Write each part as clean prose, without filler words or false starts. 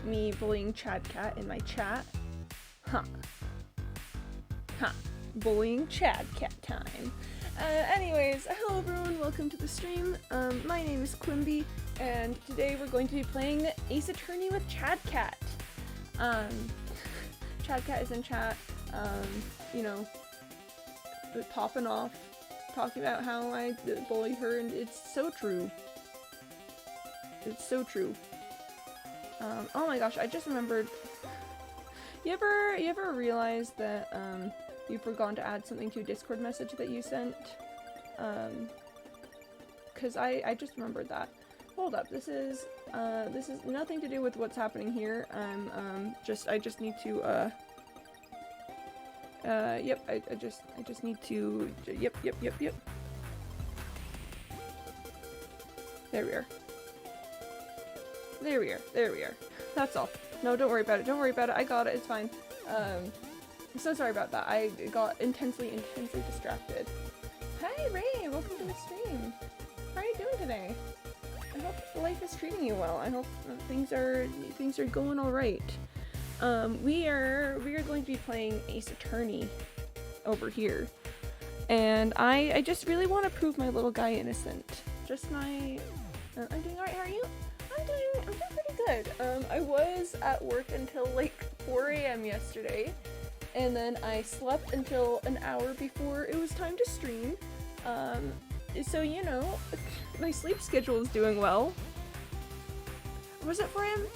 Me bullying Chadkat in my chat. Huh. Bullying Chadkat time. Anyways, hello everyone, welcome to the stream. My name is Quimby, and today we're going to be playing Ace Attorney with Chadkat. Chadkat is in chat, you know, popping off, talking about how I bully her, and it's so true. It's so true. Oh my gosh, I just remembered. You ever realize that, you've forgotten to add something to a Discord message that you sent? Cause I just remembered that. Hold up, this is nothing to do with what's happening here. I just need to, yep, I just need to, yep. There we are. That's all. No, don't worry about it, I got it, it's fine. I'm so sorry about that. I got intensely distracted. Hi Ray, welcome to the stream. How are you doing today? I hope life is treating you well. I hope things are going all right. We are going to be playing Ace Attorney over here, and I just really want to prove my little guy innocent. Just my. I'm doing alright. How are you? I'm doing pretty good. I was at work until like 4 AM yesterday. And then I slept until an hour before it was time to stream. So you know, my sleep schedule is doing well. Was it 4 AM?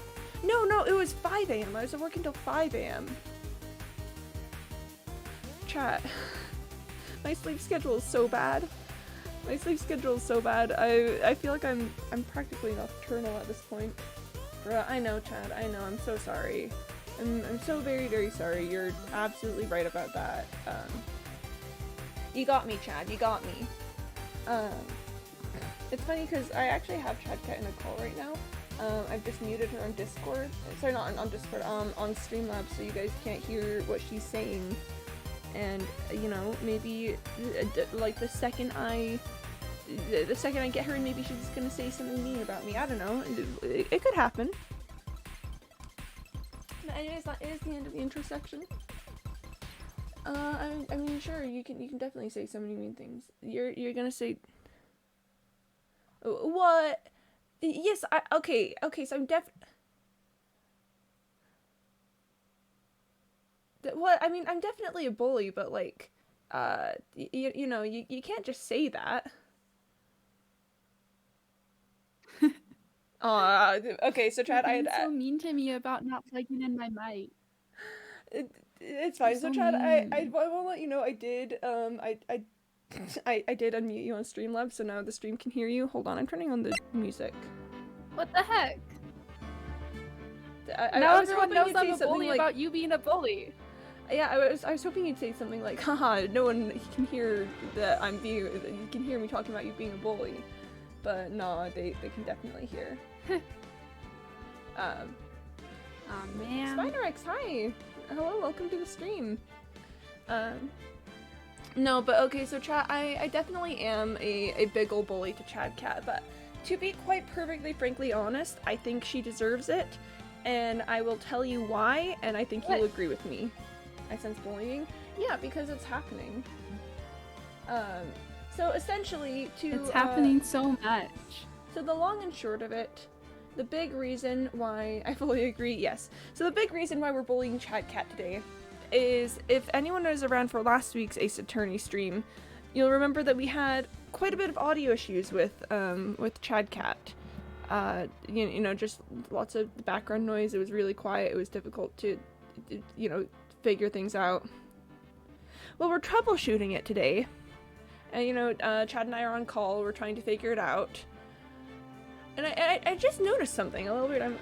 No, it was 5 AM. I was at work until 5 AM. Chat. My sleep schedule is so bad. I feel like I'm practically nocturnal at this point. I know, Chad. I know. I'm so sorry. I'm so very, very sorry. You're absolutely right about that. You got me, Chad. You got me. It's funny because I actually have Chadkat in a call right now. I've just muted her on Discord. Sorry, not on Discord. On Streamlabs, so you guys can't hear what she's saying. And you know, maybe like the second I get her, and maybe she's just gonna say something mean about me. I don't know. It could happen. Anyways, that is the end of the intro section. I mean, sure, you can definitely say so many mean things. You're gonna say what? Yes, okay. So I'm well, I mean, I'm definitely a bully, but like, you know, you can't just say that. Okay, so Chad, You're being so mean to me about not plugging in my mic. It's fine. You're So so Chad, mean. I will let you know I did I did unmute you on Streamlabs, so now the stream can hear you. Hold on, I'm turning on the music. What the heck? Now everyone knows I'm a bully like, about you being a bully. Yeah, I was hoping you'd say something like, haha, no one can hear that you can hear me talking about you being a bully. But no, they can definitely hear. Oh man. SpiderX, hi! Hello, welcome to the stream. No, but okay, so Chad, I definitely am a big ol' bully to Chadkat, but to be quite perfectly frankly honest, I think she deserves it, and I will tell you why, and I think you'll agree with me. I sense bullying? Yeah, because it's happening. So essentially It's happening so much. So the long and short of it, the big reason why, I fully agree, yes. So the big reason why we're bullying Chadkat today is, if anyone was around for last week's Ace Attorney stream, you'll remember that we had quite a bit of audio issues with Chadkat. You know, just lots of background noise, it was really quiet, it was difficult to, you know, figure things out. Well, we're troubleshooting it today. And you know, Chad and I are on call, we're trying to figure it out. And I just noticed something a little weird.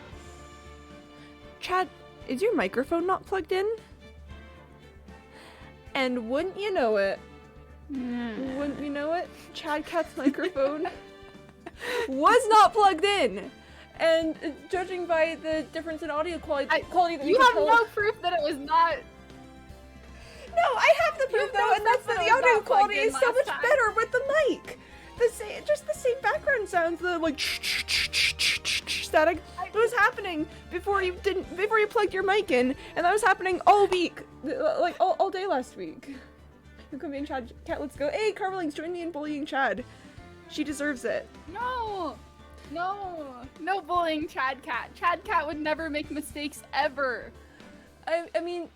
Chad, is your microphone not plugged in? And wouldn't you know it, Chadkat's microphone was not plugged in! And judging by the difference in audio quality that you have no proof that it was not. No, I have the proof though, and that's that the audio quality is so much better with the mic. Just the same background sounds, the like static. It was happening before you plugged your mic in, and that was happening all week, like all day last week. Quimby and Chadkat, let's go. Hey, Carmelings, join me in bullying Chad. She deserves it. No! No bullying Chadkat. Chadkat would never make mistakes ever. I mean,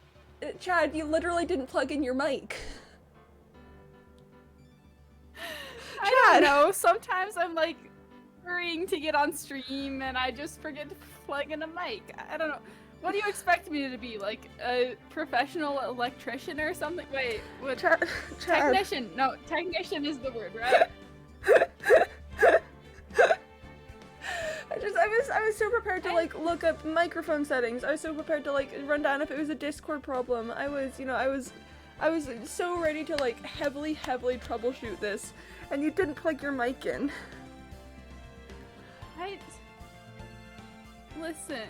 Chad, you literally didn't plug in your mic. I don't know. Sometimes I'm like hurrying to get on stream and I just forget to plug in a mic. I don't know. What do you expect me to be? Like a professional electrician or something? Wait, what? Technician. No, technician is the word, right? I was so prepared to like look up microphone settings. I was so prepared to like run down if it was a Discord problem. I was so ready to like heavily troubleshoot this, and you didn't plug your mic in. Listen,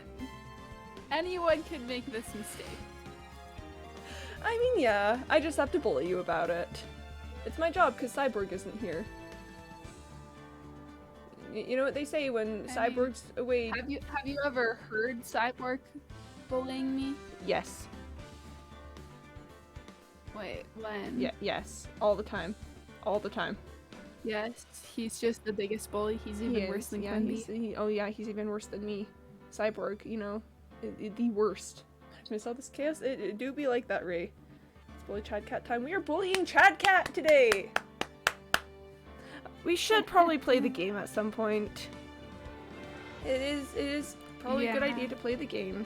anyone could make this mistake. I mean, yeah, I just have to bully you about it. It's my job because Cyborg isn't here. You know what they say when Cyborg's away. Have you ever heard Cyborg bullying me? Yes. Wait, when? Yeah, yes, all the time, all the time. Yes, he's just the biggest bully. He's even worse than Quimby. Oh yeah, he's even worse than me. Cyborg, you know, the worst. I miss all this chaos. It do be like that, Ray. It's bully Chadkat time. We are bullying Chadkat today. We should probably play the game at some point. It is probably a good idea to play the game.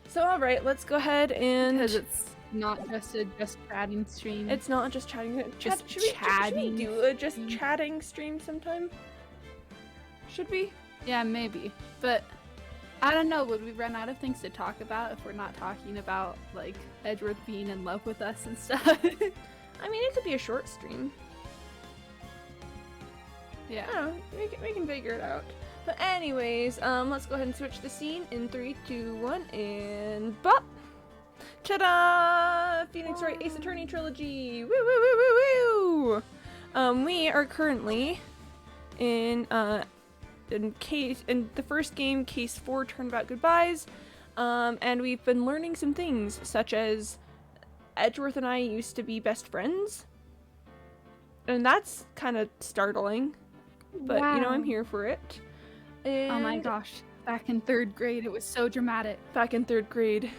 So alright, let's go ahead and... Because it's not just a just chatting stream. It's not just chatting. Just should chatting. we do a just chatting stream sometime? Should we? Yeah, maybe. But I don't know, would we run out of things to talk about if we're not talking about, like, Edgeworth being in love with us and stuff? I mean, it could be a short stream. Yeah. I don't know, we can figure it out. But anyways, let's go ahead and switch the scene in 3, 2, 1, and bop! Ta-da! Phoenix Wright Ace Attorney Trilogy! Woo woo woo woo woo! We are currently in the first game, Case 4, Turnabout Goodbyes, and we've been learning some things, such as Edgeworth and I used to be best friends, and that's kind of startling. But, you know, I'm here for it. And oh my gosh. Back in 3rd grade, it was so dramatic. Back in 3rd grade.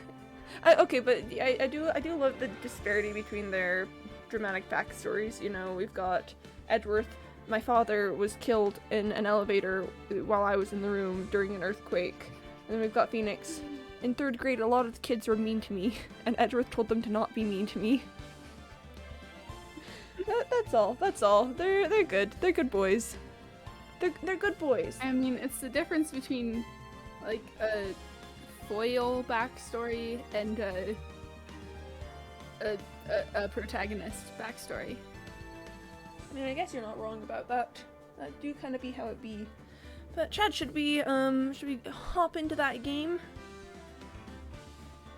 Okay, but I do love the disparity between their dramatic backstories. You know, we've got Edgeworth. My father was killed in an elevator while I was in the room during an earthquake. And then we've got Phoenix. In 3rd grade, a lot of the kids were mean to me, and Edgeworth told them to not be mean to me. That's all. They're good. They're good boys. They're good boys. I mean, it's the difference between, like, a foil backstory and a protagonist backstory. I mean, I guess you're not wrong about that. That do kind of be how it be. But Chad, should we hop into that game?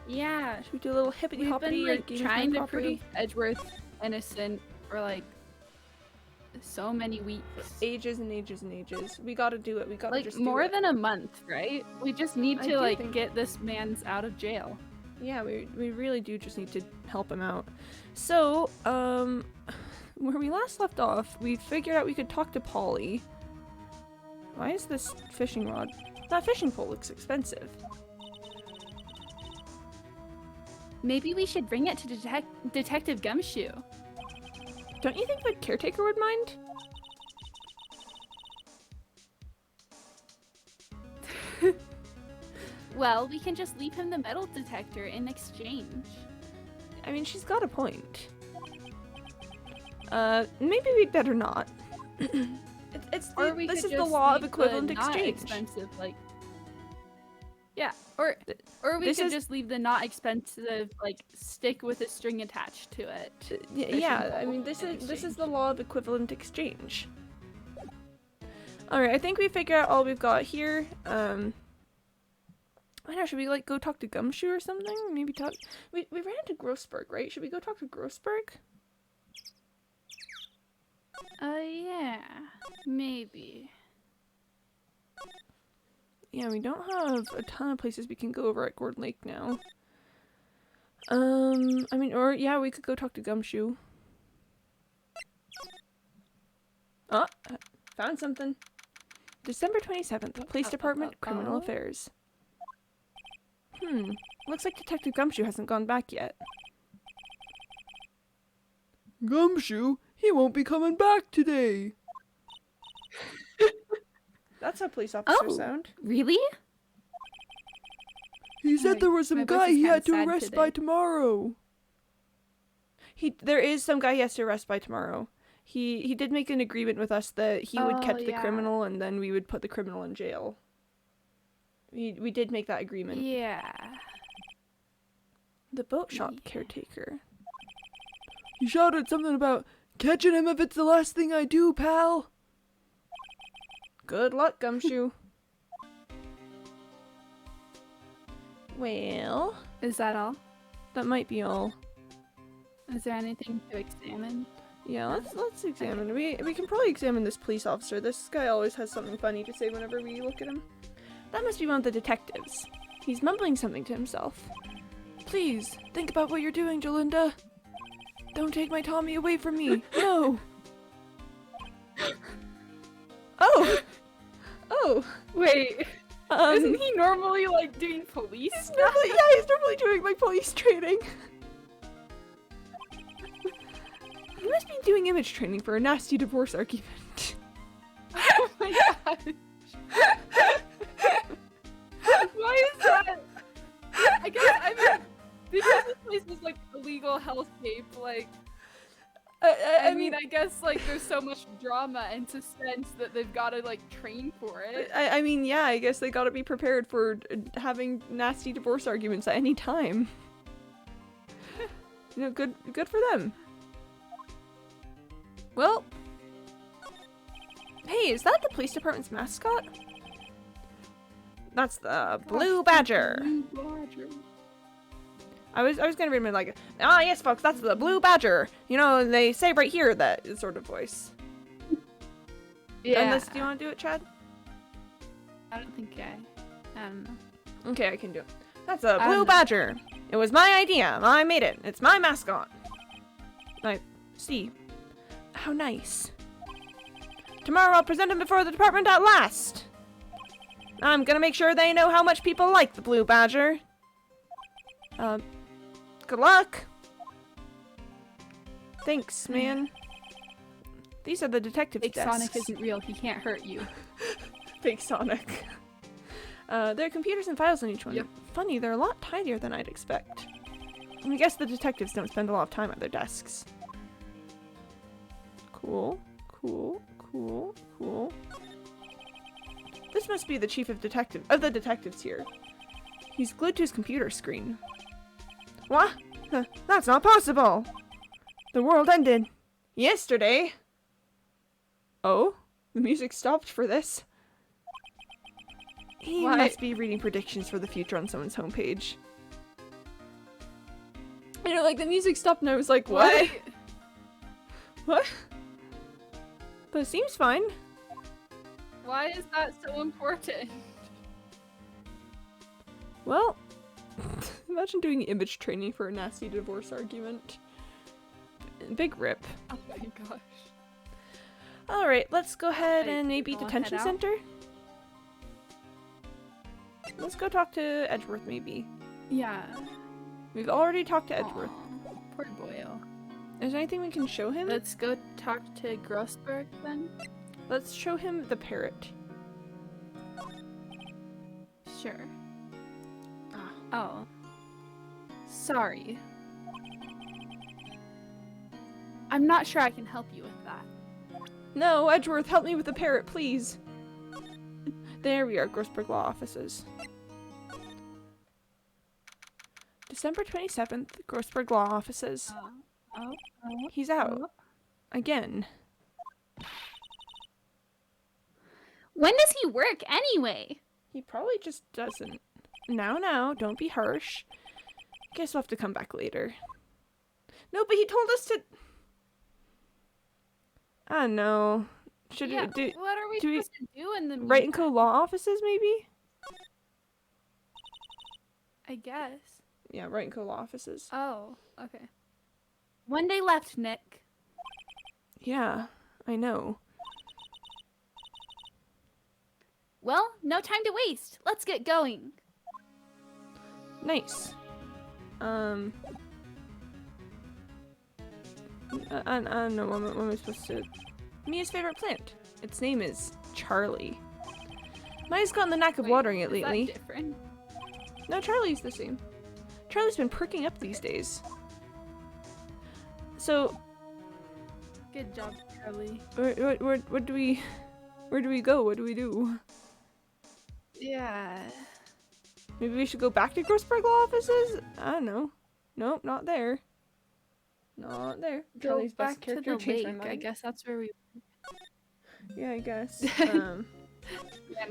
Yeah. Should we do a little hippity hoppity? We've been, like, trying to prove Edgeworth innocent for, like, so many weeks. Ages and ages and ages. We gotta do it. We gotta just do it. Like, more than a month, right? We just need to, like, get this man's out of jail. Yeah, we really do just need to help him out. So, where we last left off, we figured out we could talk to Polly. Why is this fishing rod? That fishing pole looks expensive. Maybe we should bring it to Detective Gumshoe. Don't you think the caretaker would mind? Well, we can just leave him the metal detector in exchange. I mean, she's got a point. Maybe we'd better not. This is the law of equivalent exchange. Expensive, like. Yeah, or we could just leave the not expensive, like, stick with a string attached to it. Yeah, I mean, this is the law of equivalent exchange. Alright, I think we figured out all we've got here. I don't know, should we, like, go talk to Gumshoe or something? Maybe talk... We ran into Grossberg, right? Should we go talk to Grossberg? Yeah, maybe. Yeah, we don't have a ton of places we can go over at Gordon Lake now. I mean, or yeah, we could go talk to Gumshoe. Oh, found something. December 27th, Police Department, Criminal Affairs. Looks like Detective Gumshoe hasn't gone back yet. Gumshoe? He won't be coming back today. That's how police officers sound. Really? He said there was some guy he had to arrest by tomorrow. There is some guy he has to arrest by tomorrow. He did make an agreement with us that he would catch the criminal and then we would put the criminal in jail. We did make that agreement. Yeah. The boat shop caretaker. He shouted something about catching him if it's the last thing I do, pal. Good luck, Gumshoe. Well, Is that all? that might be all. Is there anything to examine? Yeah, let's examine. We can probably examine this police officer. This guy always has something funny to say whenever we look at him. That must be one of the detectives. He's mumbling something to himself. Please, think about what you're doing, Jolinda. Don't take my Tommy away from me. No. Oh. Oh. Wait, isn't he normally like doing police stuff? He's normally doing like police training. He must be doing image training for a nasty divorce argument. Oh my gosh. Why is that? I mean, because this place is like a legal hellscape, like, I mean, I guess like there's so much drama and suspense that they've got to like train for it. I mean, yeah, I guess they gotta be prepared for having nasty divorce arguments at any time. You know, good for them. Well, hey, is that the police department's mascot? That's the Blue Badger. Blue Badger. I was gonna read him like, ah, yes, folks, that's the Blue Badger. You know, they say right here that sort of voice. Yeah. Unless, do you want to do it, Chad? I don't think I don't know. Okay, I can do it. That's a Blue Badger. It was my idea. I made it. It's my mascot. See. How nice. Tomorrow I'll present him before the department at last. I'm gonna make sure they know how much people like the Blue Badger. Good luck. Thanks, man. These are the detectives' Fake desks. Sonic isn't real. He can't hurt you. Fake Sonic. There are computers and files on each one. Yep. Funny, they're a lot tidier than I'd expect. I guess the detectives don't spend a lot of time at their desks. Cool. This must be the chief of the detectives here. He's glued to his computer screen. What? That's not possible! The world ended yesterday. Oh? The music stopped for this. He must be reading predictions for the future on someone's homepage. You know, like, the music stopped and I was like, what? What? But it seems fine. Why is that so important? Well, imagine doing image training for a nasty divorce argument. Big rip. Oh my gosh. Alright, let's go ahead and maybe I'll detention head out. center? Let's go talk to Edgeworth, maybe. Yeah. We've already talked to Edgeworth. Aw, poor boyo. Is there anything we can show him? Let's go talk to Grossberg then. Let's show him the parrot. Sure. Oh. Sorry. I'm not sure I can help you with that. No, Edgeworth, help me with the parrot, please. There we are, Grossberg Law Offices. December 27th, Grossberg Law Offices. He's out. Again. When does he work anyway? He probably just doesn't. Now, don't be harsh. Guess we'll have to come back later. No, but he told us to... I don't know. Should Yeah, we do... what are we do we supposed to do in the Right and meantime? Co law offices, maybe? I guess. Yeah, right in Cola offices. Oh, okay. One day left, Nick. Yeah, I know. Well, no time to waste. Let's get going. Nice. I don't know, what am I supposed to... Mia's favorite plant. Its name is Charlie. Maya's gotten the knack of Wait, watering it is that lately. different? No, Charlie's the same. Charlie's been perking up these days. So, Good job, Charlie. where do we go? What do we do? Yeah. Maybe we should go back to Grossberg Law offices? I don't know. Nope, not there. Not there. Go Charlie's back best to character the changed my lake. mind. I guess that's where we. Yeah, I guess. Yeah,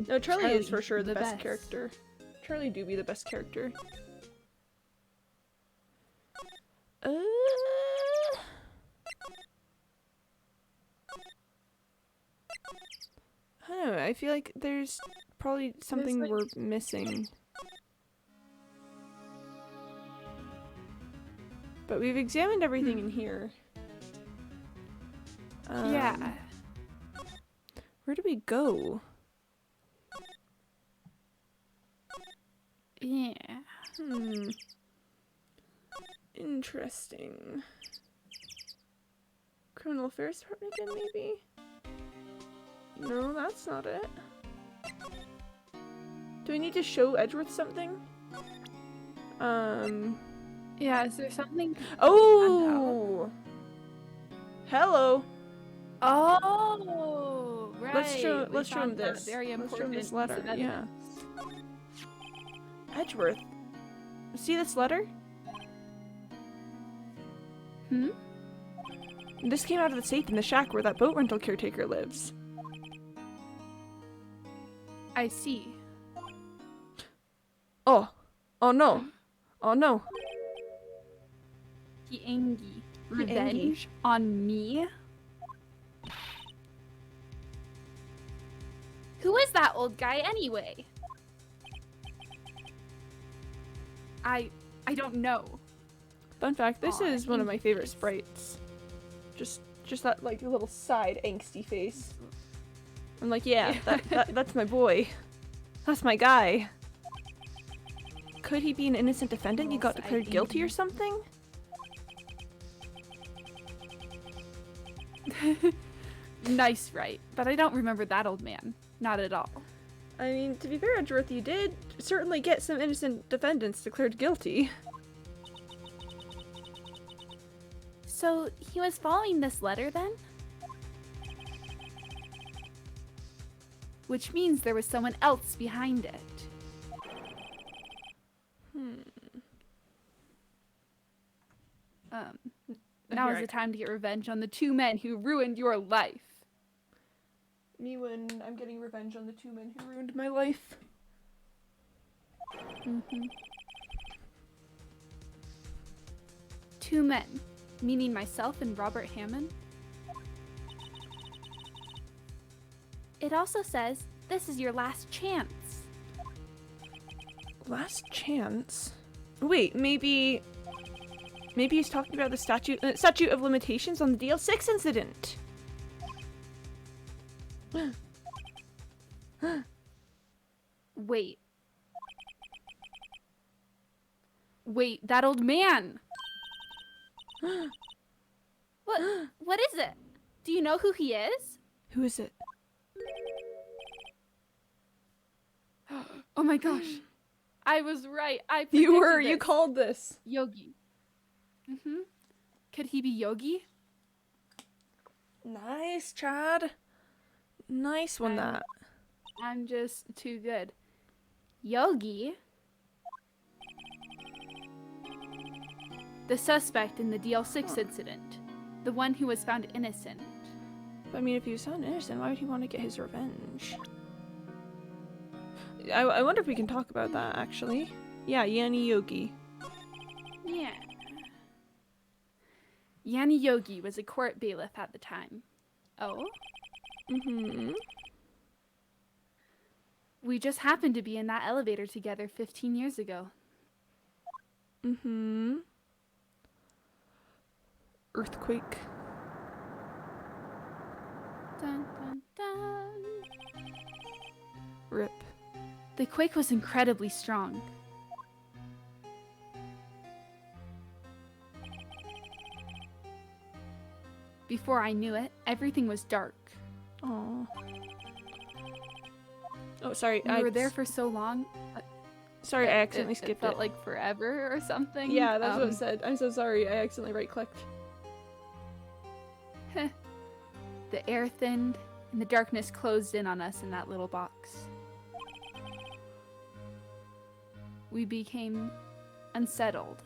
No, Charlie is for Charlie, sure the the best best. character. Charlie do be the best character. I don't know, I feel like there's probably something like- we're missing. But we've examined everything in here. Yeah. Where do we go? Yeah. Interesting. Criminal Affairs Department again, maybe? No, that's not it. Do we need to show Edgeworth something? Yeah. Is there something? Oh! Hello! Oh, right. Let's show We him found that this. Very Let's show him important this letter, piece of yeah. evidence. Edgeworth. See this letter? Hmm. This came out of the safe in the shack where that boat rental caretaker lives. I see. Oh. Oh no. Oh no. Kiengi. Kiengi. Revenge on me? Who is that old guy anyway? I don't know. Fun fact, this Aw, is one of my favorite face. sprites. Just that like little side angsty face. I'm like, yeah, that's my boy. That's my guy. Could he be an innocent defendant? He Little got side declared guilty or angsty. something? Nice, right? But I don't remember that old man. Not at all. I mean, to be fair, Edgeworth, you did certainly get some innocent defendants declared guilty. So he was following this letter then? Which means there was someone else behind it. Now is the time to get revenge on the two men who ruined your life. Me when I'm getting revenge on the two men who ruined my life. Two men, meaning myself and Robert Hammond. It also says this is your last chance. Last chance? Wait, maybe he's talking about the statute of limitations on the DL6 incident. Wait. Wait, that old man! What is it? Do you know who he is? Who is it? Oh my gosh. I was right. You were. predicted You this. called this. Yogi. Could he be Yogi? Nice, Chad. Nice one, that. I'm just too good. Yogi? The suspect in the DL6 incident. The one who was found innocent. But I mean, if he was found innocent, why would he want to get his revenge? I wonder if we can talk about that, actually. Yeah, Yanni Yogi. Yeah. Yanni Yogi was a court bailiff at the time. Oh? We just happened to be in that elevator together 15 years ago. Mm-hmm. Earthquake. Dun, dun, dun. Rip. The quake was incredibly strong. Before I knew it, everything was dark. Aww. Oh, sorry. We were there for so long. Sorry, I accidentally It skipped felt it. like forever or something. Yeah, that's what it said. I'm so sorry. I accidentally right-clicked. The air thinned, and the darkness closed in on us in that little box. We became unsettled.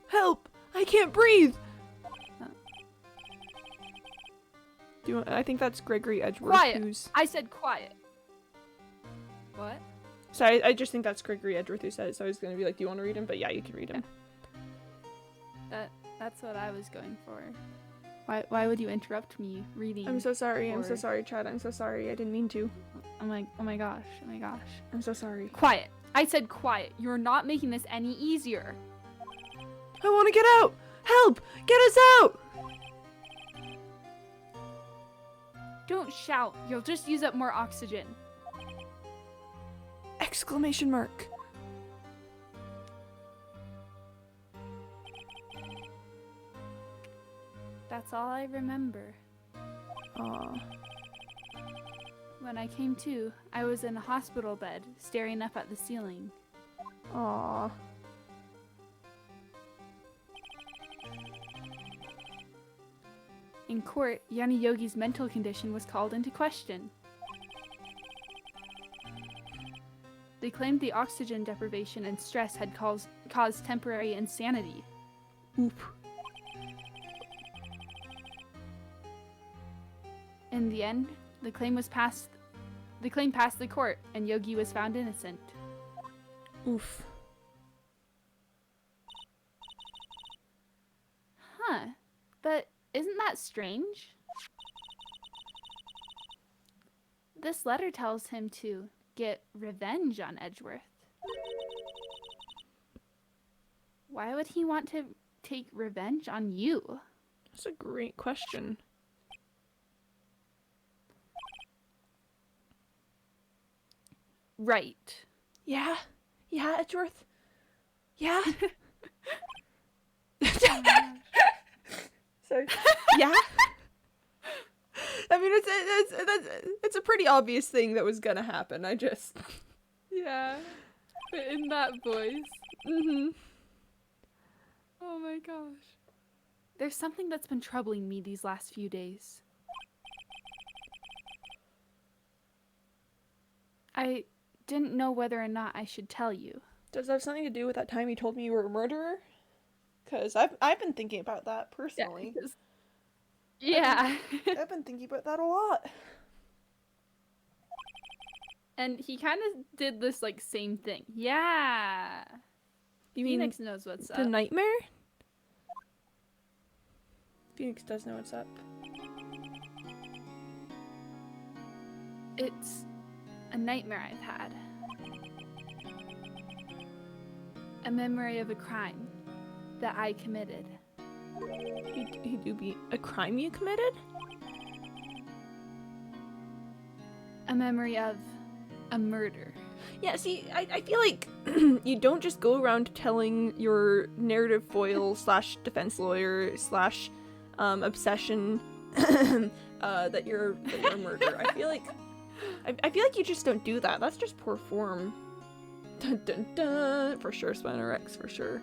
Help! I can't breathe! Huh. Do you want, I think that's Gregory Edgeworth. Quiet. Who's... I said quiet. What? Sorry, I just think that's Gregory Edgeworth who said it, so I was gonna be like, do you want to read him? But yeah, you can read him. That's what I was going for. Why would you interrupt me reading? I'm so sorry. I'm so Or- sorry, Chad. I'm so sorry. I didn't mean to. I'm like, oh my gosh, oh my gosh. I'm so sorry. Quiet. I said quiet. You're not making this any easier. I want to get out! Help! Get us out! Don't shout. You'll just use up more oxygen. Exclamation mark. That's all I remember. Aw. When I came to, I was in a hospital bed, staring up at the ceiling. Aw. In court, Yana Yogi's mental condition was called into question. They claimed the oxygen deprivation and stress had caused temporary insanity. Oop. In the end, the claim passed the court, and Yogi was found innocent. Oof. Huh. But isn't that strange? This letter tells him to get revenge on Edgeworth. Why would he want to take revenge on you? That's a great question. Right. Yeah? Yeah, Edgeworth? Yeah? Sorry. Yeah? I mean, it's a pretty obvious thing that was gonna happen. I just... Yeah. But in that voice. Mm-hmm. Oh my gosh. There's something that's been troubling me these last few days. I didn't know whether or not I should tell you. Does that have something to do with that time you told me you were a murderer? Because I've been thinking about that personally. Yeah. I've been thinking about that a lot. And he kind of did this like same thing. Yeah. You mean Phoenix knows what's the up. nightmare? Phoenix does know what's up. It's a nightmare I've had. A memory of a crime that I committed. He do be a crime you committed? A memory of a murder. Yeah, see, I feel like you don't just go around telling your narrative foil slash defense lawyer slash obsession that you're a murderer. I feel like you just don't do that. That's just poor form. Dun dun dun. For sure, Spinorex, for sure.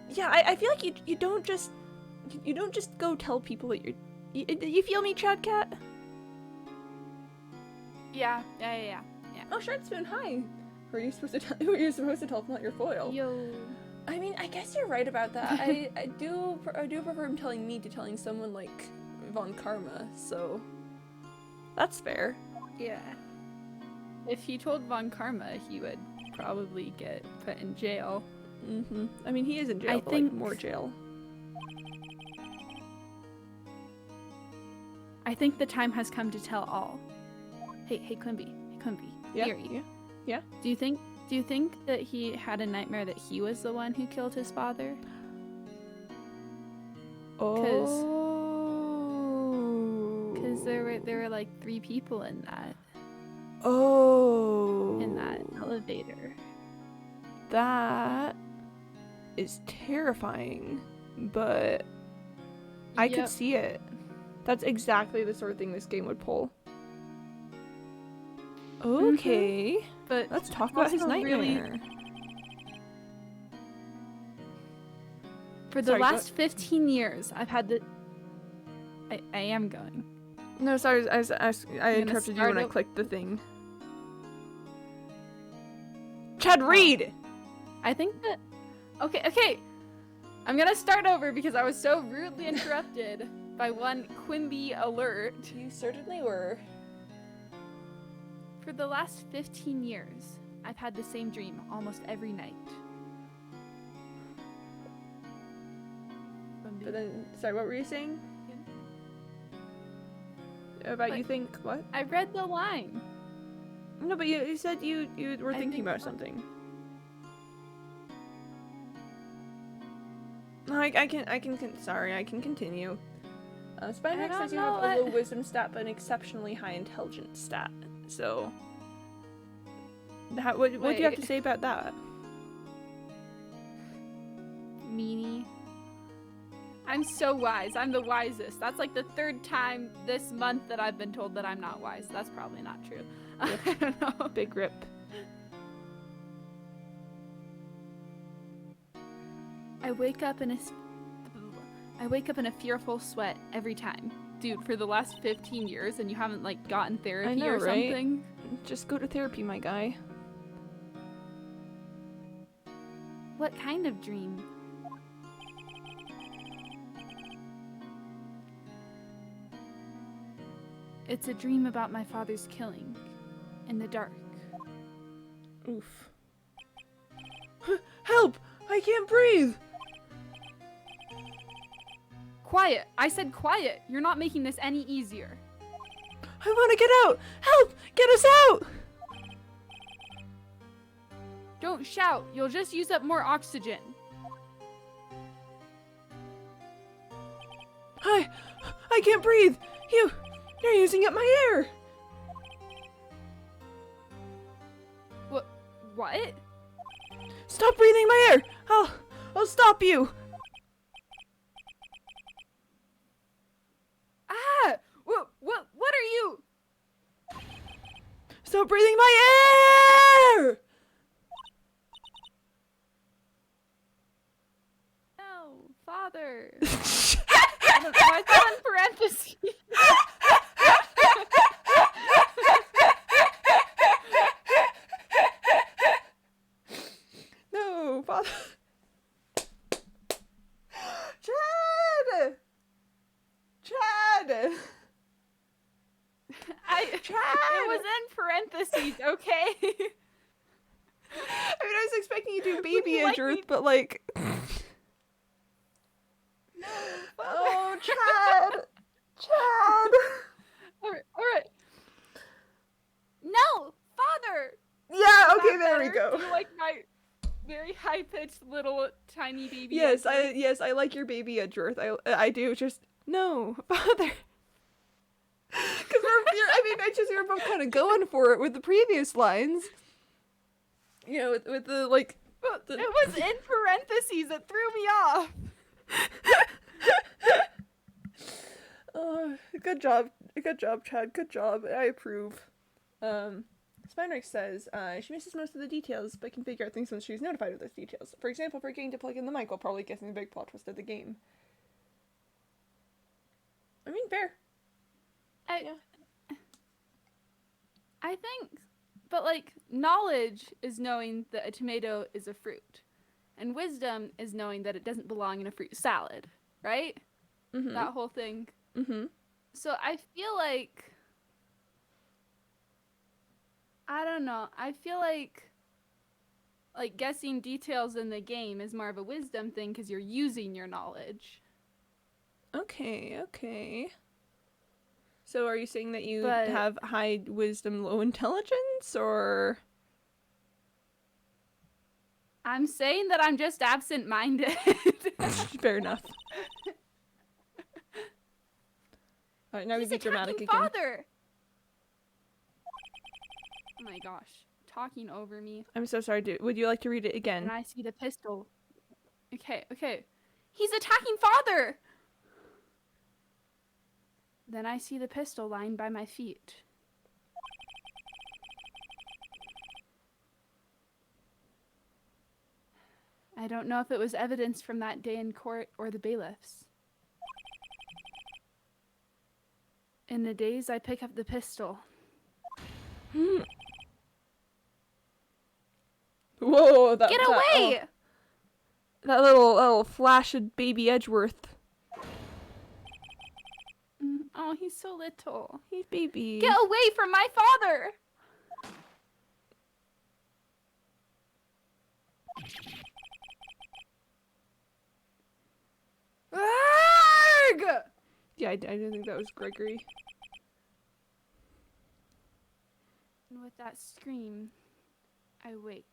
Yeah, I feel like you don't just go tell people that you feel me, Chadkat? Yeah. Oh, Shardspoon, hi. Who are you supposed to tell if not your foil? Yo. I mean, I guess you're right about that. I do prefer him telling me to telling someone like Von Karma, so that's fair. Yeah. If he told Von Karma, he would probably get put in jail. Mm-hmm. I mean, he is in jail, I but think- like more jail. I think the time has come to tell all. Hey, Quimby. Quimby, Yeah. theory. Yeah. Do you think that he had a nightmare that he was the one who killed his father? Oh. Because there were like 3 people in that elevator. That is terrifying, but I could Yep. see it. That's exactly the sort of thing this game would pull. Okay, But let's talk about his also nightmare. really- For the Sorry, go- last 15 years, I've had the. I am going. No, sorry, I gonna interrupted you when I start clicked the thing. Chad, read! I think that. Okay. I'm gonna start over because I was so rudely interrupted by one Quimby alert. You certainly were. For the last 15 years, I've had the same dream almost every night. But then, sorry, what were you saying? About But- you think what? I read the line. No, but you said you were I thinking think about what? something. No, I can sorry, I can continue. Spinex don't says you know have a low what- wisdom stat but an exceptionally high intelligence stat. So, what do you have to Wait. say about that? Meanie. I'm so wise. I'm the wisest. That's like the 3rd time this month that I've been told that I'm not wise. That's probably not true. I don't know. Big rip. I wake up in a fearful sweat every time. Dude, for the last 15 years and you haven't like gotten therapy know, or right? something? Just go to therapy, my guy. What kind of dream? It's a dream about my father's killing in the dark. Oof. Help! I can't breathe! Quiet! I said quiet! You're not making this any easier. I want to get out! Help! Get us out! Don't shout! You'll just use up more oxygen. I can't breathe! You're using up my air! What? Stop breathing my air! I'll stop you! Ah! What are you? Stop breathing my air! No, father. I thought in parentheses. No, father. Chad! It was in parentheses, okay? I mean, I was expecting you to do Would baby you like Edgeworth, me- but like. Oh, Chad! Chad! Alright. No! Father! Yeah, okay, That there we better? go. Do you like my very high-pitched little tiny baby? Yes, Edgeworth? I like your baby Edgeworth. I do. Just no, father. Because we're both kind of going for it with the previous lines. You know, with the like. It was in parentheses. It threw me off. Good job, Chad. Good job. I approve. Spinerex says she misses most of the details, but can figure out things once she's notified of those details. For example, forgetting to plug in the mic while probably guessing the big plot twist of the game. I mean, fair. I think, but like, knowledge is knowing that a tomato is a fruit, and wisdom is knowing that it doesn't belong in a fruit salad, right? Mm-hmm. That whole thing. Mm-hmm. So I feel like, I don't know, I feel like guessing details in the game is more of a wisdom thing because you're using your knowledge. Okay. So are you saying that you But- have high wisdom, low intelligence, or? I'm saying that I'm just absent-minded. Fair enough. Alright, now we He's be dramatic attacking again. father. Oh my gosh, talking over me. I'm so sorry, dude. Would you like to read it again? And I see the pistol. Okay, okay. He's attacking father! Then I see the pistol lying by my feet. I don't know if it was evidence from that day in court or the bailiffs. In a daze, I pick up the pistol. Whoa, that Get that, away! oh, that little flash of baby Edgeworth. Oh, he's so little. He's baby. Get away from my father! Arrgh! Yeah, I didn't think that was Gregory. And with that scream, I wake.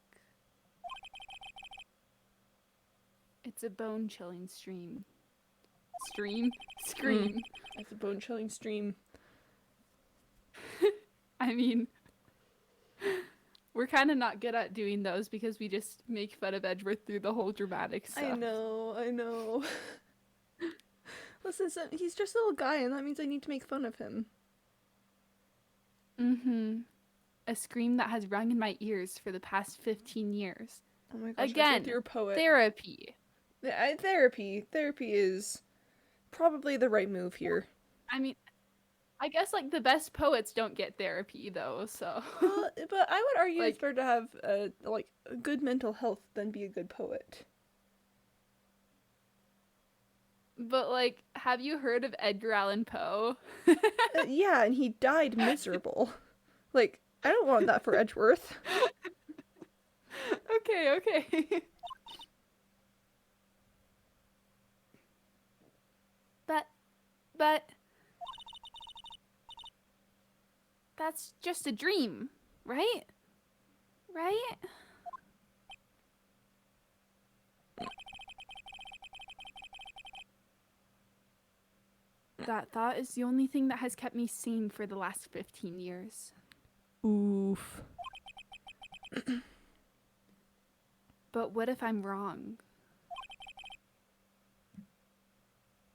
It's a bone-chilling scream. Scream. That's a bone-chilling stream. I mean, we're kind of not good at doing those because we just make fun of Edgeworth through the whole dramatic stuff. I know. Listen, he's just a little guy, and that means I need to make fun of him. A scream that has rung in my ears for the past 15 years. Oh my gosh, Again, you're a poet. Therapy. Therapy is probably the right move here. I mean, I guess like the best poets don't get therapy though, so. But I would argue Like- it's better to have like a good mental health than be a good poet. But like, have you heard of Edgar Allan Poe? Yeah, and he died miserable. Like, I don't want that for Edgeworth. Okay. But that's just a dream, right? Right? That thought is the only thing that has kept me sane for the last 15 years. Oof. But what if I'm wrong?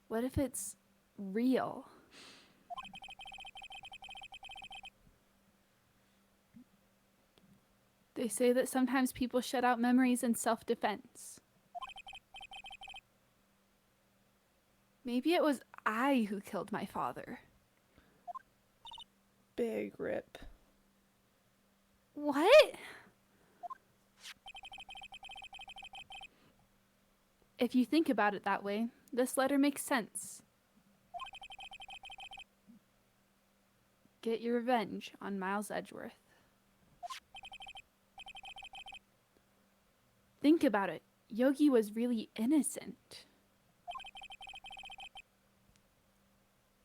What if it's real? They say that sometimes people shut out memories in self-defense. Maybe it was I who killed my father. Big rip. What? If you think about it that way, this letter makes sense. Get your revenge on Miles Edgeworth. Think about it. Yogi was really innocent.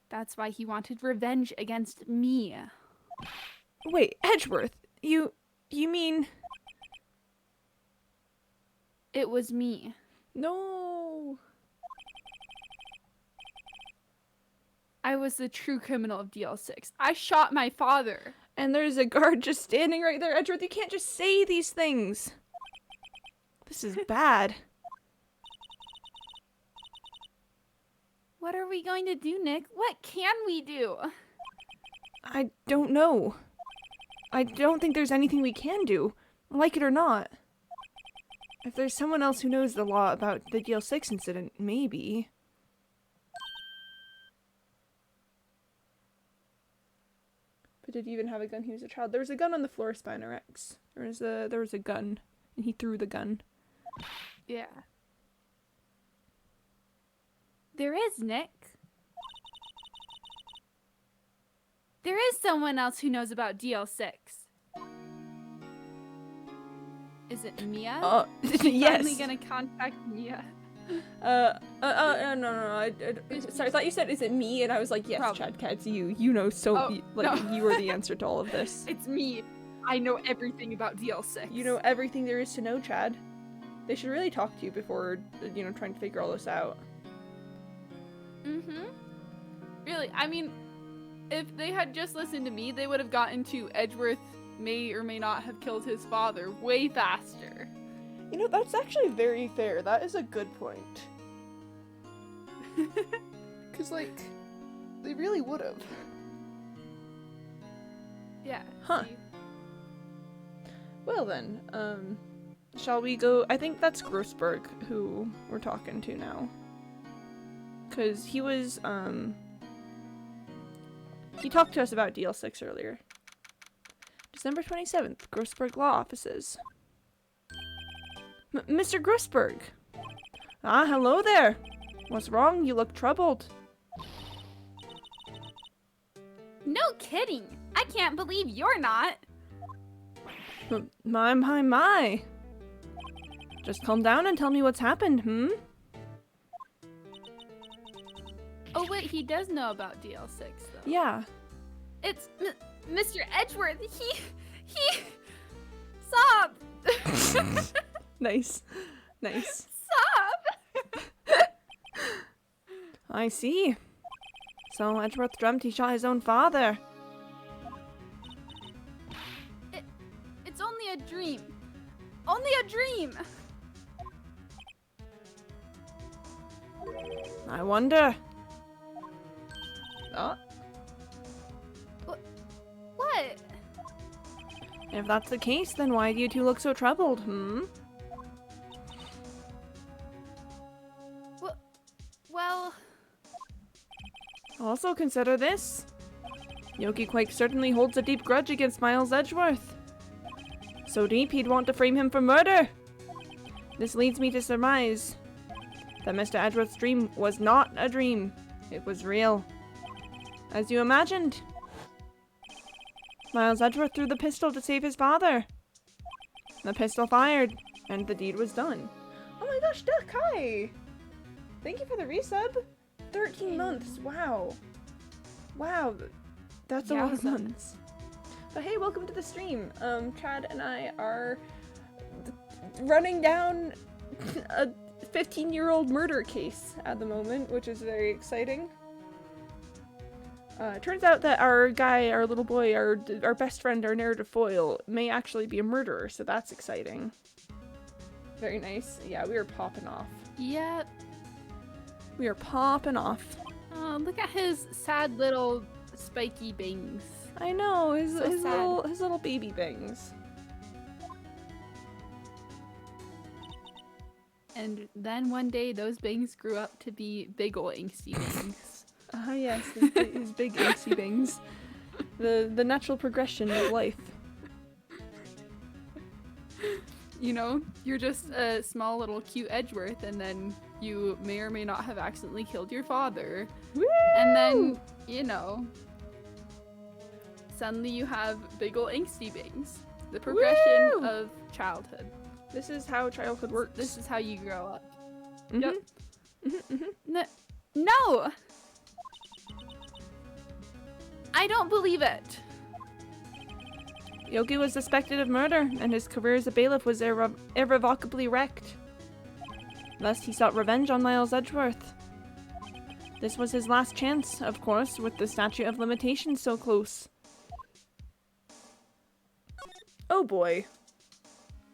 That's why he wanted revenge against me. Wait, Edgeworth, you mean... It was me. No. I was the true criminal of DL6. I shot my father. And there's a guard just standing right there, Edgeworth. You can't just say these things. This is bad. What are we going to do, Nick? What can we do? I don't know. I don't think there's anything we can do, like it or not. If there's someone else who knows the law about the DL6 incident, maybe. But did he even have a gun? He was a child. There was a gun on the floor, Spiner X. There was a gun, and he threw the gun. Yeah. There is, Nick. There is someone else who knows about DL6. Is it Mia? Yes. Finally gonna contact Mia. No. Sorry, I thought you said, is it me? And I was like, yes, Probably. Chadkat, it's you. You know No. you are the answer to all of this. It's me. I know everything about DL6. You know everything there is to know, Chad. They should really talk to you before, trying to figure all this out. Mm-hmm. Really, I mean, if they had just listened to me, they would have gotten to Edgeworth may or may not have killed his father way faster. That's actually very fair. That is a good point. Because, they really would have. Yeah. Huh. see? Well then, shall we go? I think that's Grossberg who we're talking to now. Because he was, he talked to us about DL6 earlier. December 27th, Grossberg Law Offices. Mr. Grossberg! Ah, hello there! What's wrong? You look troubled. No kidding! I can't believe you're not! My. Just calm down and tell me what's happened, Oh wait, he does know about DL6 though. Yeah. It's Mr. Edgeworth. He Stop! Nice. Stop! I see. So Edgeworth dreamt he shot his own father. It's only a dream. Only a dream! I wonder. Oh, What? if that's the case, then why do you two look so troubled, Well, Also consider this. Yogi quite certainly holds a deep grudge against Miles Edgeworth. So deep he'd want to frame him for murder. This leads me to surmise that Mr. Edgeworth's dream was not a dream. It was real. As you imagined. Miles Edgeworth threw the pistol to save his father. The pistol fired, and the deed was done. Oh my gosh, Duck, hi! Thank you for the resub. 13 months, wow. Wow, that's a lot of Yowza. months. But hey, welcome to the stream. Chad and I are running down a 15-year-old murder case at the moment, which is very exciting. Turns out that our guy, our little boy, our best friend, our narrative foil, may actually be a murderer, so that's exciting. Very nice. Yeah, we are popping off. yeah. We are popping off. Oh, look at his sad little spiky bangs. I know, his So sad. little baby bangs. And then one day those bangs grew up to be big ol' angsty bangs. Ah yes, his big angsty bangs. The natural progression of life. You know, you're just a small little cute Edgeworth, and then you may or may not have accidentally killed your father. Woo! And then, you know, suddenly you have big ol' angsty bangs. The progression Woo! of childhood. This is how childhood works. This is how you grow up. Mhm. Yep. Mhm, mhm. No! I don't believe it. Yogi was suspected of murder, and his career as a bailiff was irrevocably wrecked. Thus, he sought revenge on Miles Edgeworth. This was his last chance, of course, with the statute of limitations so close. Oh boy.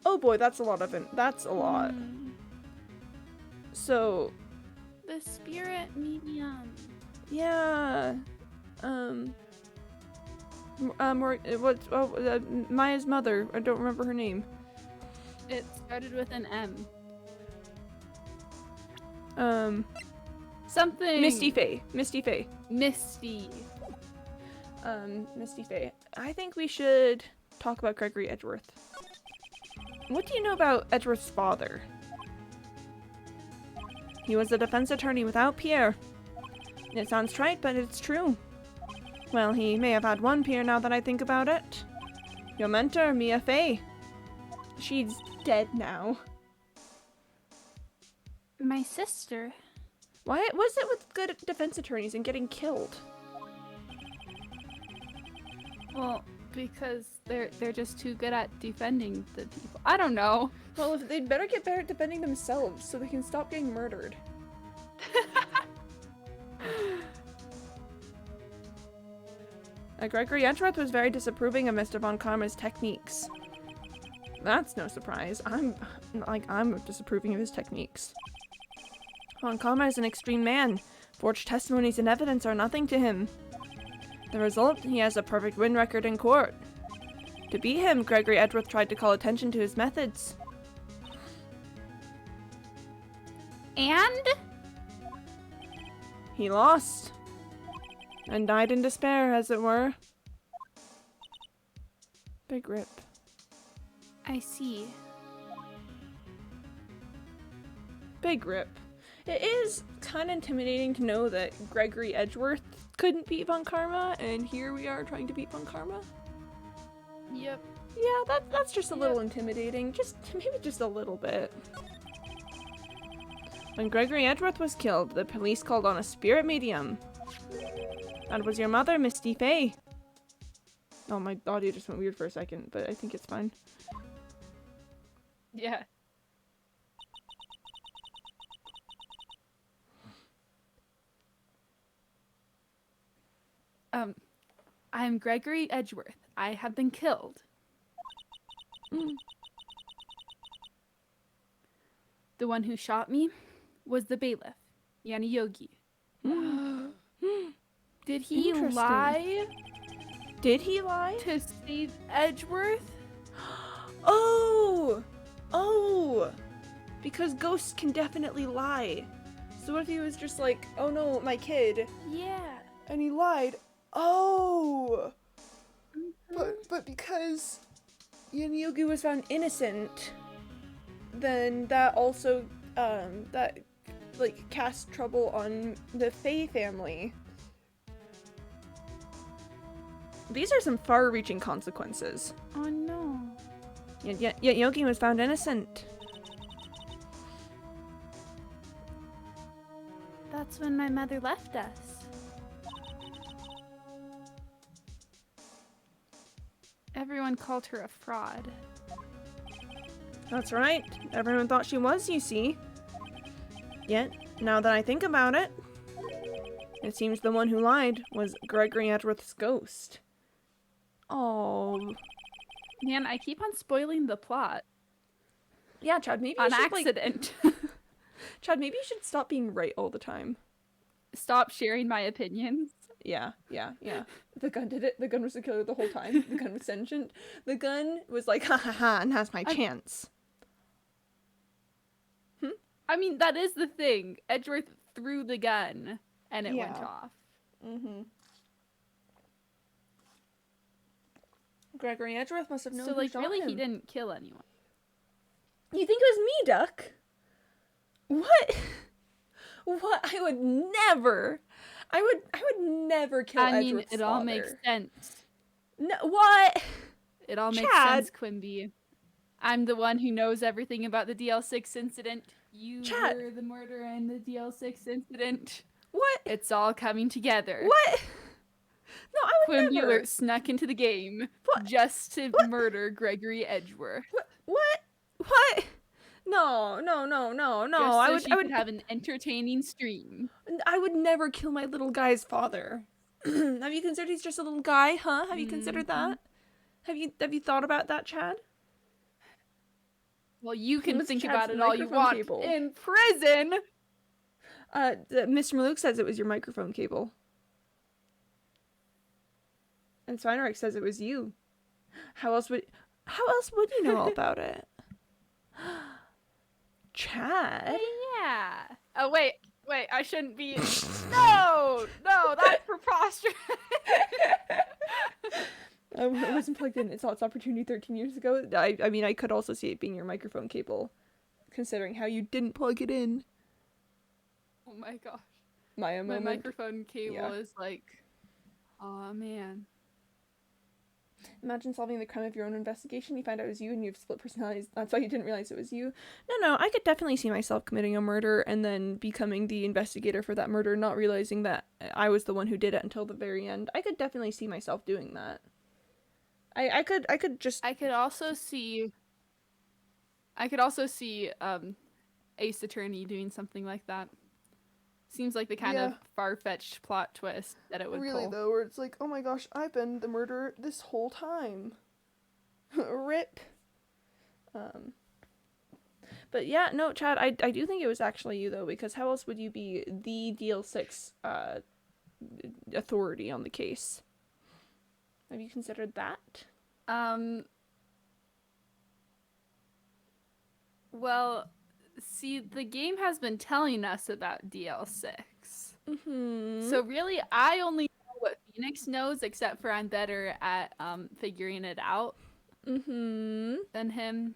Oh boy, that's a lot of it. That's a lot. So, The spirit medium. yeah. Maya's mother. I don't remember her name. It started with an M. Something. Misty Faye. Misty Faye. Misty. Misty Faye. I think we should talk about Gregory Edgeworth. What do you know about Edgeworth's father? He was a defense attorney without peer. It sounds trite, but it's true. Well, he may have had one peer now that I think about it. Your mentor, Mia Fey. She's dead now. My sister. Why was it with good defense attorneys and getting killed? Well, because they're just too good at defending the people. I don't know. Well, if they'd better get better at defending themselves so they can stop getting murdered. Gregory Edgeworth was very disapproving of Mr. Von Karma's techniques. That's no surprise. I'm disapproving of his techniques. Von Karma is an extreme man. Forged testimonies and evidence are nothing to him. The result, he has a perfect win record in court. To beat him, Gregory Edgeworth tried to call attention to his methods. And? He lost. And died in despair, as it were. Big rip. I see. Big rip. It is kind of intimidating to know that Gregory Edgeworth couldn't beat Von Karma, and here we are trying to beat Von Karma. Yep. Yeah, that's just a little intimidating. Maybe just a little bit. When Gregory Edgeworth was killed, the police called on a spirit medium. That was your mother, Misty Faye. Oh, my audio just went weird for a second, but I think it's fine. Yeah. I'm Gregory Edgeworth. I have been killed. The one who shot me was the bailiff, Yanni Yogi. Did he Interesting. lie Did he lie? to save Edgeworth? Oh! Oh! Because ghosts can definitely lie. So what if he was just like, oh no, my kid, Yeah. and he lied? Oh! But because Yogi was found innocent, then that also, that, like, cast trouble on the Faye family. These are some far-reaching consequences. Oh no. Yet Yogi was found innocent. That's when my mother left us. Everyone called her a fraud. That's right. Everyone thought she was, you see. Yet, now that I think about it, it seems the one who lied was Gregory Edgeworth's ghost. Oh. Man, I keep on spoiling the plot. Yeah, Chad, maybe you On should, accident. Chad, maybe you should stop being right all the time. Stop sharing my opinions. Yeah. The gun did it. The gun was the killer the whole time. The gun was sentient. The gun was like, ha ha ha, and has my chance. I mean, that is the thing. Edgeworth threw the gun, and it went Yeah. off. Mm-hmm. Gregory Edgeworth must have known So, who like, shot really, him. he didn't kill anyone. You think it was me, Duck? What? What? I would never kill I mean, Edgeworth's it all father. makes sense. No, what? It all makes Chad. sense, Quimby. I'm the one who knows everything about the DL6 incident. You Chad. were the murderer in the DL6 incident. What? It's all coming together. What? No, I would Quimby never. snuck into the game What? just to murder Gregory Edgeworth. What? What? No. Just I so would. she I would. could have an entertaining stream. I would never kill my little guy's father. Have you considered he's just a little guy, huh? Have you considered that? Have you thought about that, Chad? Well, you can What's think Chad's about it all you microphone want cable? in prison. Mr. Malouk says it was your microphone cable. And Svinerek says it was you. How else would you know all about it? Chad? Yeah. Oh, wait, I shouldn't be. No, that's preposterous. I wasn't plugged in. It's lost opportunity 13 years ago. I mean, I could also see it being your microphone cable, considering how you didn't plug it in. Oh my gosh. Maya My moment. microphone cable Yeah. is like, oh man. Imagine solving the crime of your own investigation. You find out it was you and you have split personalities. That's why you didn't realize it was you. No, I could definitely see myself committing a murder and then becoming the investigator for that murder, not realizing that I was the one who did it until the very end. I could definitely see myself doing that. I could just... I could also see Ace Attorney doing something like that. Seems like the kind of far-fetched plot twist that it would really pull. though, where it's like, oh my gosh, I've been the murderer this whole time. Rip. But yeah, no, Chad, I do think it was actually you though, because how else would you be the DL6 authority on the case? Have you considered that? Well, see, the game has been telling us about DL6. Mm-hmm. So really, I only know what Phoenix knows, except for I'm better at figuring it out than him.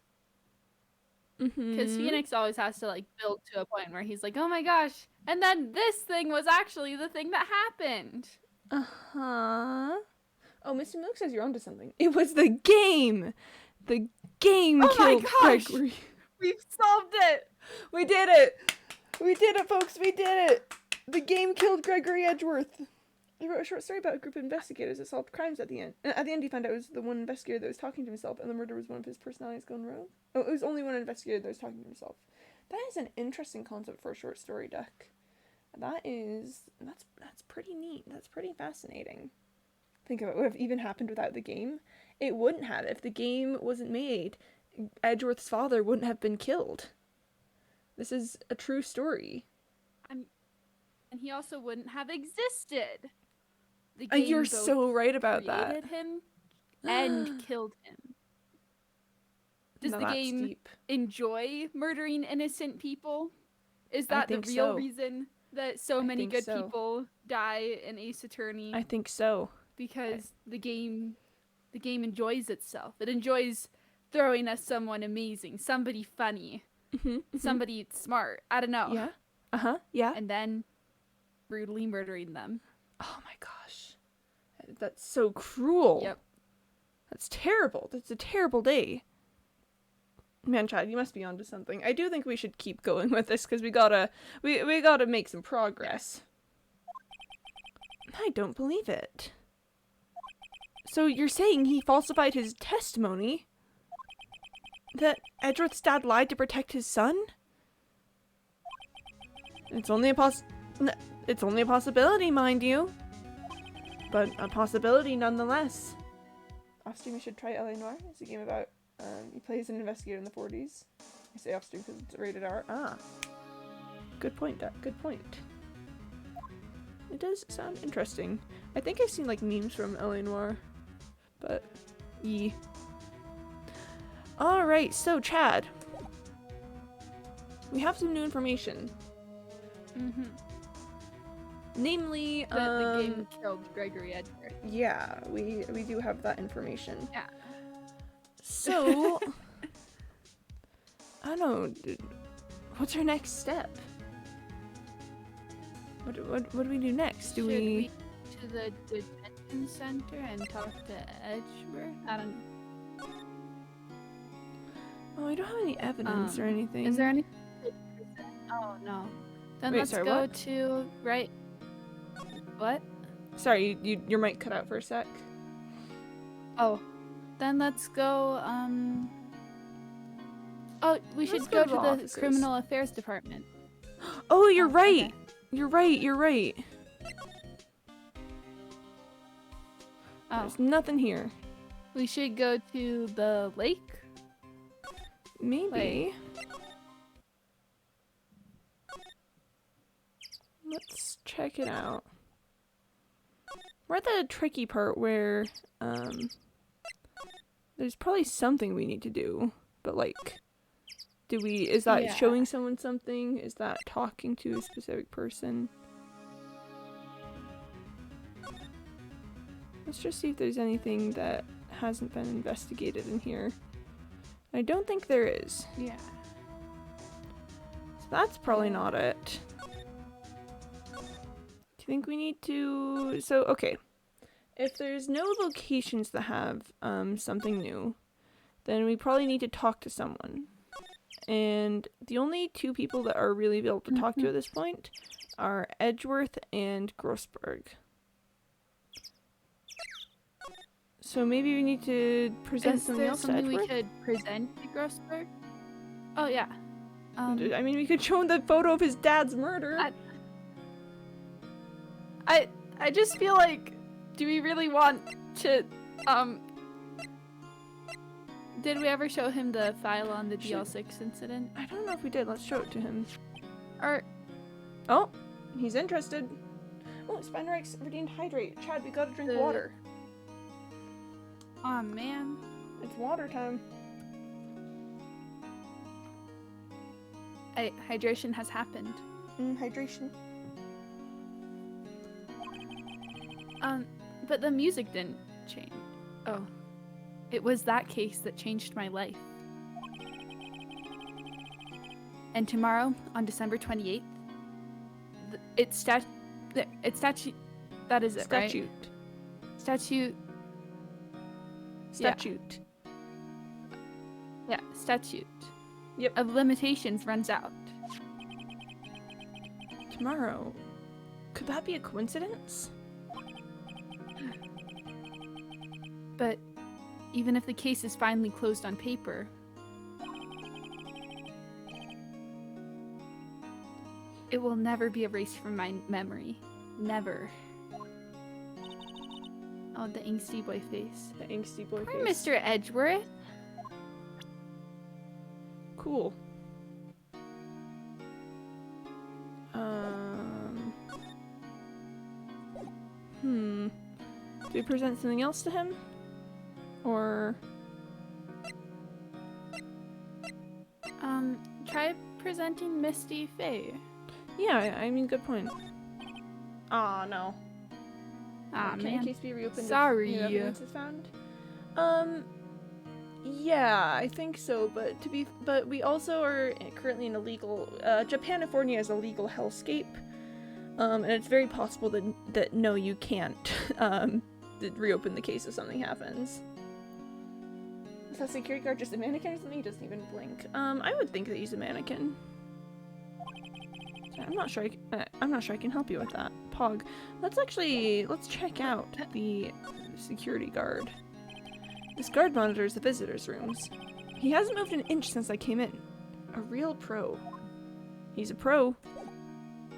Because Phoenix always has to like build to a point where he's like, oh my gosh, and then this thing was actually the thing that happened. Uh-huh. Oh, Mr. Milk says you're onto something. It was the game! The game killed Gregory. We've solved it! We did it! We did it, folks! We did it! The game killed Gregory Edgeworth. He wrote a short story about a group of investigators that solved crimes at the end. At the end, he found out it was the one investigator that was talking to himself, and the murder was one of his personalities gone rogue. Oh, it was only one investigator that was talking to himself. That is an interesting concept for a short story deck. That's pretty neat. That's pretty fascinating. Think about what would have even happened without the game. It wouldn't have. If the game wasn't made, Edgeworth's father wouldn't have been killed. This is a true story. And he also wouldn't have existed. The And game you're both so right about that. created him and killed him. Does Now the that's game deep. enjoy murdering innocent people? Is that the think real so. reason that so many think good so. people die in Ace Attorney? I think so. Because the game enjoys itself. It enjoys throwing us someone amazing, somebody funny, somebody smart. I don't know. Yeah. Uh-huh. Yeah. And then brutally murdering them. Oh my gosh. That's so cruel. Yep. That's terrible. That's a terrible day. Man, Chad, you must be onto something. I do think we should keep going with this because we gotta make some progress. I don't believe it. So you're saying he falsified his testimony? That Edgeworth's dad lied to protect his son? It's only a possibility, mind you. But a possibility nonetheless. Off-stream, you should try LA Noire. It's a game about, you play as an investigator in the 40s. I say off-stream because it's rated R. Ah. Good point, Duck. Good point. It does sound interesting. I think I've seen, like, memes from LA Noire. But, yee. Alright, so, Chad. We have some new information. Namely, The game killed Gregory Edgeworth. yeah, we do have that information. Yeah. So, I don't know, what's our next step? What do we do next? Should we to the detention center and talk to Edgeworth? I don't know. Oh, I don't have any evidence or anything. Is there any? Oh no. Then Wait, let's sorry, go what? to right. What? Sorry, your mic cut out for a sec. Oh. Then let's go. Oh, we Let's should go go to to the the offices. criminal affairs department. Oh, you're Oh, right. okay. You're right. Oh, There's nothing here. we should go to the lake. Maybe. Wait. Let's check it out. We're at the tricky part where, there's probably something we need to do, but like, is that Yeah. showing someone something? Is that talking to a specific person? Let's just see if there's anything that hasn't been investigated in here. I don't think there is. Yeah. So that's probably not it. Do you think we need to... So, okay. if there's no locations that have something new, then we probably need to talk to someone. And the only two people that are really able to talk to at this point are Edgeworth and Grossberg. So maybe we need to present something else to Edgeworth? we could present to Grossberg? Oh, yeah. I mean, we could show him the photo of his dad's murder. I just feel like, do we really want to, did we ever show him the file on the DL6 incident? I don't know if we did. Let's show it to him. Or... Oh, he's interested. Oh, Spiderix redeemed hydrate. Chad, we gotta drink water. Aw, man. It's water time. Hydration has happened. Hydration. But the music didn't change. Oh. It was that case that changed my life. And tomorrow, on December 28th, it's statute, that is it, Statute. right? Statute. Yeah, statute. Yep. Of limitations runs out. Tomorrow. Could that be a coincidence? But even if the case is finally closed on paper, it will never be erased from my memory. Never. Oh, the angsty boy face. The angsty boy Poor face. Mr. Edgeworth. Cool. Do we present something else to him? Or... Try presenting Misty Faye. Yeah, I mean, good point. Aw, no. Ah, Can man. a case be reopened Sorry. if new evidence is found? Yeah, I think so, but we also are currently in a legal, Japanifornia is a legal hellscape. And it's very possible that no, you can't, reopen the case if something happens. Is that security guard just a mannequin or something? He doesn't even blink. I would think that he's a mannequin. I'm not sure I can help you with that. Pog. Let's check out the security guard. This guard monitors the visitors' rooms. He hasn't moved an inch since I came in. A real pro. He's a pro.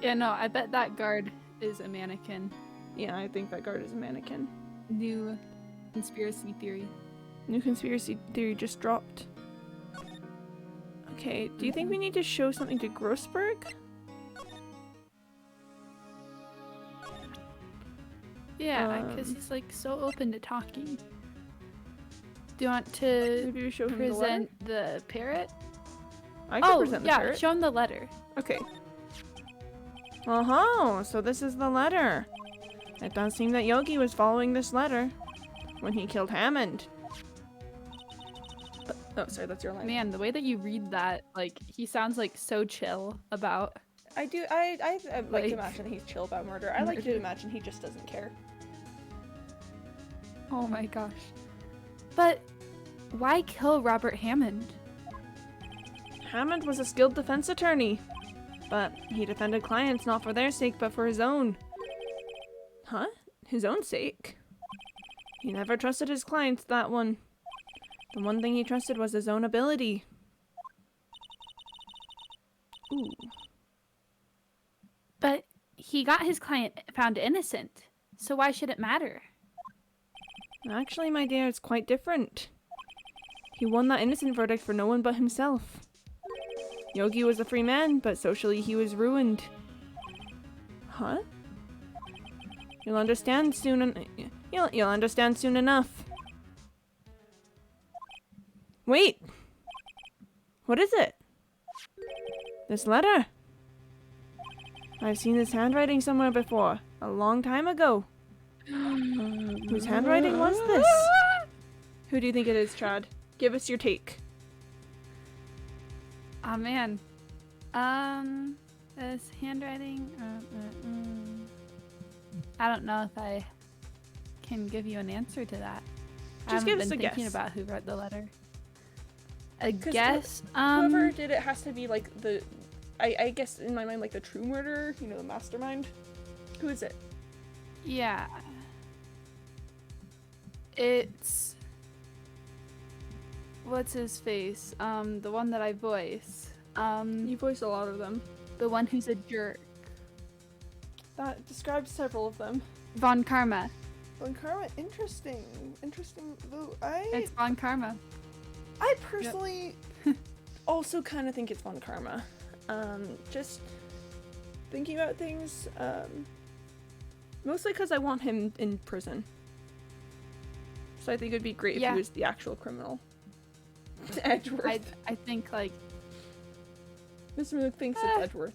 Yeah, no, I bet that guard is a mannequin. Yeah, I think that guard is a mannequin. New conspiracy theory. New conspiracy theory just dropped. Okay, do you think we need to show something to Grossberg? Yeah, because he's like so open to talking. Do you want to Maybe we show him present the parrot? I can present the parrot. Show him the letter. Okay. Oh, so this is the letter. It does seem that Yogi was following this letter when he killed Hammond. Oh, sorry, that's your line. Man, the way that you read that, like, he sounds like so chill about. I like to imagine he's chill about murder. I like to imagine he just doesn't care. Oh my gosh. But why kill Robert Hammond? Hammond was a skilled defense attorney, but he defended clients not for their sake, but for his own. Huh? His own sake? He never trusted his clients, that one. The one thing he trusted was his own ability. Ooh. But he got his client found innocent, so why should it matter? Actually, my dear, it's quite different. He won that innocent verdict for no one but himself. Yogi was a free man, but socially he was ruined. Huh? You'll understand soon. You'll understand soon enough. Wait. What is it? This letter. I've seen this handwriting somewhere before, a long time ago. Whose handwriting was this? Who do you think it is, Chad? Give us your take. Oh man. This handwriting. I don't know if I can give you an answer to that. Just I give haven't us been a thinking guess. about who wrote the letter. A 'Cause guess? Whoever did it has to be like the, I guess in my mind, like the true murderer, you know, the mastermind. Who is it? Yeah. It's... What's his face? The one that I voice. You voice a lot of them. The one who's a jerk. That describes several of them. Von Karma. Von Karma, interesting. Interesting. Though It's Von Karma. I personally also kind of think it's Von Karma. Just thinking about things, mostly because I want him in prison. So I think it'd be great if Yeah. he was the actual criminal. Edgeworth. I think, like, Mr. Mook thinks it's Edgeworth.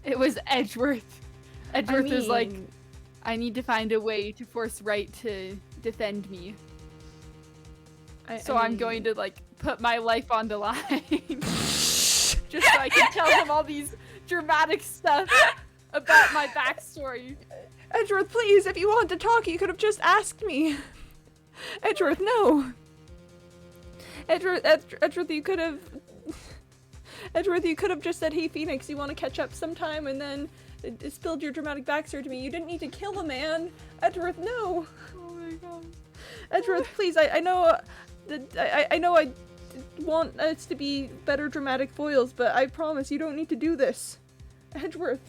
it was Edgeworth. Edgeworth is like, mean, I need to find a way to force Wright to defend me. So I'm going to, like, put my life on the line. Just so I can tell him all these dramatic stuff about my backstory. Edgeworth, please, if you wanted to talk, you could have just asked me. Edgeworth, no. Edgeworth, you could have... Edgeworth, you could have just said, hey, Phoenix, you want to catch up sometime, and then spilled your dramatic backstory to me. You didn't need to kill a man. Edgeworth, no. Oh my god. Edgeworth, please, I know... I know I want us to be better dramatic foils, but I promise you don't need to do this. Edgeworth.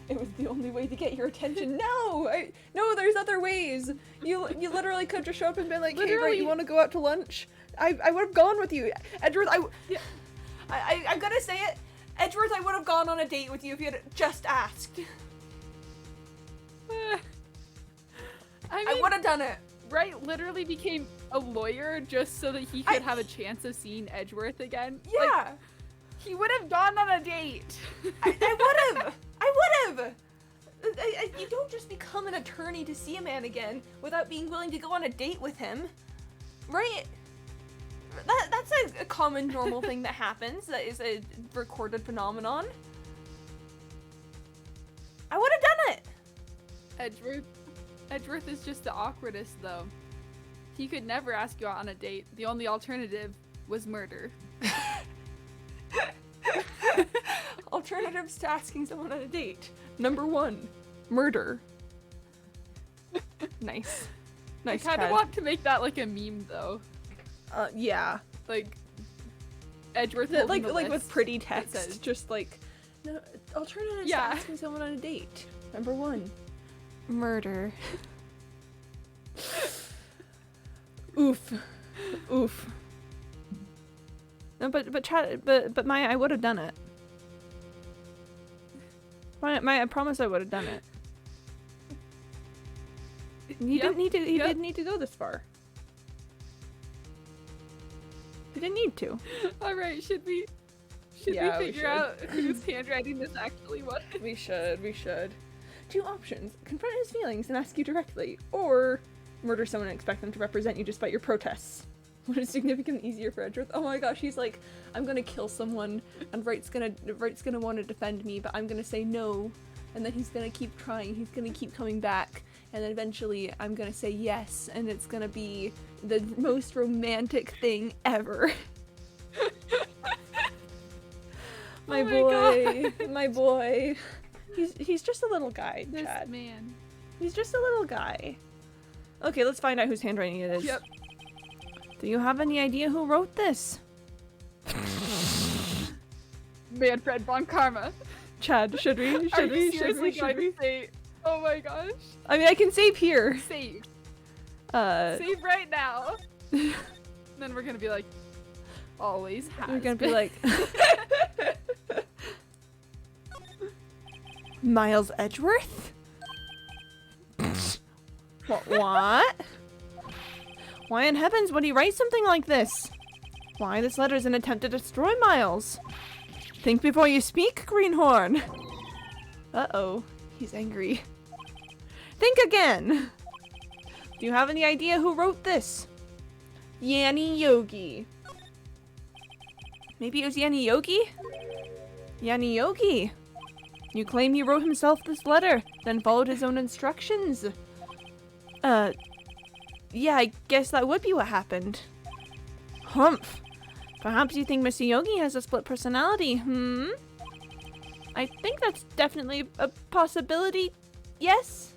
It was the only way to get your attention. No! No, there's other ways. You literally could just show up and be like, hey, right, you want to go out to lunch? I would have gone with you. Edgeworth, I'm gonna say it. Edgeworth, I would have gone on a date with you if you had just asked. I would have done it. Wright literally became a lawyer just so that he could have a chance of seeing Edgeworth again. Yeah. Like, he would have gone on a date. I would have. I would have. You don't just become an attorney to see a man again without being willing to go on a date with him, right? That's a common, normal thing that happens. That is a recorded phenomenon. I would have done it. Edgeworth is just the awkwardest, though. He could never ask you out on a date. The only alternative was murder. Alternatives to asking someone on a date. Number 1, murder. Nice. Nice. I kind of Chad. want to make that like a meme, though. Yeah. Like Edgeworth, Like with list pretty that text, says- just like no alternatives Yeah. to asking someone on a date. Number 1, murder. Oof. Oof. No, but Chad, but Maya, I would have done it. Maya, I promise I would have done it. He didn't need to. He didn't need to go this far. He didn't need to. All right, should we Yeah, we figure should. out whose handwriting this actually was? We should. 2 options: confront his feelings and ask you directly, or murder someone and expect them to represent you despite your protests. What is significantly easier for Edgeworth? Oh my gosh, he's like, I'm gonna kill someone, and Wright's gonna want to defend me, but I'm gonna say no, and then he's gonna keep trying. He's gonna keep coming back, and then eventually I'm gonna say yes, and it's gonna be the most romantic thing ever. My boy, my boy. He's just a little guy, This Chad. man. He's just a little guy. Okay, let's find out whose handwriting it is. Yep. Do you have any idea who wrote this? Manfred von Karma. Chad, should we? Are you seriously going to say? Oh my gosh. I mean, I can save here. Save. Uh, Save right now. Then we're gonna be like, always has. we're gonna be like, Miles Edgeworth? What? Why in heavens would he write something like this? Why, this letter is an attempt to destroy Miles. Think before you speak, Greenhorn. Uh-oh, he's angry. Think again. Do you have any idea who wrote this? Yanni Yogi. Maybe it was Yanni Yogi? Yanni Yogi. You claim he wrote himself this letter, then followed his own instructions. yeah, I guess that would be what happened. Humph. Perhaps you think Mr. Yogi has a split personality, I think that's definitely a possibility. Yes?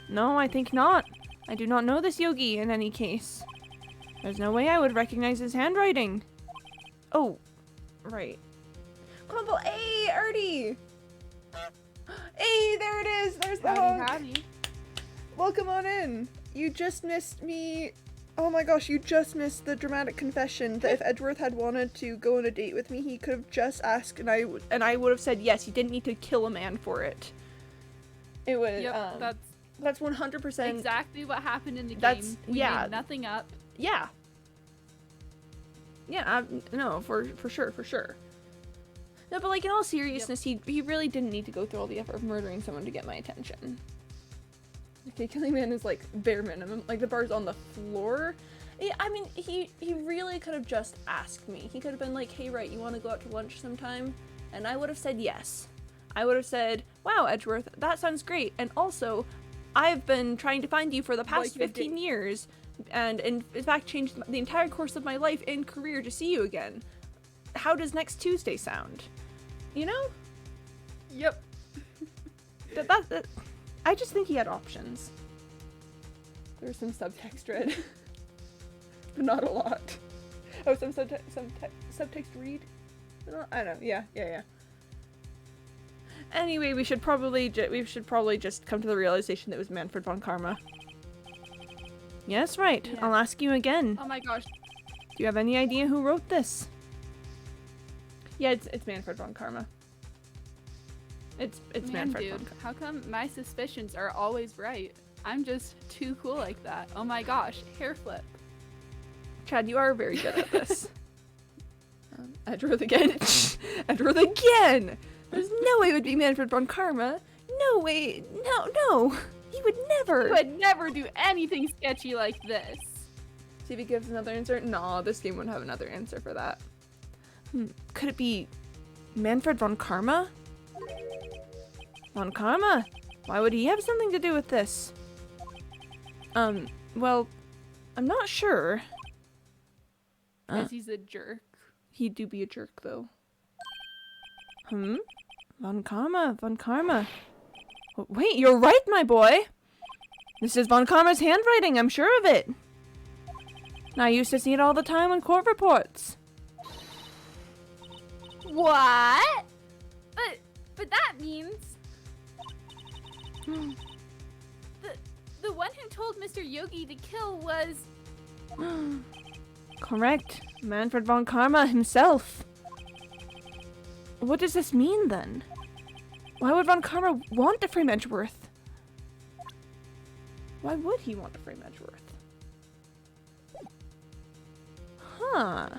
No, I think not. I do not know this Yogi in any case. There's no way I would recognize his handwriting. Oh, right. Crumble, hey, Artie! Hey, there it is! There's the hug! Howdy. Welcome on in. You just missed me. Oh my gosh, you just missed the dramatic confession that if Edgeworth had wanted to go on a date with me, he could have just asked and I would have said yes. You didn't need to kill a man for it. It was, Yep, that's 100% exactly what happened in the That's- game. We yeah. made nothing up. Yeah. Yeah, no, for sure. No, but like in all seriousness, he really didn't need to go through all the effort of murdering someone to get my attention. Okay, killing man is like bare minimum. Like the bar's on the floor. Yeah, I mean, he really could have just asked me. He could have been like, hey, right, you want to go out to lunch sometime? And I would have said yes. I would have said, wow, Edgeworth, that sounds great. And also, I've been trying to find you for the past Like 15 years. And in fact, changed the entire course of my life and career to see you again. How does next Tuesday sound? You know? Yep. That I just think he had options. There's some subtext read. But not a lot. Oh, some subtext read? I don't know. Yeah. Anyway, we should probably just come to the realization that it was Manfred von Karma. Yes, right. Yeah. I'll ask you again. Oh my gosh. Do you have any idea who wrote this? Yeah, it's Manfred von Karma. It's Man, Manfred dude, von Karma. how come my suspicions are always right? I'm just too cool like that. Oh my gosh, hair flip. Chad, you are very good at this. Edgeworth again. Edgeworth again! There's no way it would be Manfred von Karma. No way. No. He would never. You would never do anything sketchy like this. See if he gives another answer. No, this game wouldn't have another answer for that. Could it be Manfred von Karma? Von Karma? Why would he have something to do with this? Well, I'm not sure. Because he's a jerk. He'd do be a jerk, though. Von Karma. Wait, you're right, my boy! This is Von Karma's handwriting, I'm sure of it! I used to see it all the time on court reports. What? But that means the one who told Mr. Yogi to kill was Correct. Manfred von Karma himself. What does this mean, then? Why would von Karma want to frame Edgeworth? Why would he want to frame Edgeworth? Huh.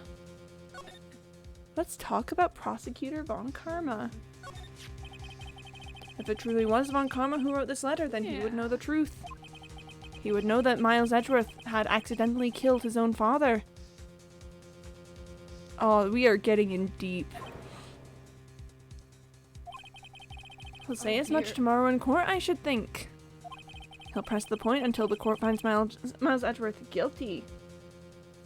Let's talk about Prosecutor von Karma. If it truly was von Karma who wrote this letter, then he would know the truth. He would know that Miles Edgeworth had accidentally killed his own father. Oh, we are getting in deep. He'll say as much tomorrow in court, I should think. He'll press the point until the court finds Miles Edgeworth guilty.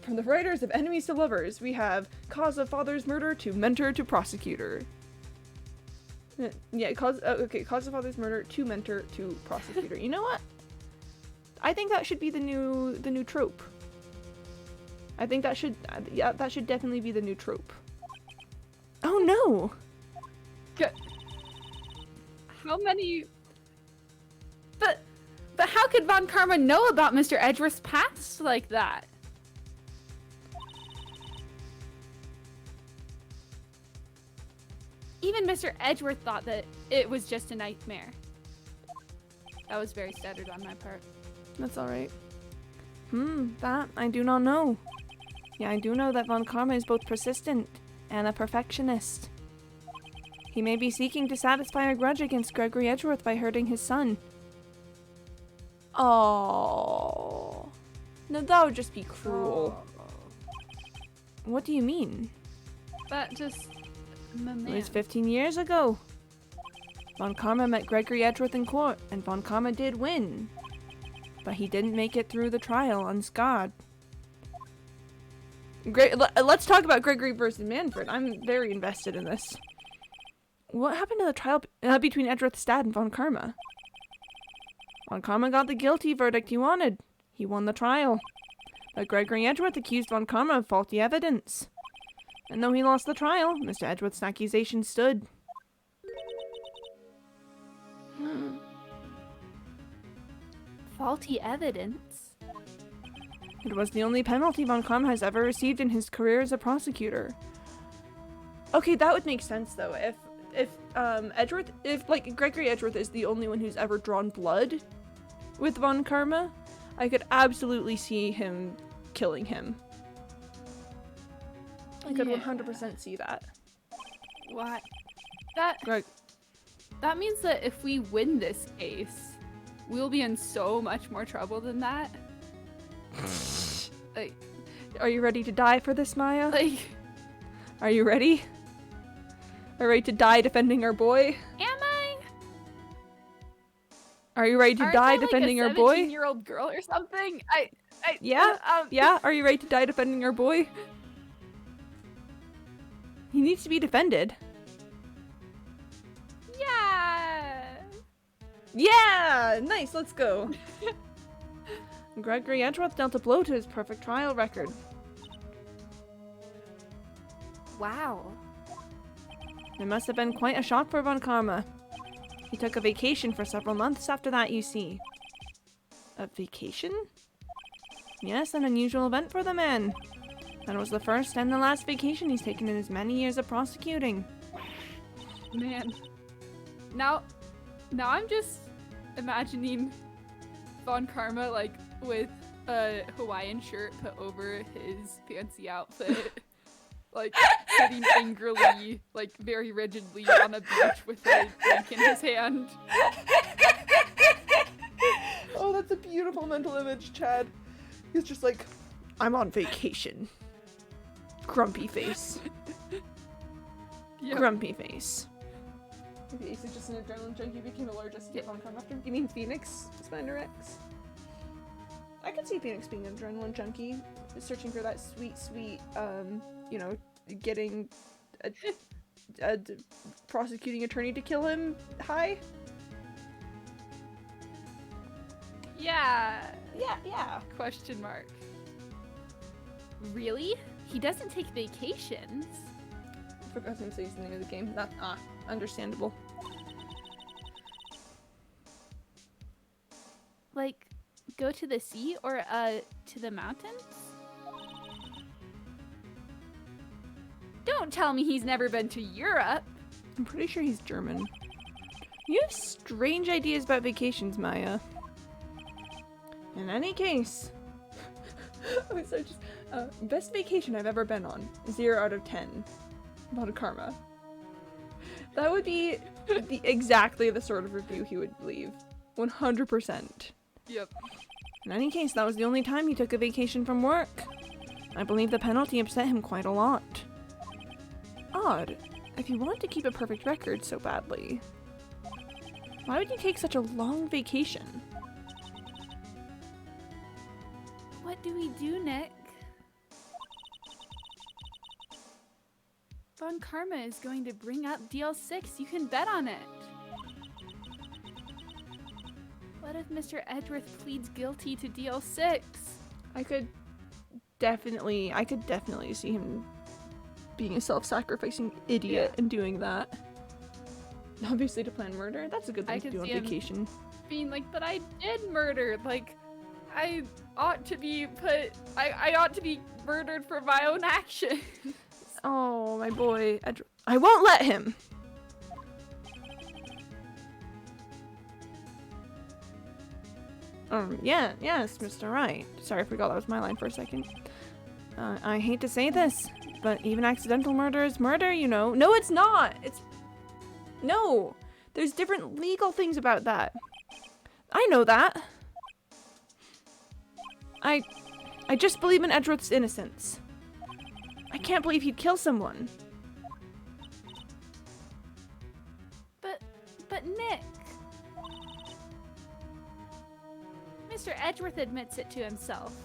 From the writers of Enemies to Lovers, we have cause of father's murder to mentor to prosecutor. Yeah, cause of father's murder to mentor to prosecutor. You know what? I think that should be the new trope. I think that should that should definitely be the new trope. Oh no! how many? But how could von Karma know about Mr. Edgeworth's past like that? Even Mr. Edgeworth thought that it was just a nightmare. That was very stuttered on my part. That's alright. That I do not know. Yeah, I do know that von Karma is both persistent and a perfectionist. He may be seeking to satisfy a grudge against Gregory Edgeworth by hurting his son. Oh, no, that would just be cruel. What do you mean? That just... It was 15 years ago. Von Karma met Gregory Edgeworth in court, and Von Karma did win. But he didn't make it through the trial unscarred. Let's talk about Gregory versus Manfred. I'm very invested in this. What happened to the trial between Edgeworth Stad and Von Karma? Von Karma got the guilty verdict he wanted. He won the trial. But Gregory Edgeworth accused Von Karma of faulty evidence. And though he lost the trial, Mr. Edgeworth's accusation stood. Faulty evidence? It was the only penalty Von Karma has ever received in his career as a prosecutor. Okay, that would make sense though. If Gregory Edgeworth is the only one who's ever drawn blood with Von Karma, I could absolutely see him killing him. I could 100% see that. What? That means that if we win this case, we'll be in so much more trouble than that. Like, are you ready to die for this, Maya? like, Are you ready? Are you ready to die defending our boy? Am I? Are you ready to die defending our boy? 17-year-old girl or something? Yeah? Yeah? Are you ready to die defending our boy? He needs to be defended. Yeah. Yeah! Nice, let's go. Gregory Edgeworth dealt a blow to his perfect trial record. Wow. It must have been quite a shock for Von Karma. He took a vacation for several months after that, you see. A vacation? Yes, an unusual event for the man. And it was the first and the last vacation he's taken in his many years of prosecuting. Man. Now I'm just imagining Von Karma, like, with a Hawaiian shirt put over his fancy outfit. Like, sitting angrily, like, very rigidly on a beach with a drink in his hand. Oh, that's a beautiful mental image, Chad. He's just like, I'm on vacation. Grumpy face. Yep. Grumpy face. Maybe Ace is just an adrenaline junkie, became allergic to Von Karma after. You mean Phoenix? Spider X? I could see Phoenix being an adrenaline junkie, searching for that sweet, you know, getting a prosecuting attorney to kill him high. Yeah. Yeah. Question mark. Really? He doesn't take vacations. I forgot to say the name of the game. Not understandable. Like, go to the sea or to the mountains? Don't tell me he's never been to Europe. I'm pretty sure he's German. You have strange ideas about vacations, Maya. In any case, oh, so just best vacation I've ever been on. 0 out of 10. Von Karma. That would be exactly the sort of review he would leave. 100%. Yep. In any case, that was the only time he took a vacation from work. I believe the penalty upset him quite a lot. Odd. If you want to keep a perfect record so badly, why would you take such a long vacation? What do we do, Nick? Von Karma is going to bring up DL6. You can bet on it. What if Mr. Edgeworth pleads guilty to DL6? I could definitely see him being a self-sacrificing idiot and doing that. Obviously to plan murder, that's a good thing to do on vacation. Being like, but I did murder. Like, I ought to be I ought to be murdered for my own action. Oh, my boy. I won't let him! Yes, Mr. Wright. Sorry, I forgot that was my line for a second. I hate to say this, but even accidental murder is murder, you know. No, it's not! No! There's different legal things about that. I know that. I just believe in Edgeworth's innocence. I can't believe he'd kill someone. But Edgeworth admits it to himself.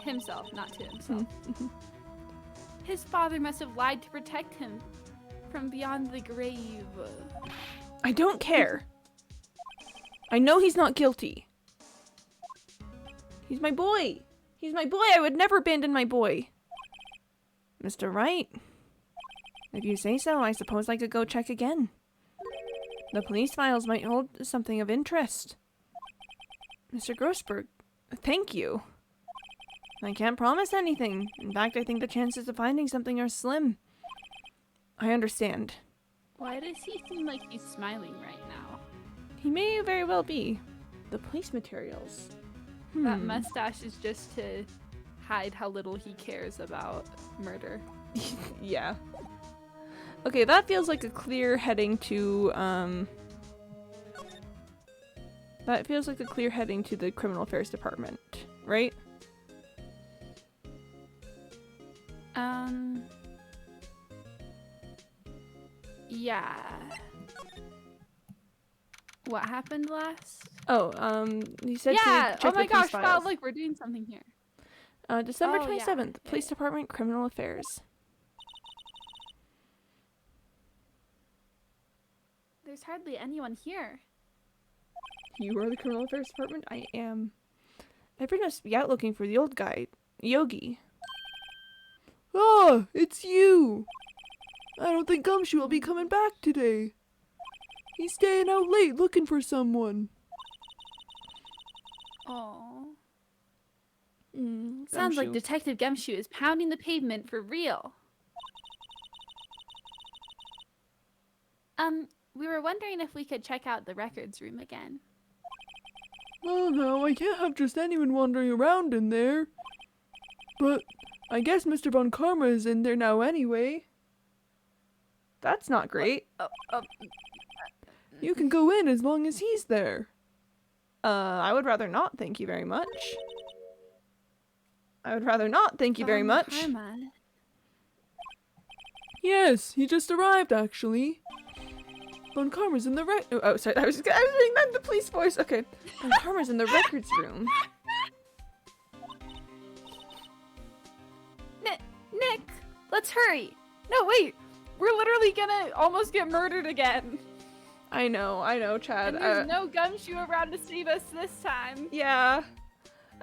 Himself, not to himself. His father must have lied to protect him from beyond the grave. I don't care. I know he's not guilty. He's my boy. He's my boy. I would never abandon my boy. Mr. Wright, if you say so, I suppose I could go check again. The police files might hold something of interest. Mr. Grossberg, thank you. I can't promise anything. In fact, I think the chances of finding something are slim. I understand. Why does he seem like he's smiling right now? He may very well be. The police materials. That mustache is just to hide how little he cares about murder. Yeah. Okay, that feels like a clear heading to, that feels like a clear heading to the Criminal Affairs Department, right? Yeah. What happened last? Oh, he said to Yeah! check Oh my the police gosh, wow, files. look, we're doing something here. December Oh, yeah. 27th, Police Department, Criminal Affairs. There's hardly anyone here. You are the Criminal Affairs Department? I am. Everyone must be out looking for the old guy, Yogi. Ah, it's you! I don't think Gumshoe will be coming back today. He's staying out late looking for someone. Oh. Sounds like Gumshoe. Detective Gumshoe is pounding the pavement for real. We were wondering if we could check out the records room again. Oh no, I can't have just anyone wandering around in there. But I guess Mr. Von Karma is in there now anyway. That's not great. You can go in as long as he's there. I would rather not, thank you very much. I would rather not, thank you very much. Karma. Yes, he just arrived actually. Von Karma's in the oh, sorry, I was doing that in the police voice. Okay. Von Karma's in the records room. Nick, let's hurry. No, wait! We're literally gonna almost get murdered again. I know, Chad. And there's no Gumshoe around to save us this time. Yeah.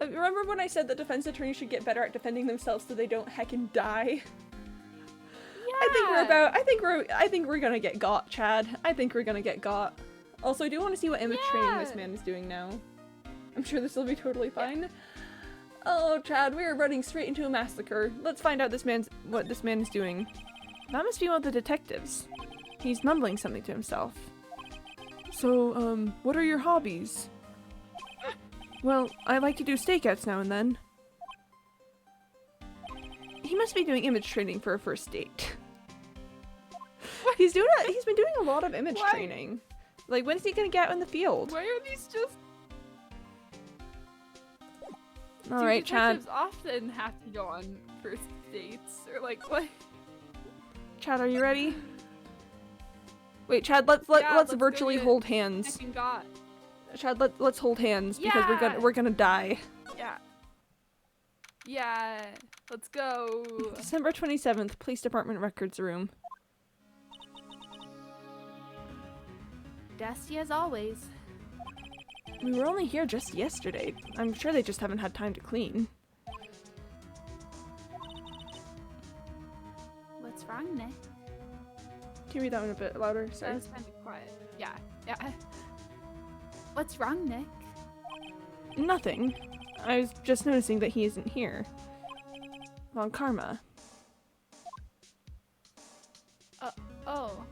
Remember when I said that defense attorneys should get better at defending themselves so they don't heckin' die? Yeah. I think we're gonna get got, Chad. I think we're gonna get got. Also, I do want to see what image training this man is doing now. I'm sure this will be totally fine. Oh, Chad, we are running straight into a massacre. Let's find out what this man is doing. That must be one of the detectives. He's mumbling something to himself. So, what are your hobbies? Well, I like to do stakeouts now and then. He must be doing image training for a first date. He's been doing a lot of image training. Like, when's he gonna get out in the field? Why are these just... Alright, Chad. Detectives often have to go on first dates, or like, what? Chad, are you ready? Wait, Chad, let's virtually hold hands. Heckin' God. Chad, let's hold hands because Yeah. we're gonna die. Yeah. Yeah. Let's go. December 27th, Police Department Records Room. Dusty as always. We were only here just yesterday. I'm sure they just haven't had time to clean. What's wrong, Nick? Can you read that one a bit louder? That Sorry. was kind of quiet. Yeah. Yeah. What's wrong, Nick? Nothing. I was just noticing that he isn't here. Von Karma. Oh.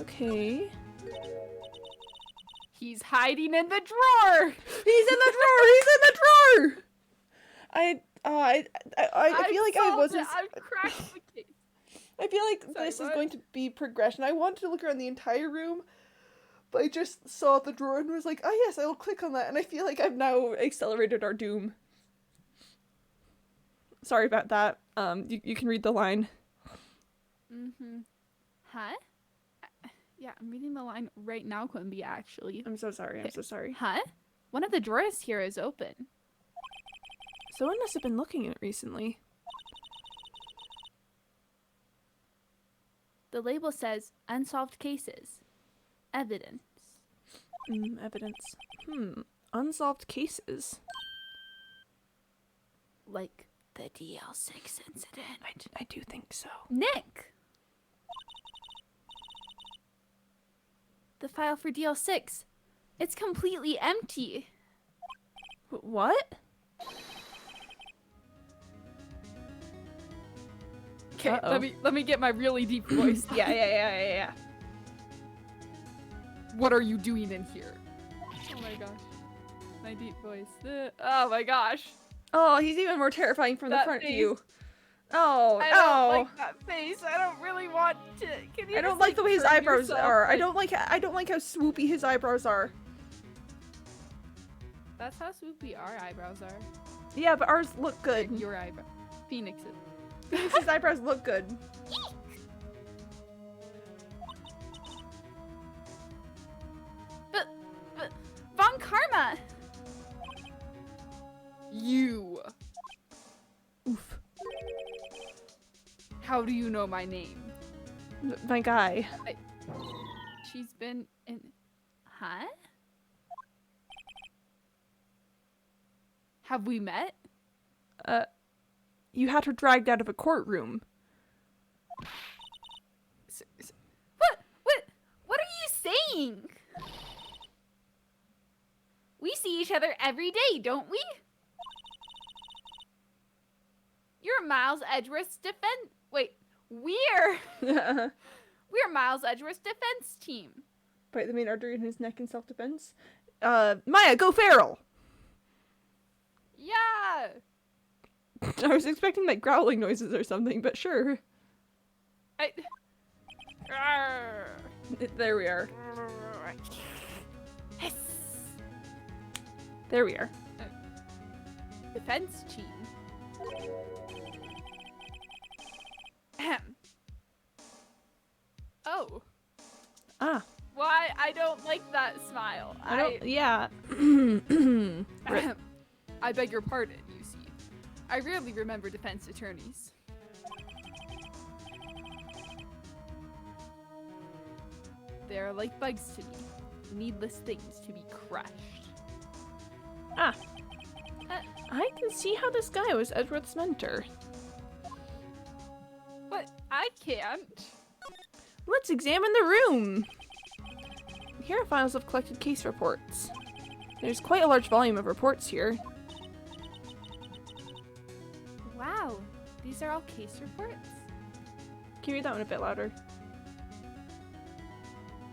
Okay. He's hiding in the drawer! He's in the drawer! He's in the drawer! I feel like I wasn't. I've cracked the case. I feel like Sorry, this is what? going to be progression. I wanted to look around the entire room, but I just saw the drawer and was like, oh yes, I'll click on that, and I feel like I've now accelerated our doom. Sorry about that. You can read the line. Mm-hmm. Huh? Yeah, I'm reading the line right now, Quimby, actually. I'm so sorry. I'm so sorry. Huh? One of the drawers here is open. Someone must have been looking at it recently. The label says unsolved cases. Evidence. Evidence. Unsolved cases. Like the DL6 incident. I do think so. Nick! The file for DL6. It's completely empty. What? Okay, Uh-oh. let me get my really deep voice. Yeah. What are you doing in here? Oh my gosh. My deep voice. Oh my gosh. Oh, he's even more terrifying from the That front face. view. Oh, I don't like that face. I don't really want to. Can you I don't just, like the way his turn eyebrows yourself? are. I Like, don't like how swoopy his eyebrows are. That's how swoopy our eyebrows are. Yeah, but ours look good. Your eyebrow. Phoenix's. His eyebrows look good. But Von Karma! You. Oof. How do you know my name? My guy. She's been in. Huh? Have we met? You had her dragged out of a courtroom. What are you saying? We see each other every day, don't we? You're Miles Edgeworth's defense. Wait, we're Miles Edgeworth's defense team. Bite the main artery in his neck in self-defense. Maya, go feral! Yeah. I was expecting like growling noises or something, but sure. There we are. Hiss. There we are. Defense team. Ahem. Oh. Ah. Why? I don't like that smile. I don't. Yeah. Ahem. I beg your pardon, you see. I rarely remember defense attorneys. They are like bugs to me. Needless things to be crushed. Ah. I can see how this guy was Edgeworth's mentor. But I can't. Let's examine the room. Here are files of collected case reports. There's quite a large volume of reports here. Wow, these are all case reports? Can you read that one a bit louder?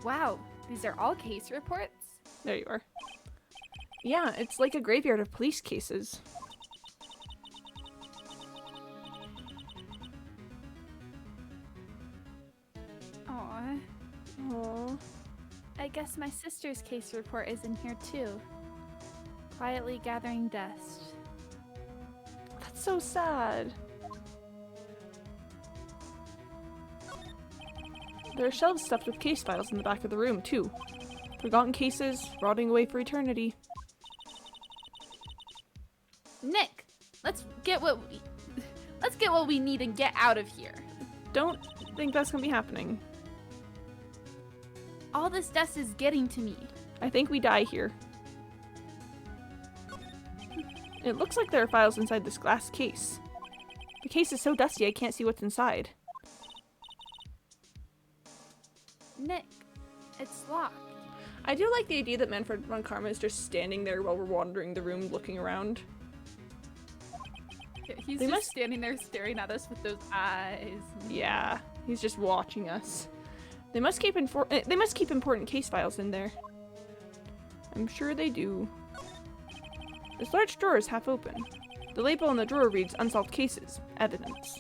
Wow, these are all case reports? There you are. Yeah, it's like a graveyard of police cases. Aww. Aww. I guess my sister's case report is in here too. Quietly gathering dust. That's so sad. There are shelves stuffed with case files in the back of the room, too. Forgotten cases, rotting away for eternity. Nick, let's get what we need and get out of here. Don't think that's gonna be happening. All this dust is getting to me. I think we die here. It looks like there are files inside this glass case. The case is so dusty I can't see what's inside. Nick, it's locked. I do like the idea that Manfred von Karma is just standing there while we're wandering the room looking around. Yeah, he's They just must- standing there staring at us with those eyes. Yeah, he's just watching us. They must keep important case files in there. I'm sure they do. This large drawer is half open. The label on the drawer reads unsolved cases, evidence.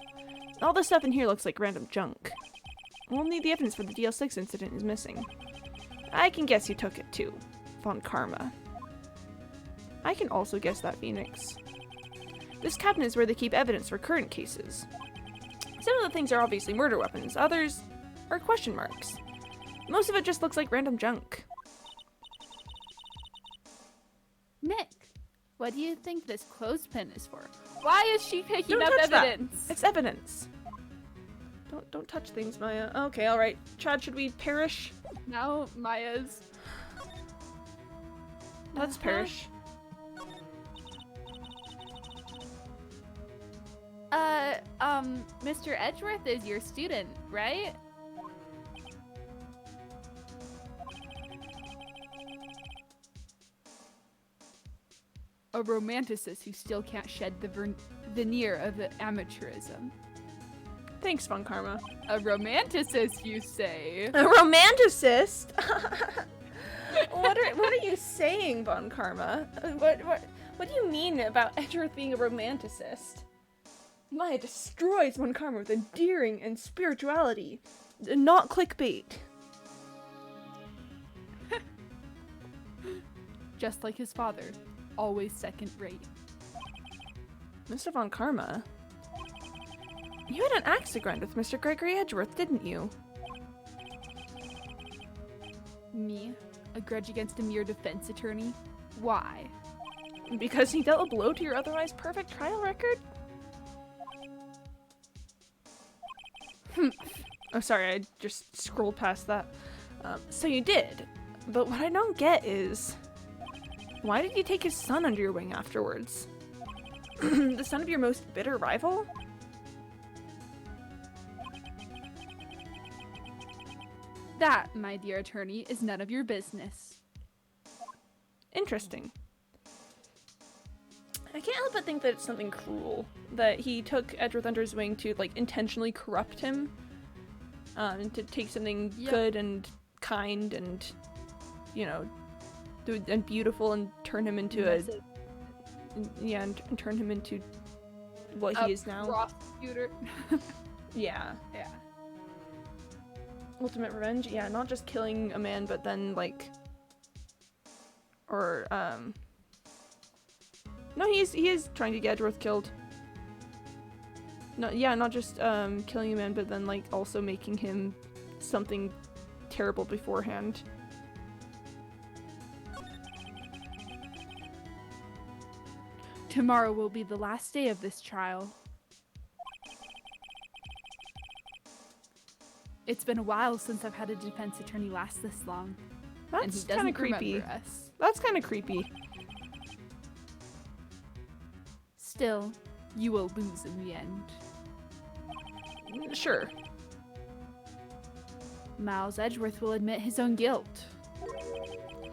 All the stuff in here looks like random junk. Only the evidence for the DL6 incident is missing. I can guess who took it too. Von Karma. I can also guess that, Phoenix. This cabinet is where they keep evidence for current cases. Some of the things are obviously murder weapons, others are question marks. Most of it just looks like random junk. What do you think this clothespin is for? Why is she picking Don't up touch that. evidence? It's evidence. Don't touch things, Maya. Okay, all right. Chad, should we perish? Now Maya's. Let's perish. Mr. Edgeworth is your student, right? A romanticist who still can't shed the veneer of amateurism. Thanks, Von Karma. A romanticist, you say? A romanticist? What are you saying, Von Karma? What do you mean about Edgeworth being a romanticist? Maya destroys Von Karma with endearing and spirituality, not clickbait. Just like his father, always second rate. Mr. Von Karma, you had an axe to grind with Mr. Gregory Edgeworth, didn't you? Me? A grudge against a mere defense attorney? Why? Because he dealt a blow to your otherwise perfect trial record? Oh, sorry, I just scrolled past that. So you did, but what I don't get is, why did you take his son under your wing afterwards? The son of your most bitter rival? That, my dear attorney, is none of your business. Interesting. I can't help but think that it's something cruel that he took Edgeworth under his wing to, like, intentionally corrupt him, and to take something good and kind and, you know, and beautiful and turn him into and turn him into what he is now. Prosecutor. Yeah. Yeah. Ultimate revenge? Yeah, not just killing a man, but then, like, or, no, he is trying to get Edgeworth killed. No, yeah, not just, killing a man, but then, like, also making him something terrible beforehand. Tomorrow will be the last day of this trial. It's been a while since I've had a defense attorney last this long. And he That's kind of doesn't creepy. remember us. That's kind of creepy. Still, you will lose in the end. Sure. Miles Edgeworth will admit his own guilt.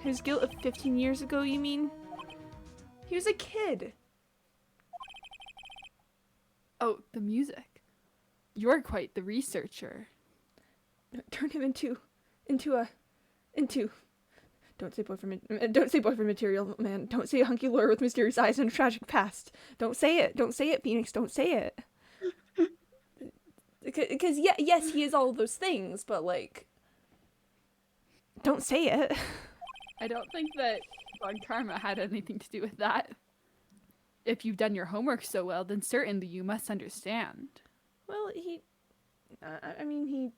His guilt of 15 years ago, you mean? He was a kid. Oh, the music. You're quite the researcher. Turn him into don't say boyfriend material, man. Don't say a hunky lawyer with mysterious eyes and a tragic past. Don't say it, Phoenix, don't say it. Because yes, he is all of those things, but, like, don't say it. I don't think that Von Karma had anything to do with that. If you've done your homework so well, then certainly you must understand. Well, I mean,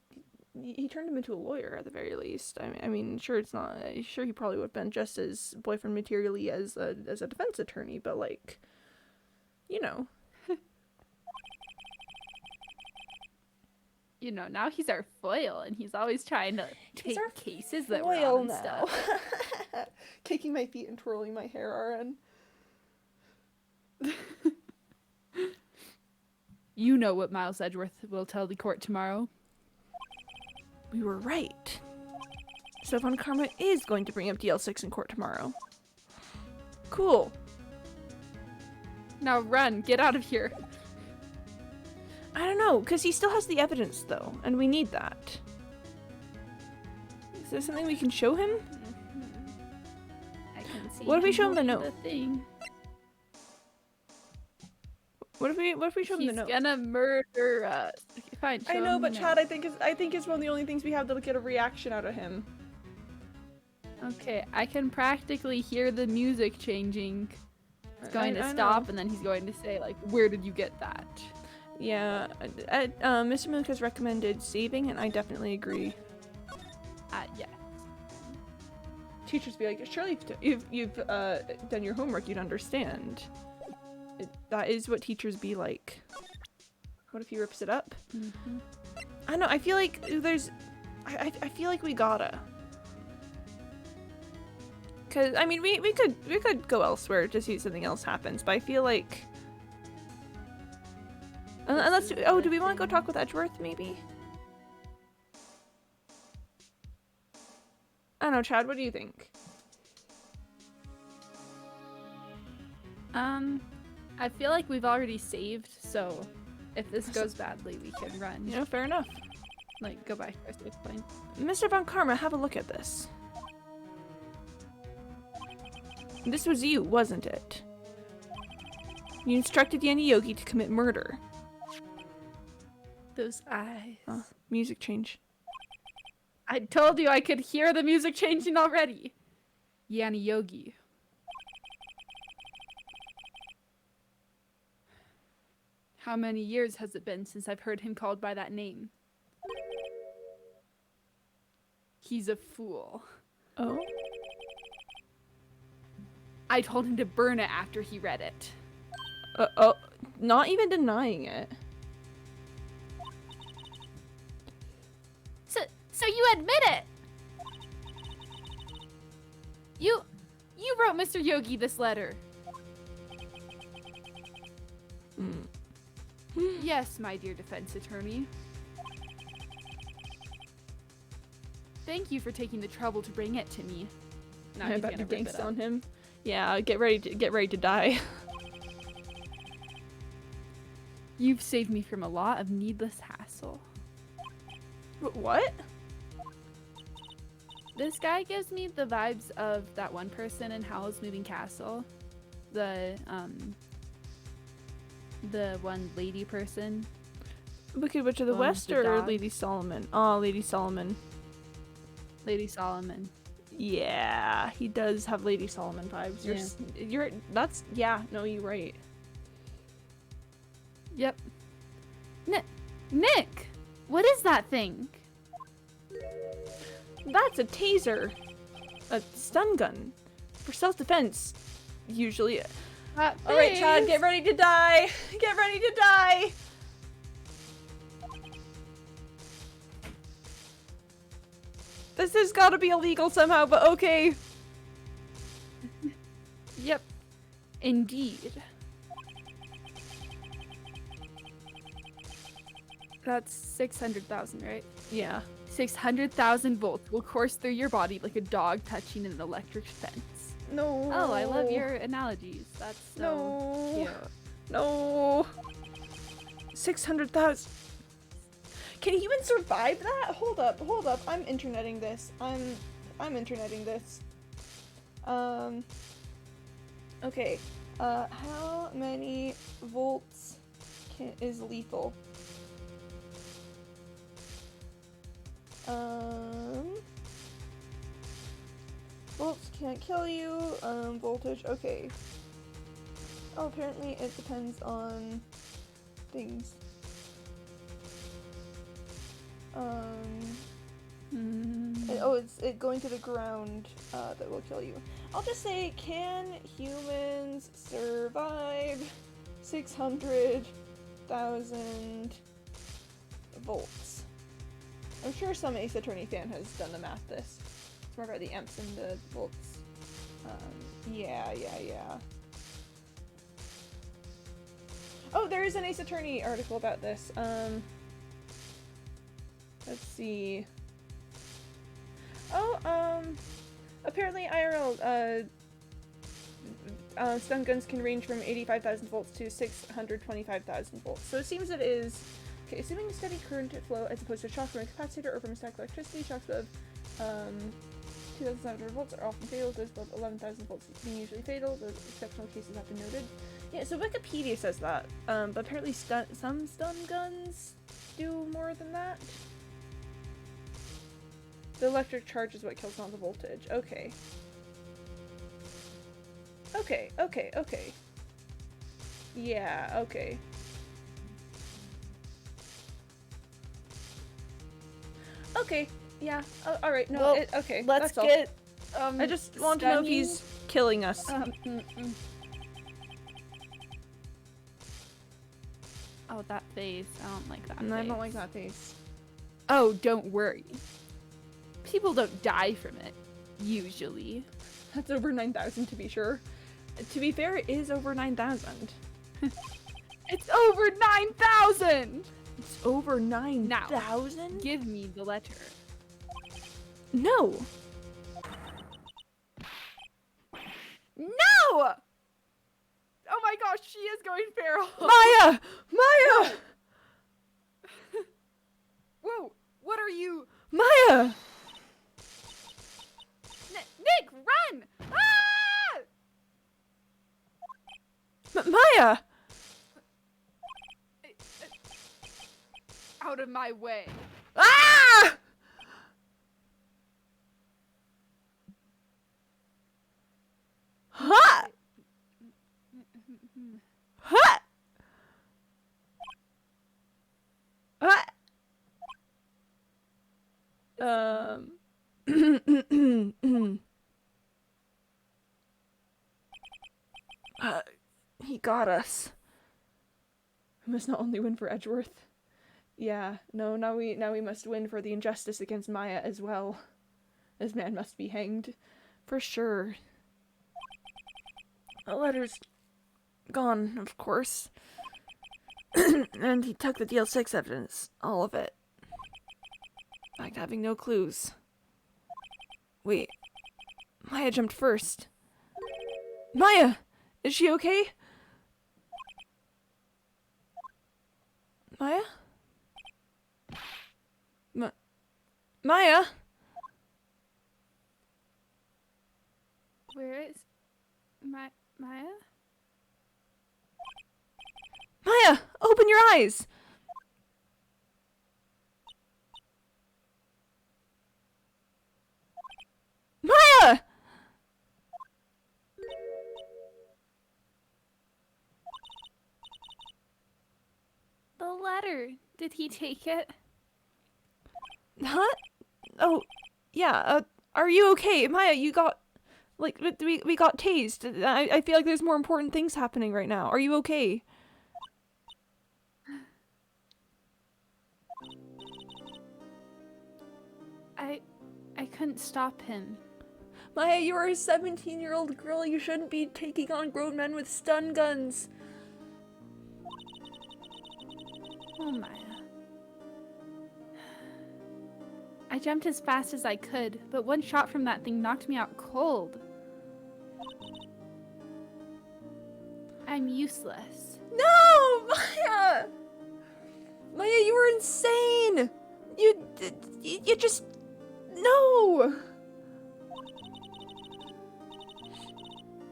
he turned him into a lawyer at the very least. I mean, sure he probably would have been just as boyfriend materially as a defense attorney, but, like, you know. You know, now he's our foil, and he's always trying to take cases that we're Foil on and now. stuff. Kicking my feet and twirling my hair, RN. You know what Miles Edgeworth will tell the court tomorrow. We were right. So Von Karma is going to bring up DL6 in court tomorrow. Cool. Now run, get out of here. I don't know, because he still has the evidence, though, and we need that. Is there something we can show him? I can see. What if we show him the note? The thing. What if we show him the note? He's gonna murder. Fine. I know, but Chad, I think it's one of the only things we have that'll get a reaction out of him. Okay, I can practically hear the music changing. It's going to stop, and then he's going to say, like, "Where did you get that?" Yeah, Mr. Milk has recommended saving, and I definitely agree. Yeah. teachers be like, surely if you've done your homework, you'd understand. That is what teachers be like. What if he rips it up? Mm-hmm. I don't know, I feel like there's... I feel like we gotta. Cause I mean we could go elsewhere to see if something else happens, but I feel like unless do we want to go talk with Edgeworth maybe? I don't know, Chad, what do you think? I feel like we've already saved, so if this goes badly, we can run. You know, fair enough. Like, go back to our safe point. Mr. Von Karma, have a look at this. This was you, wasn't it? You instructed Yanni Yogi to commit murder. Those eyes. Music change. I told you I could hear the music changing already. Yanni Yogi. How many years has it been since I've heard him called by that name? He's a fool. Oh? I told him to burn it after he read it. Oh, not even denying it. So you admit it? You wrote Mr. Yogi this letter. Yes, my dear defense attorney. Thank you for taking the trouble to bring it to me. Now I'm he's about to gonna rip gangsta it up. on him. Yeah, get ready to die. You've saved me from a lot of needless hassle. What? This guy gives me the vibes of that one person in Howl's Moving Castle. The one lady person. Wicked Witch of the One with West the or dog. Lady Solomon? Oh, Lady Solomon. Lady Solomon. Yeah, he does have Lady Solomon vibes. You're no, you're right. Yep. Nick! What is that thing? That's a taser. A stun gun. For self-defense, usually. Alright, Chad, get ready to die! Get ready to die! This has gotta be illegal somehow, but okay. Yep. Indeed. That's 600,000, right? Yeah. 600,000 volts will course through your body like a dog touching an electric fence. No. Oh, I love your analogies. That's so No. cute. No. 600,000. Can he even survive that? Hold up. I'm interneting this. I'm interneting this. Okay. How many volts is lethal? Volts can't kill you. Voltage. Okay. Oh, apparently it depends on things. It's going to the ground that will kill you. I'll just say, can humans survive 600,000 volts? I'm sure some Ace Attorney fan has done the math this. It's more about the amps and the volts. Yeah. Oh, there is an Ace Attorney article about this. Let's see. Oh, apparently IRL, stun guns can range from 85,000 volts to 625,000 volts. So it seems it is, okay, assuming a steady current flow as opposed to a shock from a capacitor or from a stack of electricity, shocks of 2,700 volts are often fatal, those above 11,000 volts being usually fatal, those exceptional cases have been noted. Yeah, so Wikipedia says that, but apparently some stun guns do more than that. The electric charge is what kills, not the voltage. Okay. Okay. Yeah, okay. Okay, yeah. Alright, no, Well, okay. Let's that's all. get I just want to know if he's killing us. Oh, that face. I don't like that And face. I don't like that face. Oh, don't worry. People don't die from it, usually. That's over 9,000 to be sure. To be fair, it is over 9,000. It's over 9,000! It's over 9,000? Give me the letter. No! No! Oh my gosh, she is going feral. Maya! Maya! Whoa, what are you? Maya! Nick, run! Ah! Maya! Out of my way. Ah! Ha! Ha! Ha! He got us. We must not only win for Edgeworth. Yeah, no, now we must win for the injustice against Maya as well. This man must be hanged. For sure. The letter's gone, of course. And he took the DL6 evidence. All of it. In fact, having no clues. Wait. Maya jumped first. Maya! Is she okay? Maya? Maya? Where is Maya? Maya! Open your eyes! Maya! The letter. Did he take it? Huh? Oh, yeah, are you okay? Maya, you got, like, we got tased. I feel like there's more important things happening right now. Are you okay? I couldn't stop him. Maya, you are a 17-year-old girl. You shouldn't be taking on grown men with stun guns. Oh, Maya. I jumped as fast as I could, but one shot from that thing knocked me out cold. I'm useless. No, Maya! Maya, you were insane! You just... No!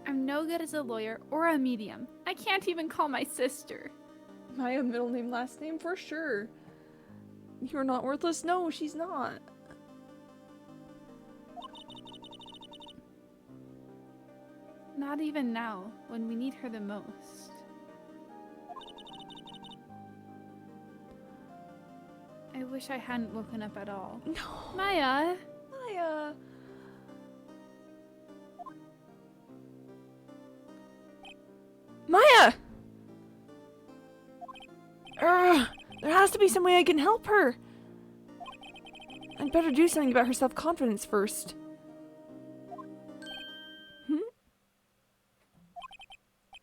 I'm no good as a lawyer or a medium. I can't even call my sister. Maya, middle name, last name, for sure. You're not worthless? No, she's not. Not even now, when we need her the most. I wish I hadn't woken up at all. No. Maya! Maya. Maya! There has to be some way I can help her. I'd better do something about her self-confidence first.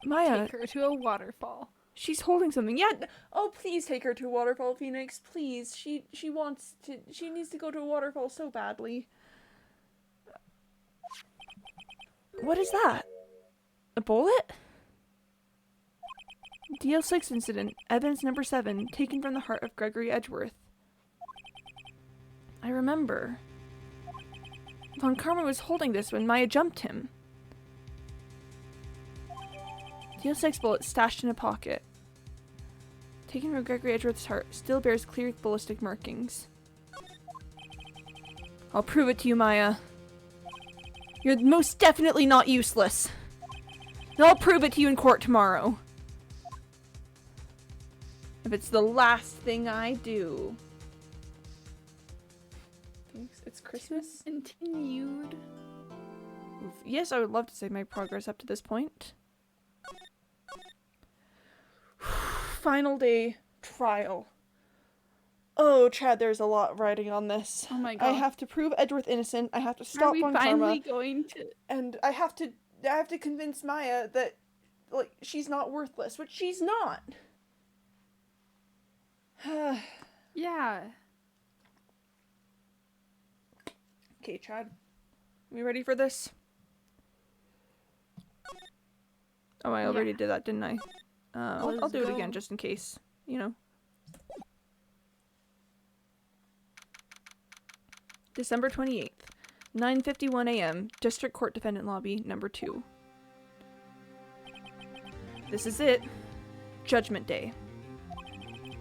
Maya. Take her to a waterfall. She's holding something. Yeah. Oh, please take her to a waterfall, Phoenix. Please. She wants to. She needs to go to a waterfall so badly. What is that? A bullet? DL6 incident. Evidence number 7. Taken from the heart of Gregory Edgeworth. I remember. Von Karma was holding this when Maya jumped him. DL6 bullet stashed in a pocket. Taken from Gregory Edgeworth's heart, still bears clear ballistic markings. I'll prove it to you, Maya. You're most definitely not useless. And I'll prove it to you in court tomorrow. If it's the last thing I do. Thanks. It's Christmas? Continued. Yes, I would love to save my progress up to this point. Final day trial. Oh, Chad, there's a lot riding on this. Oh my I god. have to prove Edgeworth innocent. I have to Are stop we Von finally Karma, going to... and I have to convince Maya that, like, she's not worthless, which she's not. Yeah. Okay, Chad. We ready for this? Oh, I already did that, didn't I? I'll Let's do it go. again just in case, you know. December 28th, 9:51 a.m., District Court Defendant Lobby, number 2. This is it. Judgment Day.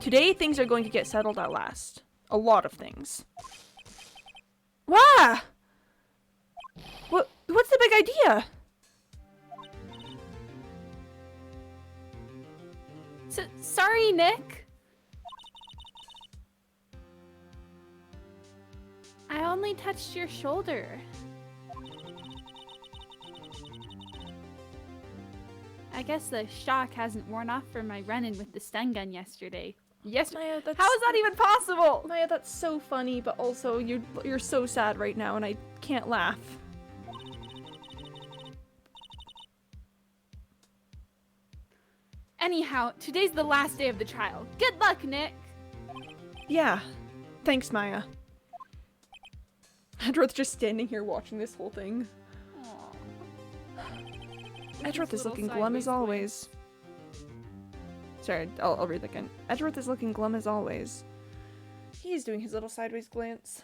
Today, things are going to get settled at last. A lot of things. Wah! What's the big idea? Sorry, Nick. I only touched your shoulder. I guess the shock hasn't worn off from my run-in with the stun gun yesterday. Maya, that's... How is that even possible? Maya, that's so funny, but also you're so sad right now and I can't laugh. Anyhow, today's the last day of the trial. Good luck, Nick. Yeah. Thanks, Maya. Edgeworth just standing here watching this whole thing. Edgeworth is looking glum as always. Sorry, I'll read that again. Edgeworth is looking glum as always. He's doing his little sideways glance.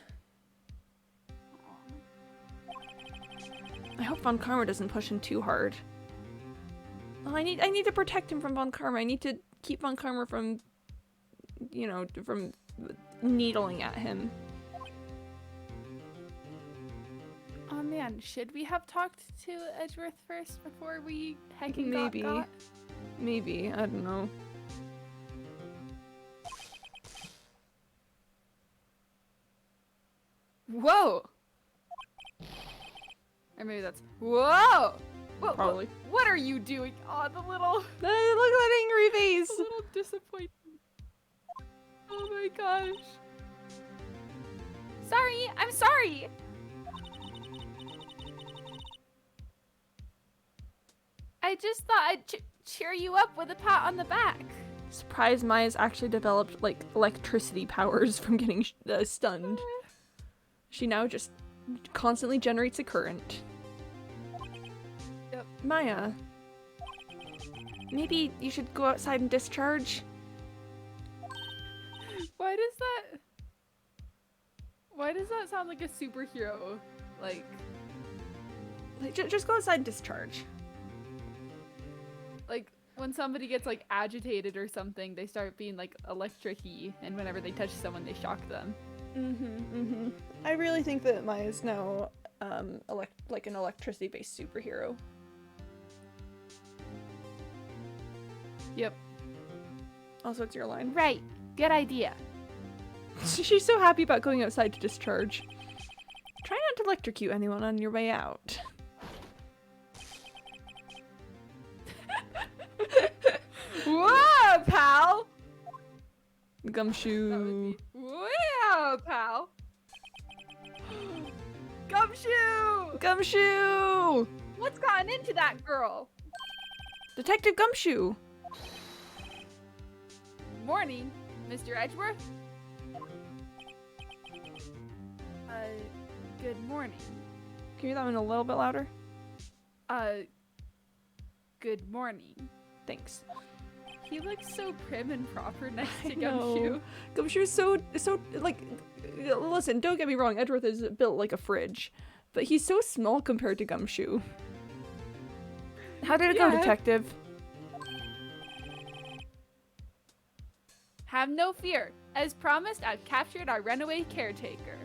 I hope Von Karma doesn't push him too hard. Oh, I need to protect him from Von Karma. I need to keep Von Karma from, you know, from needling at him. Oh man, should we have talked to Edgeworth first before we hecking Maybe. got? Maybe. I don't know. Whoa! Or maybe that's... Whoa! What, Probably. What are you doing? Oh, the little... Look at that angry face! The little disappointment. Oh my gosh. Sorry, I'm sorry! I just thought I'd cheer you up with a pat on the back. Surprised Maya's actually developed, like, electricity powers from getting stunned. She now just constantly generates a current. Yep. Maya, maybe you should go outside and discharge? Why does that sound like a superhero? Like Just go outside and discharge. Like when somebody gets like agitated or something, they start being like electric-y, and whenever they touch someone, they shock them. I really think that Maya's now, like an electricity-based superhero. Yep. Also, it's your line. Right. Good idea. She's so happy about going outside to discharge. Try not to electrocute anyone on your way out. Whoa, pal! Gumshoe. Whoa, pal! Gumshoe! Gumshoe! What's gotten into that girl? Detective Gumshoe! Morning, Mr. Edgeworth. Good morning. Can you hear that one a little bit louder? Good morning. Thanks. He looks so prim and proper next to I know. Gumshoe. Gumshoe's so, like, listen, don't get me wrong, Edgeworth is built like a fridge, but he's so small compared to Gumshoe. How did it go, Detective? Have no fear. As promised, I've captured our runaway caretaker.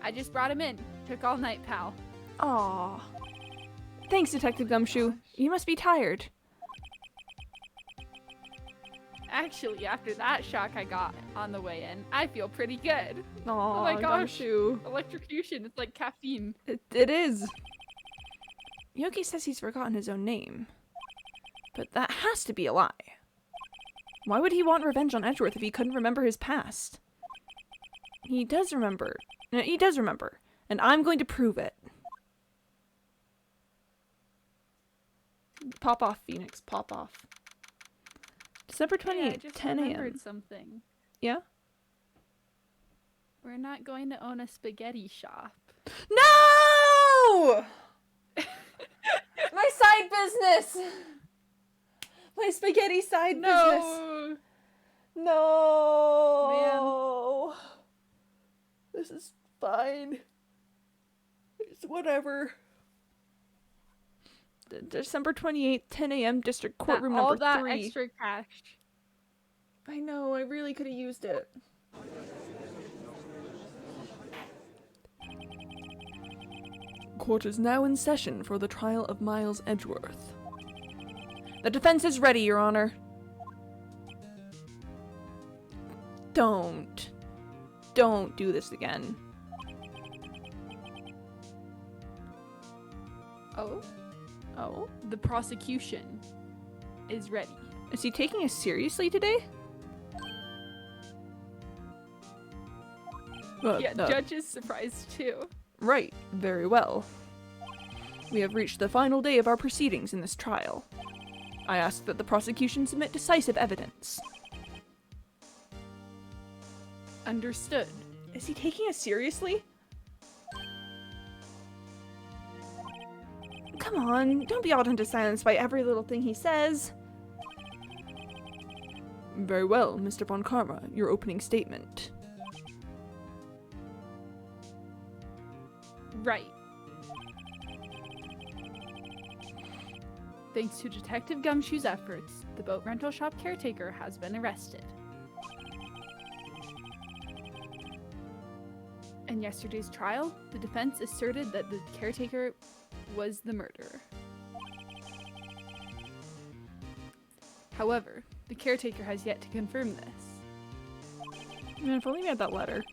I just brought him in. Took all night, pal. Aww. Thanks, Detective Gumshoe. You must be tired. Actually, after that shock I got on the way in, I feel pretty good. Aw, Oh my gosh. Gumshoe. Electrocution, it's like caffeine. It is. Yogi says he's forgotten his own name. But that has to be a lie. Why would he want revenge on Edgeworth if he couldn't remember his past? He does remember. No, he does remember. And I'm going to prove it. Pop off, Phoenix. Pop off. December 28th, Hey, I just 10 remembered a.m. something. Yeah? We're not going to own a spaghetti shop. No! My side business! My spaghetti side business! No! This is fine. It's whatever. December 28th, 10 a.m. District Courtroom all number that 3. extra cash. I know, I really could have used it. Court is now in session for the trial of Miles Edgeworth. The defense is ready, Your Honor. Don't do this again. Oh? Oh? The prosecution is ready. Is he taking us seriously today? Yeah, judge is surprised too. Right, very well. We have reached the final day of our proceedings in this trial. I ask that the prosecution submit decisive evidence. Understood. Is he taking us seriously? Come on, don't be awed into silence by every little thing he says. Very well, Mr. Von Karma, your opening statement. Right. Thanks to Detective Gumshoe's efforts, the boat rental shop caretaker has been arrested. In yesterday's trial, the defense asserted that the caretaker was the murderer. However, the caretaker has yet to confirm this. Man, if only we had that letter.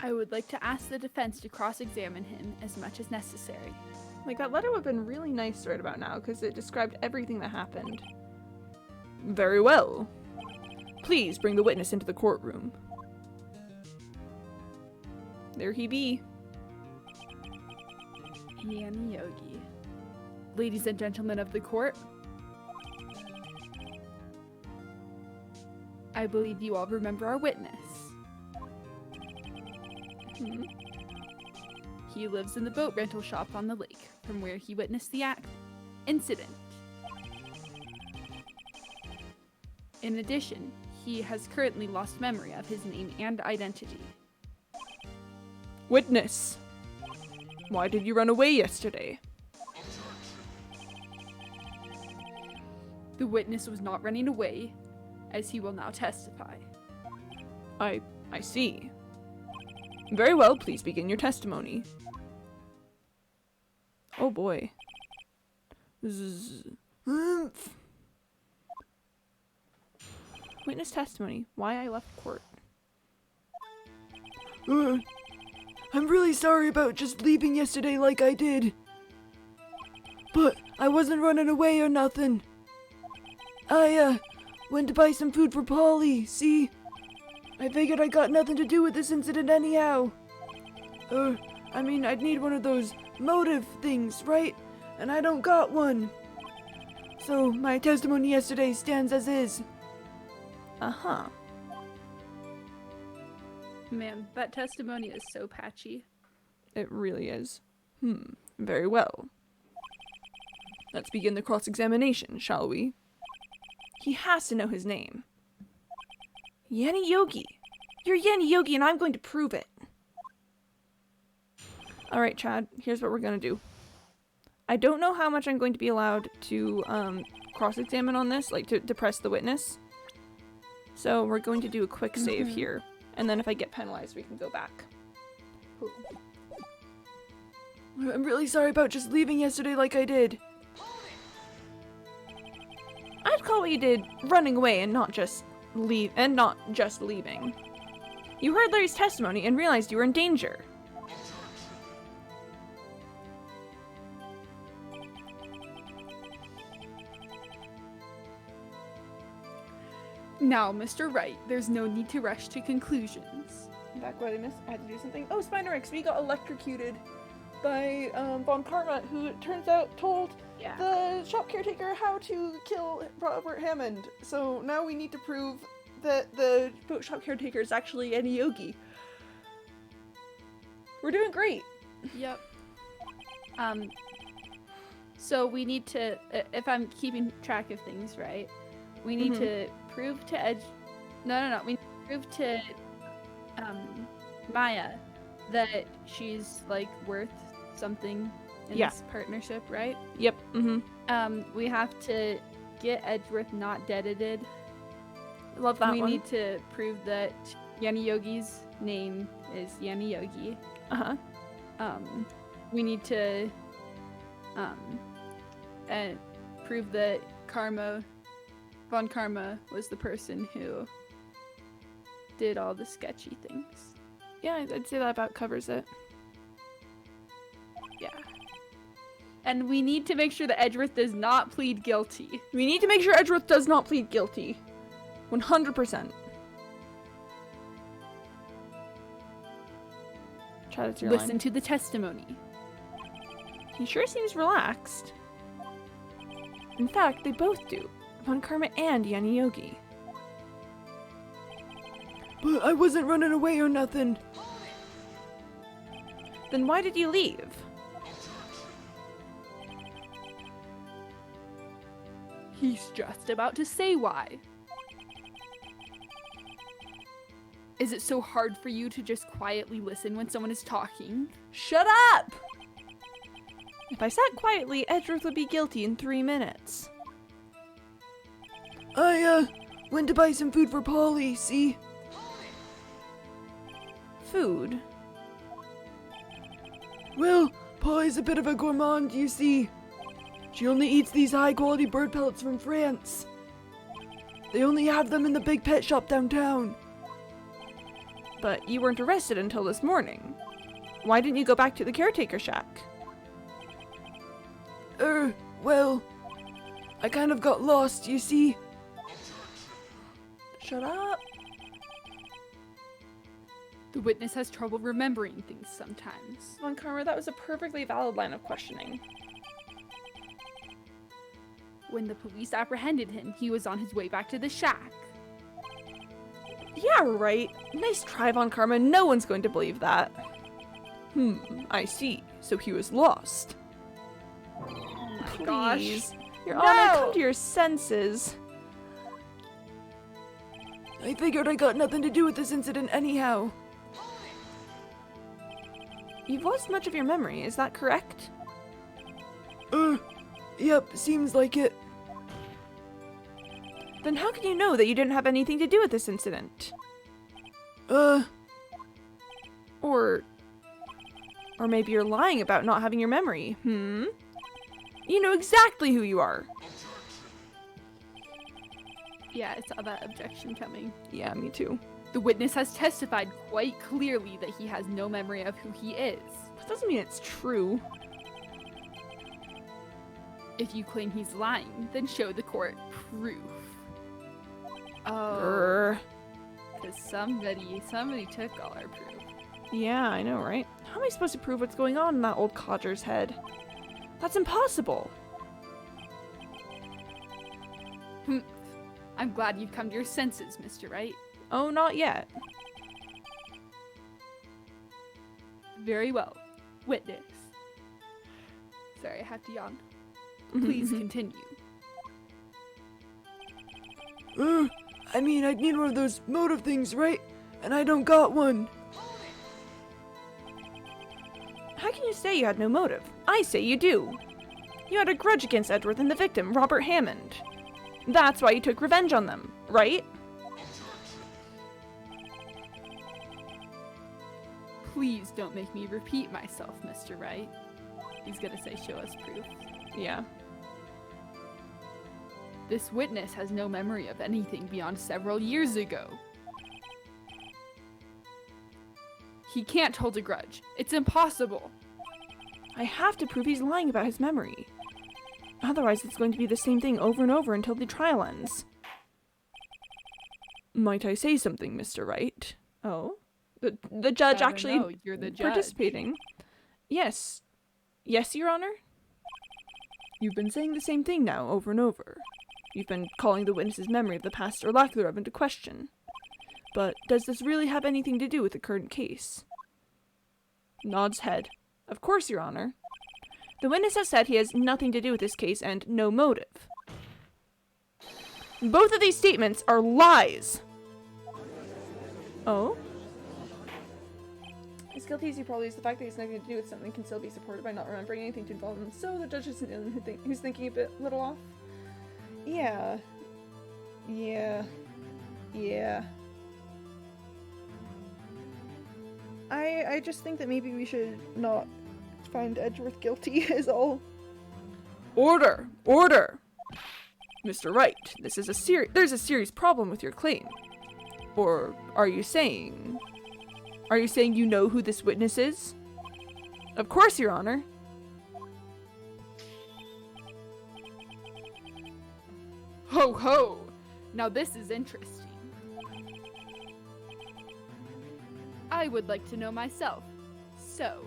I would like to ask the defense to cross-examine him as much as necessary. Like, that letter would have been really nice right about now, because it described everything that happened. Very well. Please bring the witness into the courtroom. There he be. Yanni Yogi. Ladies and gentlemen of the court, I believe you all remember our witness. He lives in the boat rental shop on the lake, from where he witnessed the incident. In addition, he has currently lost memory of his name and identity. Witness! Why did you run away yesterday? The witness was not running away, as he will now testify. I see. Very well, please begin your testimony. Oh boy. Witness testimony. Why I left court. I'm really sorry about just leaving yesterday like I did. But I wasn't running away or nothing. I went to buy some food for Polly, see? I figured I got nothing to do with this incident anyhow. I mean, I'd need one of those motive things, right? And I don't got one. So my testimony yesterday stands as is. Uh-huh. Man, that testimony is so patchy. It really is. Very well. Let's begin the cross-examination, shall we? He has to know his name. Yanni Yogi! You're Yanni Yogi and I'm going to prove it! Alright, Chad, here's what we're gonna do. I don't know how much I'm going to be allowed to cross-examine on this, like to press the witness. So we're going to do a quick save here. And then if I get penalized, we can go back. I'm really sorry about just leaving yesterday like I did. recall what you did running away and not just leaving. You heard Larry's testimony and realized you were in danger. Now, Mr. Wright, there's no need to rush to conclusions. Back what I missed, I had to do something. Oh, Spiderix, we got electrocuted by Von Karma, who it turns out told the shop caretaker how to kill Robert Hammond. So now we need to prove that the shop caretaker is actually Annie Yogi. We're doing great. Yep. So we need to, if I'm keeping track of things right, we need to prove to we need to prove to Maya that she's like worth something in this partnership, right? Yep. We have to get Edgeworth not deadited. Love that we one. need to prove that Yanni Yogi's name is Yanni Yogi. We need to and prove that Von Karma was the person who did all the sketchy things. Yeah, I'd say that about covers it. Yeah. And we need to make sure that Edgeworth does not plead guilty. We need to make sure Edgeworth does not plead guilty. 100%. Chad, it's your Listen line. to the testimony. He sure seems relaxed. In fact, they both do. Von Karma and Yanni Yogi. But I wasn't running away or nothing. Then why did you leave? He's just about to say why. Is it so hard for you to just quietly listen when someone is talking? Shut up! If I sat quietly, Edgeworth would be guilty in 3 minutes. I, went to buy some food for Polly, see? Food? Well, Polly's a bit of a gourmand, you see. She only eats these high-quality bird pellets from France. They only have them in the big pet shop downtown. But you weren't arrested until this morning. Why didn't you go back to the caretaker shack? Well, I kind of got lost, you see. Shut up. The witness has trouble remembering things sometimes. Von Karma, that was a perfectly valid line of questioning. When the police apprehended him, he was on his way back to the shack. Yeah, right. Nice try, Von Karma. No one's going to believe that. I see. So he was lost. Oh my Please. gosh. Your No! Honor, come to your senses. I figured I got nothing to do with this incident anyhow. You've lost much of your memory, is that correct? Yep, seems like it. Then how can you know that you didn't have anything to do with this incident? Or maybe you're lying about not having your memory, You know exactly who you are. Yeah, I saw that objection coming. Yeah, me too. The witness has testified quite clearly that he has no memory of who he is. That doesn't mean it's true. If you claim he's lying, then show the court proof. Oh, Grr. because somebody took all our proof. Yeah, I know, right? How am I supposed to prove what's going on in that old codger's head? That's impossible. I'm glad you've come to your senses, Mr. Wright. Oh, not yet. Very well. Witness. Sorry, I have to yawn. Please continue. I mean, I'd need one of those motive things, right? And I don't got one. How can you say you had no motive? I say you do. You had a grudge against Edgeworth and the victim, Robert Hammond. That's why you took revenge on them, right? Please don't make me repeat myself, Mr. Wright. He's gonna say show us proof. Yeah. This witness has no memory of anything beyond several years ago. He can't hold a grudge. It's impossible. I have to prove he's lying about his memory. Otherwise, it's going to be the same thing over and over until the trial ends. Might I say something, Mr. Wright? Oh? The judge actually know. You're the judge. participating. Yes. Yes, Your Honor? You've been saying the same thing now, over and over. You've been calling the witness's memory of the past or lack thereof into question. But does this really have anything to do with the current case? Nods head. Of course, Your Honor. The witness has said he has nothing to do with this case and no motive. Both of these statements are lies. Oh? As guilty as he probably is, the fact that he's nothing to do with something can still be supported by not remembering anything to involve him. So the judge isn't the only who's thinking a bit little off. Yeah. I just think that maybe we should not find Edgeworth guilty is all. Order! Order! Mr. Wright, there's a serious problem with your claim. Or are you saying you know who this witness is? Of course, Your Honor. Ho ho! Now this is interesting. I would like to know myself. So,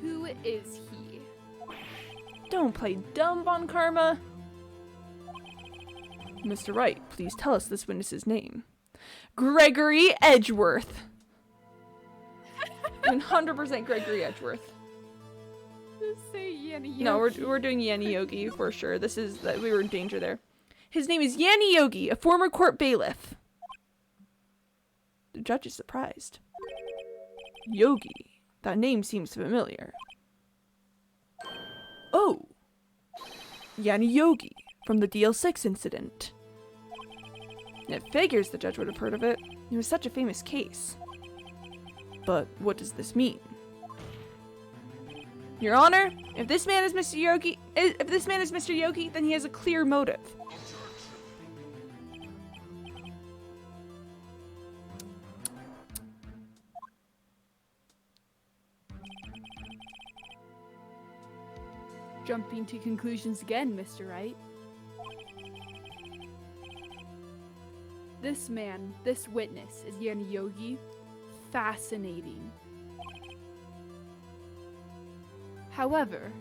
who is he? Don't play dumb, Von Karma. Mr. Wright, please tell us this witness's name. Gregory Edgeworth. 100% Gregory Edgeworth. Just say Yanni Yogi. No, we're doing Yanni Yogi for sure. We were in danger there. His name is Yanni Yogi, a former court bailiff. The judge is surprised. Yogi. That name seems familiar. Oh! Yanni Yogi, from the DL6 incident. It figures the judge would have heard of it. It was such a famous case. But what does this mean? Your Honor, if this man is Mr. Yogi, then he has a clear motive. Jumping to conclusions again, Mr. Wright. This man, this witness, is Yanni Yogi. Fascinating. However,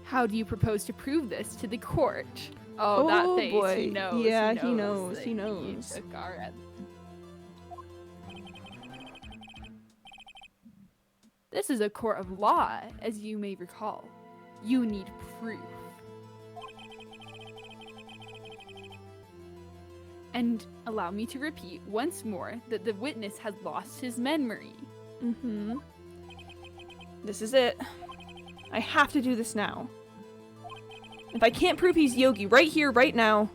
how do you propose to prove this to the court? Oh, that face. Boy. He knows. Yeah, he knows. he knows. He took our This is a court of law, as you may recall. You need proof. And allow me to repeat once more that the witness has lost his memory. Mm-hmm. This is it. I have to do this now. If I can't prove he's Yogi right here, right now,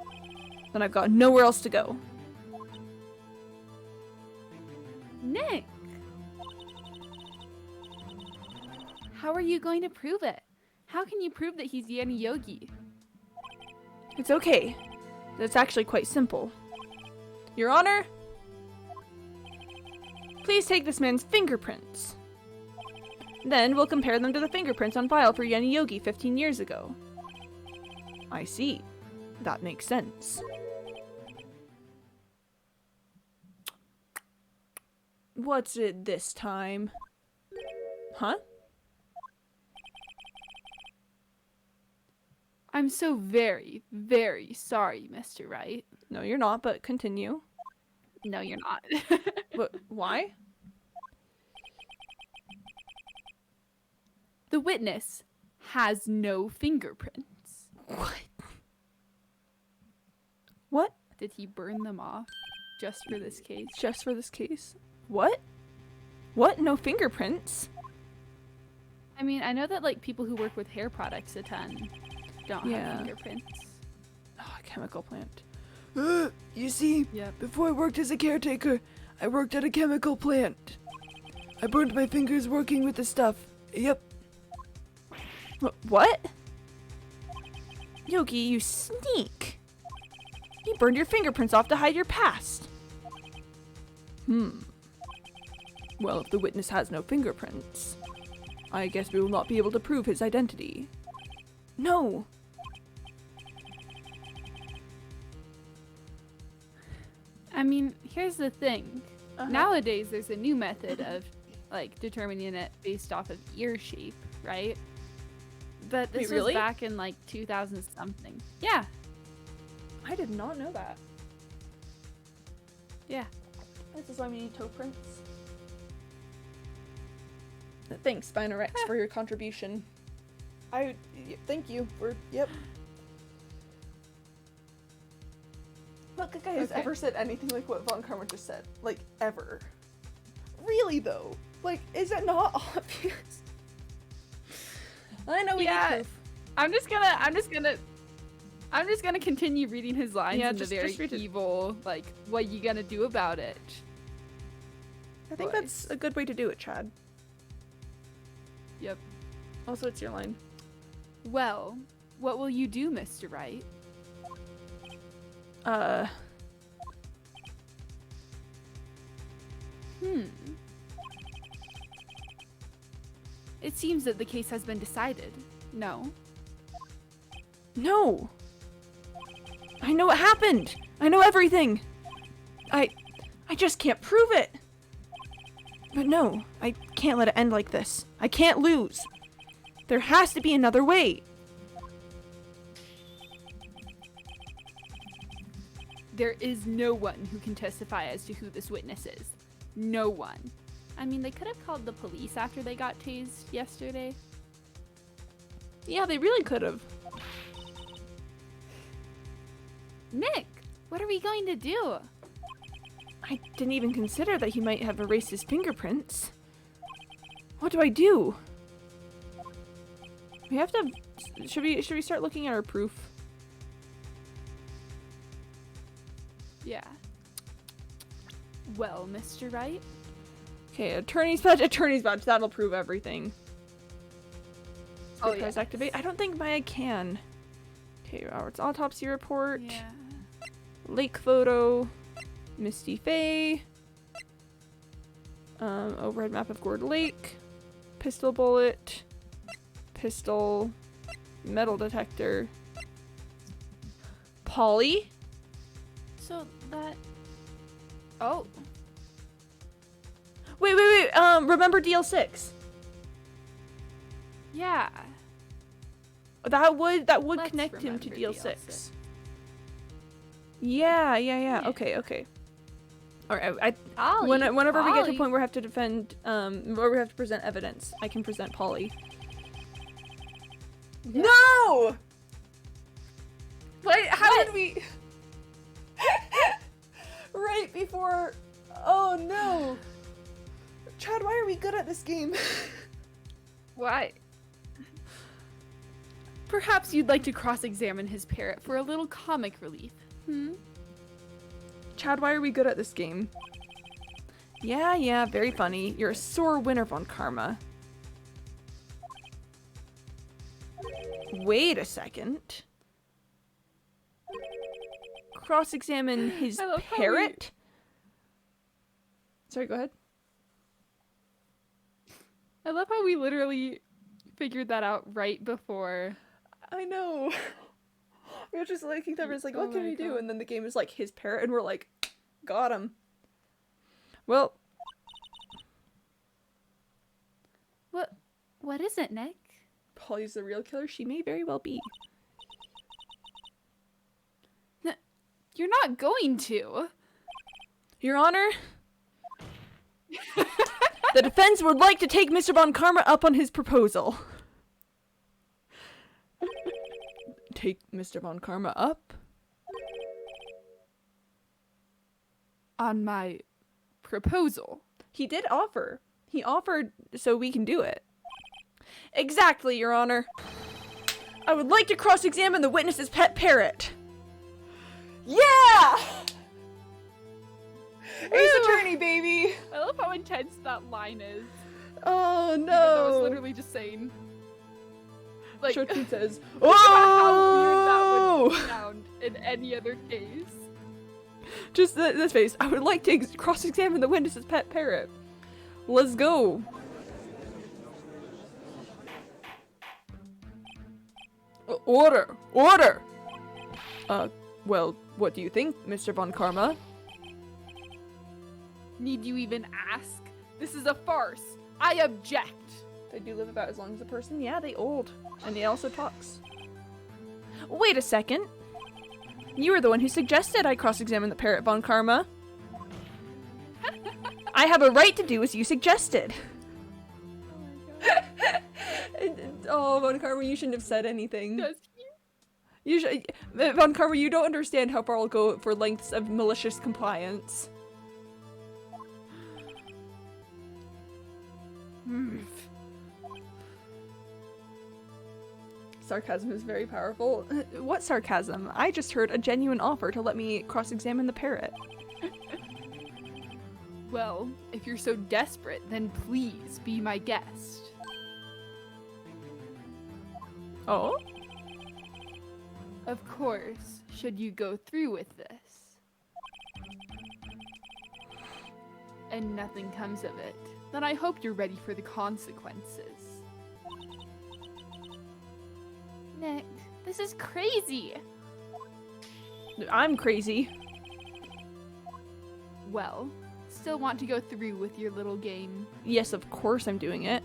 then I've got nowhere else to go. Nick! How are you going to prove it? How can you prove that he's Yanni Yogi? It's okay. It's actually quite simple. Your Honor, please take this man's fingerprints. Then we'll compare them to the fingerprints on file for Yanni Yogi 15 years ago. I see. That makes sense. What's it this time? Huh? I'm so very, very sorry, Mr. Wright. No, you're not, but continue. No, you're not. What? Why? The witness has no fingerprints. What? What? Did he burn them off just for this case? Just for this case? What? What? No fingerprints? I mean, I know that like people who work with hair products a ton don't have fingerprints. Oh, a chemical plant. You see, Yep. before I worked as a caretaker, I worked at a chemical plant. I burned my fingers working with the stuff. Yep. What? Yogi, you sneak! You burned your fingerprints off to hide your past. Well, if the witness has no fingerprints, I guess we will not be able to prove his identity. No! I mean, here's the thing. Nowadays, there's a new method of, like, determining it based off of ear shape, right? But this Wait, really? was back in, like, 2000 something. Yeah. I did not know that. Yeah. This is why we need toe prints. Thanks, Spinorex, for your contribution. Thank you for, yep. What guy has ever said anything like what Von Karma just said? Like, ever. Really, though? Like, is it not obvious? I know we need proof. I'm just gonna continue reading his lines in the very evil, like, what you gonna do about it? I think that's a good way to do it, Chad. Yep. Also, it's your line. Well, what will you do, Mr. Wright? It seems that the case has been decided. No. No! I know what happened! I know everything! I just can't prove it! But no, I can't let it end like this. I can't lose. There has to be another way. There is no one who can testify as to who this witness is. No one. I mean, they could have called the police after they got tased yesterday. Yeah, they really could have. Nick, what are we going to do? I didn't even consider that he might have erased his fingerprints. What do I do? We have to... Should we start looking at our proof? Yeah. Well, Mr. Wright? Okay, attorney's badge, that'll prove everything. Oh, Press yeah. activate. I don't think Maya can. Okay, Robert's autopsy report. Yeah. Lake photo. Misty Faye. Overhead map of Gourd Lake. Pistol bullet. Pistol. Metal detector. Polly. So that... Oh. Wait. Remember DL6? Yeah. That would Let's connect him to remember DL6. DL6. Yeah. Okay. Alright, whenever we get to a point where we have to defend, where we have to present evidence, I can present Polly. Yeah. No! How did we... Right before... Oh no! Chad, why are we good at this game? Why? Perhaps you'd like to cross-examine his parrot for a little comic relief. Chad, why are we good at this game? Yeah, very funny. You're a sore winner, Von Karma. Wait a second. Cross-examine his parrot? Sorry, go ahead. I love how we literally figured that out right before. I know. We were just looking at it, it's like, what Oh can my we do? God. And then the game is like, his parrot, and we're like, got him. Well, What is it, Nick? Polly's the real killer. She may very well be. You're not going to. Your Honor, the defense would like to take Mr. Von Karma up on his proposal. Take Mr. Von Karma up? On my proposal. He did offer. He offered so we can do it. Exactly, Your Honor. I would like to cross-examine the witness's pet parrot. Yeah! Ace Attorney, baby! I love how intense that line is. Oh Even though I was no! literally just saying. Like, Shorty says, think about how weird that go! Sound in any other case. Just this face. I would like to cross-examine the witness's pet parrot. Let's go. Order! Order! Well, what do you think, Mr. Von Karma? Need you even ask? This is a farce. I object. They do live about as long as a person. Yeah, they old. And they also talks. Wait a second. You were the one who suggested I cross-examine the parrot, Von Karma. I have a right to do as you suggested. Oh, Von Karma, you shouldn't have said anything. Does You should, Von Karma, you don't understand how far I'll go for lengths of malicious compliance. Sarcasm is very powerful. What sarcasm? I just heard a genuine offer to let me cross-examine the parrot. Well, if you're so desperate, then please be my guest. Oh? Of course, should you go through with this. And nothing comes of it, then I hope you're ready for the consequences. Nick, this is crazy. I'm crazy. Well, still want to go through with your little game. Yes, of course I'm doing it.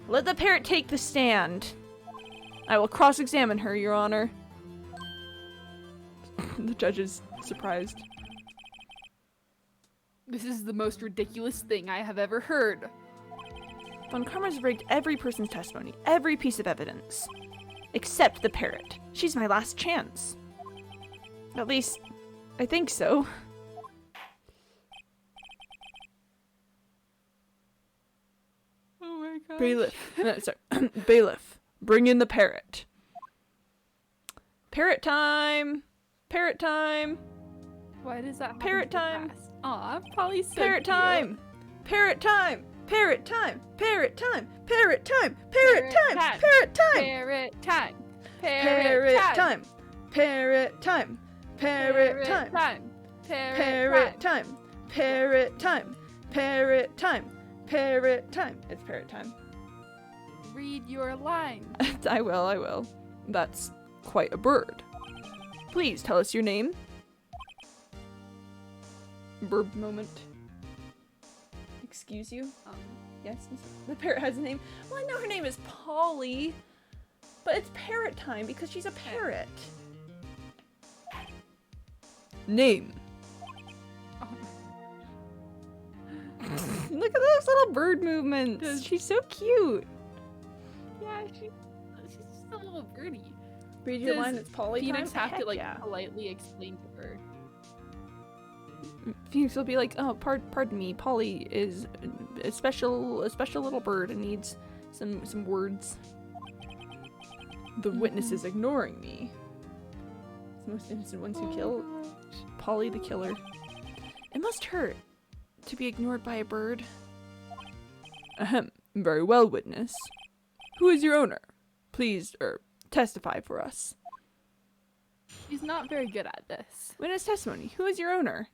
Let the parrot take the stand. I will cross-examine her, Your Honor. The judge is surprised. This is the most ridiculous thing I have ever heard. Von Karma's rigged every person's testimony, every piece of evidence. Except the parrot. She's my last chance. At least, I think so. Oh my god. Bailiff. No, sorry. Bailiff. Bring in the parrot. Parrot time! Parrot time! Why does that happen Parrot so time. fast? Aw, Polly's so Parrot cute. time! Parrot time! Parrot time! Parrot time! Parrot time! Parrot time! Parrot time! Parrot time. Parrot time! Parrot time! Parrot time! Parrot time! Parrot time! Parrot time! Parrot time! It's parrot time. Read your line. I will. That's quite a bird. Please tell us your name. Bird moment. Excuse you? Yes, the parrot has a name. Well, I know her name is Polly, but it's parrot time because she's a parrot. Name. Look at those little bird movements. She's so cute. Yeah, she's just a little birdie. Read your Does line. It's Polly Phoenix time. have to like Yeah. politely explain to her. Phoenix will be like, oh, pardon me, Polly is a special little bird and needs some words. The witness is ignoring me. It's the most innocent ones who kill. Polly the killer. It must hurt to be ignored by a bird. Ahem. Very well, witness. Who is your owner? Please, testify for us. She's not very good at this. Witness testimony. Who is your owner?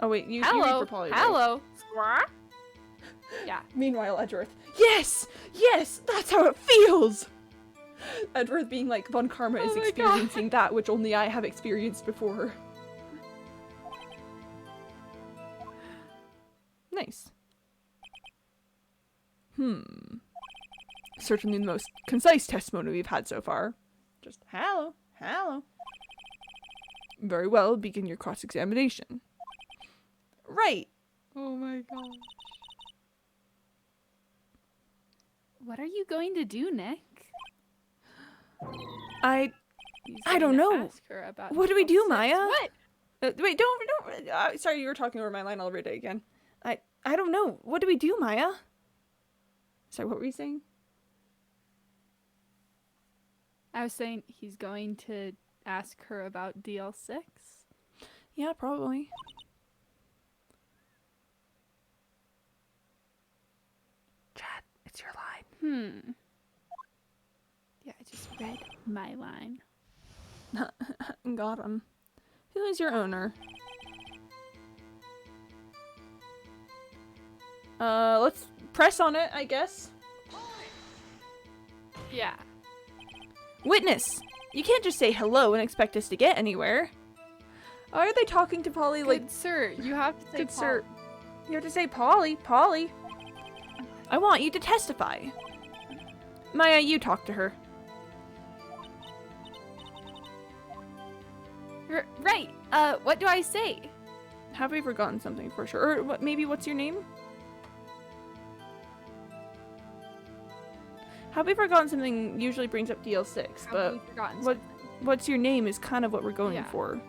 Oh wait, you read Hello. for Polly. right? Hello. Squawk. Yeah. Meanwhile, Edgeworth. Yes! Yes! That's how it feels! Edgeworth being like, Von Karma is Oh my experiencing that which only I have experienced before. Nice. Certainly the most concise testimony we've had so far. Just, hello. Very well, begin your cross-examination. Right. Oh my god. What are you going to do, Nick? I He's don't going to know. ask her about What do we do, Detail 6. Maya? What? Wait, don't. Sorry, you were talking over my line. I'll read it again. I don't know. What do we do, Maya? Sorry, what were you saying? I was saying he's going to ask her about DL6. Yeah, probably. Yeah, I just read my line. Got him. Who is your owner? Let's press on it, I guess. Yeah. Witness! You can't just say hello and expect us to get anywhere. Are they talking to Polly like... Good sir, you have to say Good sir. You have to say Polly. Polly. I want you to testify. Maya, you talk to her. Right. What do I say? Have we forgotten something for sure? Or what? Maybe what's your name? Have we forgotten something usually brings up DL6, Have but we forgotten what- something? what's your name is kind of what we're going Yeah. for.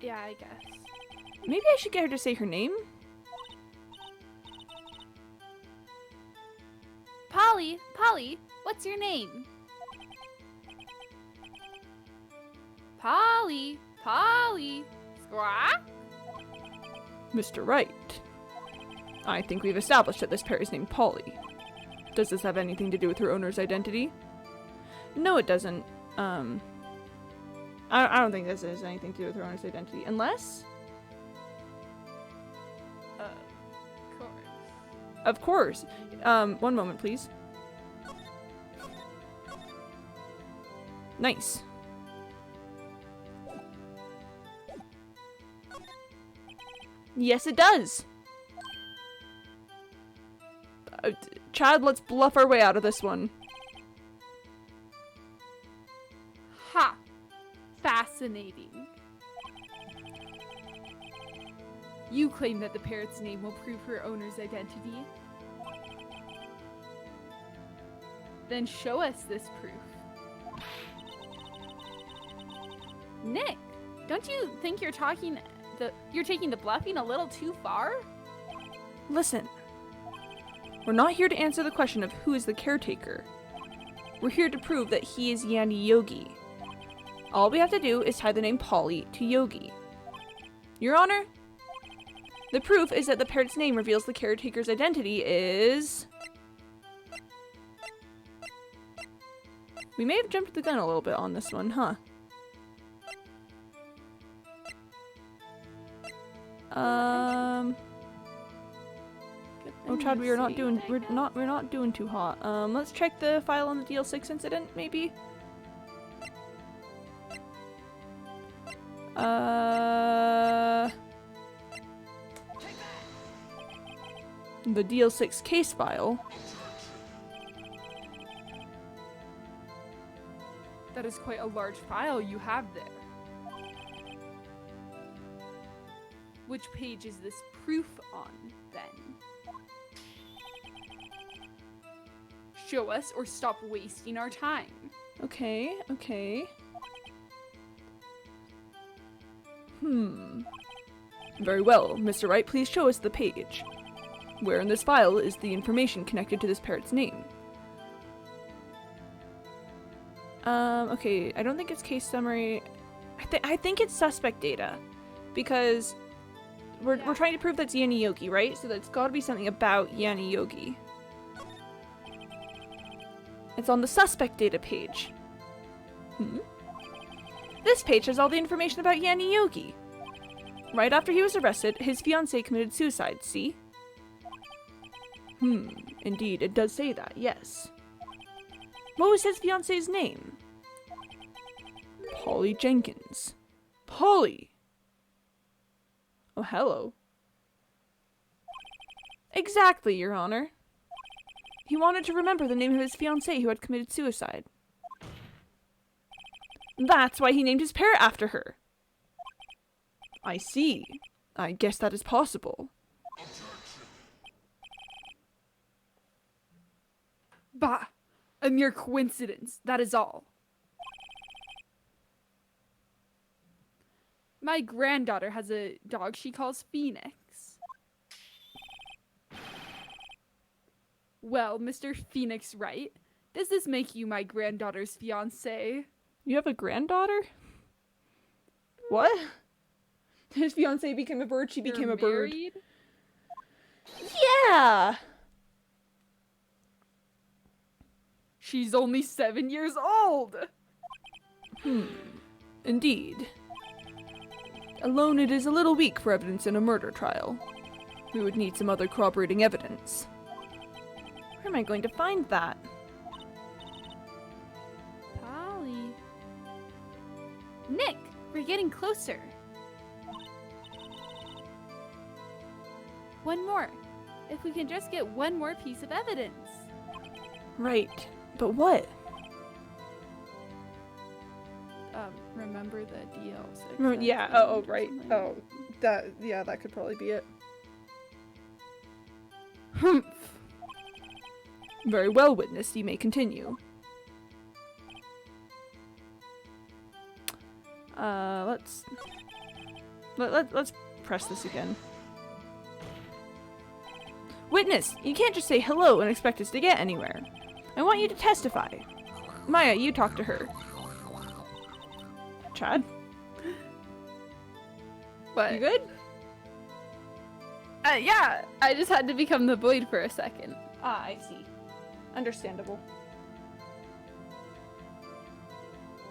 Yeah, I guess. Maybe I should get her to say her name? Polly, what's your name? Polly, squawk. Mr. Wright. I think we've established that this pair is named Polly. Does this have anything to do with her owner's identity? No, it doesn't. I don't think this has anything to do with her owner's identity. Unless? Of course. Of course. One moment, please. Nice. Yes, it does. Chad, let's bluff our way out of this one. Ha! Fascinating. You claim that the parrot's name will prove her owner's identity? Then show us this proof. Nick, don't you think you're taking the bluffing a little too far? Listen. We're not here to answer the question of who is the caretaker. We're here to prove that he is Yanni Yogi. All we have to do is tie the name Polly to Yogi. Your Honor, the proof is that the parrot's name reveals the caretaker's identity is... We may have jumped the gun a little bit on this one, huh? Oh, Chad, we're not doing too hot. Let's check the file on the DL6 incident, maybe. The DL6 case file. That is quite a large file you have there. Which page is this proof on, then? Show us or stop wasting our time. Okay. Very well. Mr. Wright, please show us the page. Where in this file is the information connected to this parrot's name? Okay, I don't think it's case summary. I think it's suspect data. Because we're trying to prove that's Yanni Yogi, right? So that's gotta be something about Yanni Yogi. It's on the suspect data page. This page has all the information about Yanni Yogi. Right after he was arrested, his fiancée committed suicide, see? Indeed, it does say that, yes. What was his fiancée's name? Polly Jenkins. Polly! Oh, hello. Exactly, Your Honor. He wanted to remember the name of his fiancée who had committed suicide. That's why he named his parrot after her. I see. I guess that is possible. Bah! A mere coincidence, that is all. My granddaughter has a dog she calls Phoenix. Well, Mr. Phoenix Wright, does this make you my granddaughter's fiancé? You have a granddaughter? What? His fiancée became a bird, she became a bird. Married? Yeah! She's only 7 years old! Indeed. Alone, it is a little weak for evidence in a murder trial. We would need some other corroborating evidence. Where am I going to find that? Polly. Nick, we're getting closer. One more. If we can just get one more piece of evidence. Right. But what? Remember the DL6. Yeah, oh, right. Oh, that could probably be it. Humph. Very well, witness. You may continue. Let's press this again. Witness, you can't just say hello and expect us to get anywhere. I want you to testify. Maya, you talk to her. Chad? What? You good? Yeah, I just had to become the Boyd for a second. Ah, I see. Understandable.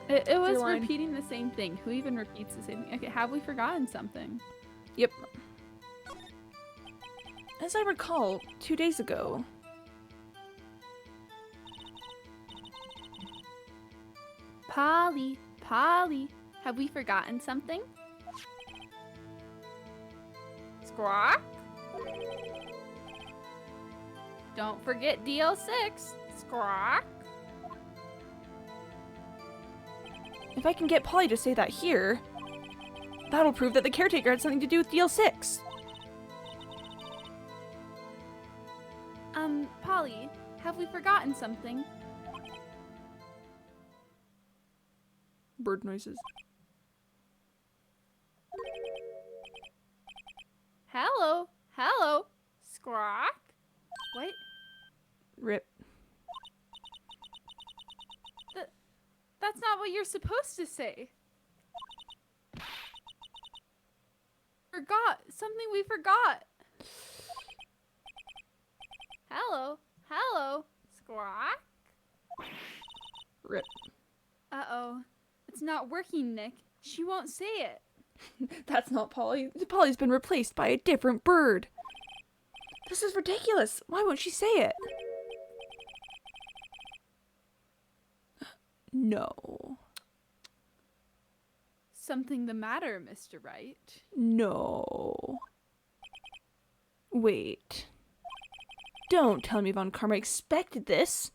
It was Your line. repeating the same thing. Who even repeats the same thing? Okay, have we forgotten something? Yep. As I recall, 2 days ago. Polly, have we forgotten something? Squawk? Don't forget DL6. Squawk? If I can get Polly to say that here, that'll prove that the caretaker had something to do with DL6. Polly, have we forgotten something? Bird noises. Hello, Squawk? What? Rip. That's not what you're supposed to say. Something we forgot. Hello. Squawk? Rip. Uh-oh. It's not working, Nick. She won't say it. That's not Polly. Polly's been replaced by a different bird. This is ridiculous. Why won't she say it? No. Something the matter, Mr. Wright? No. Wait. Don't tell me Von Karma expected this.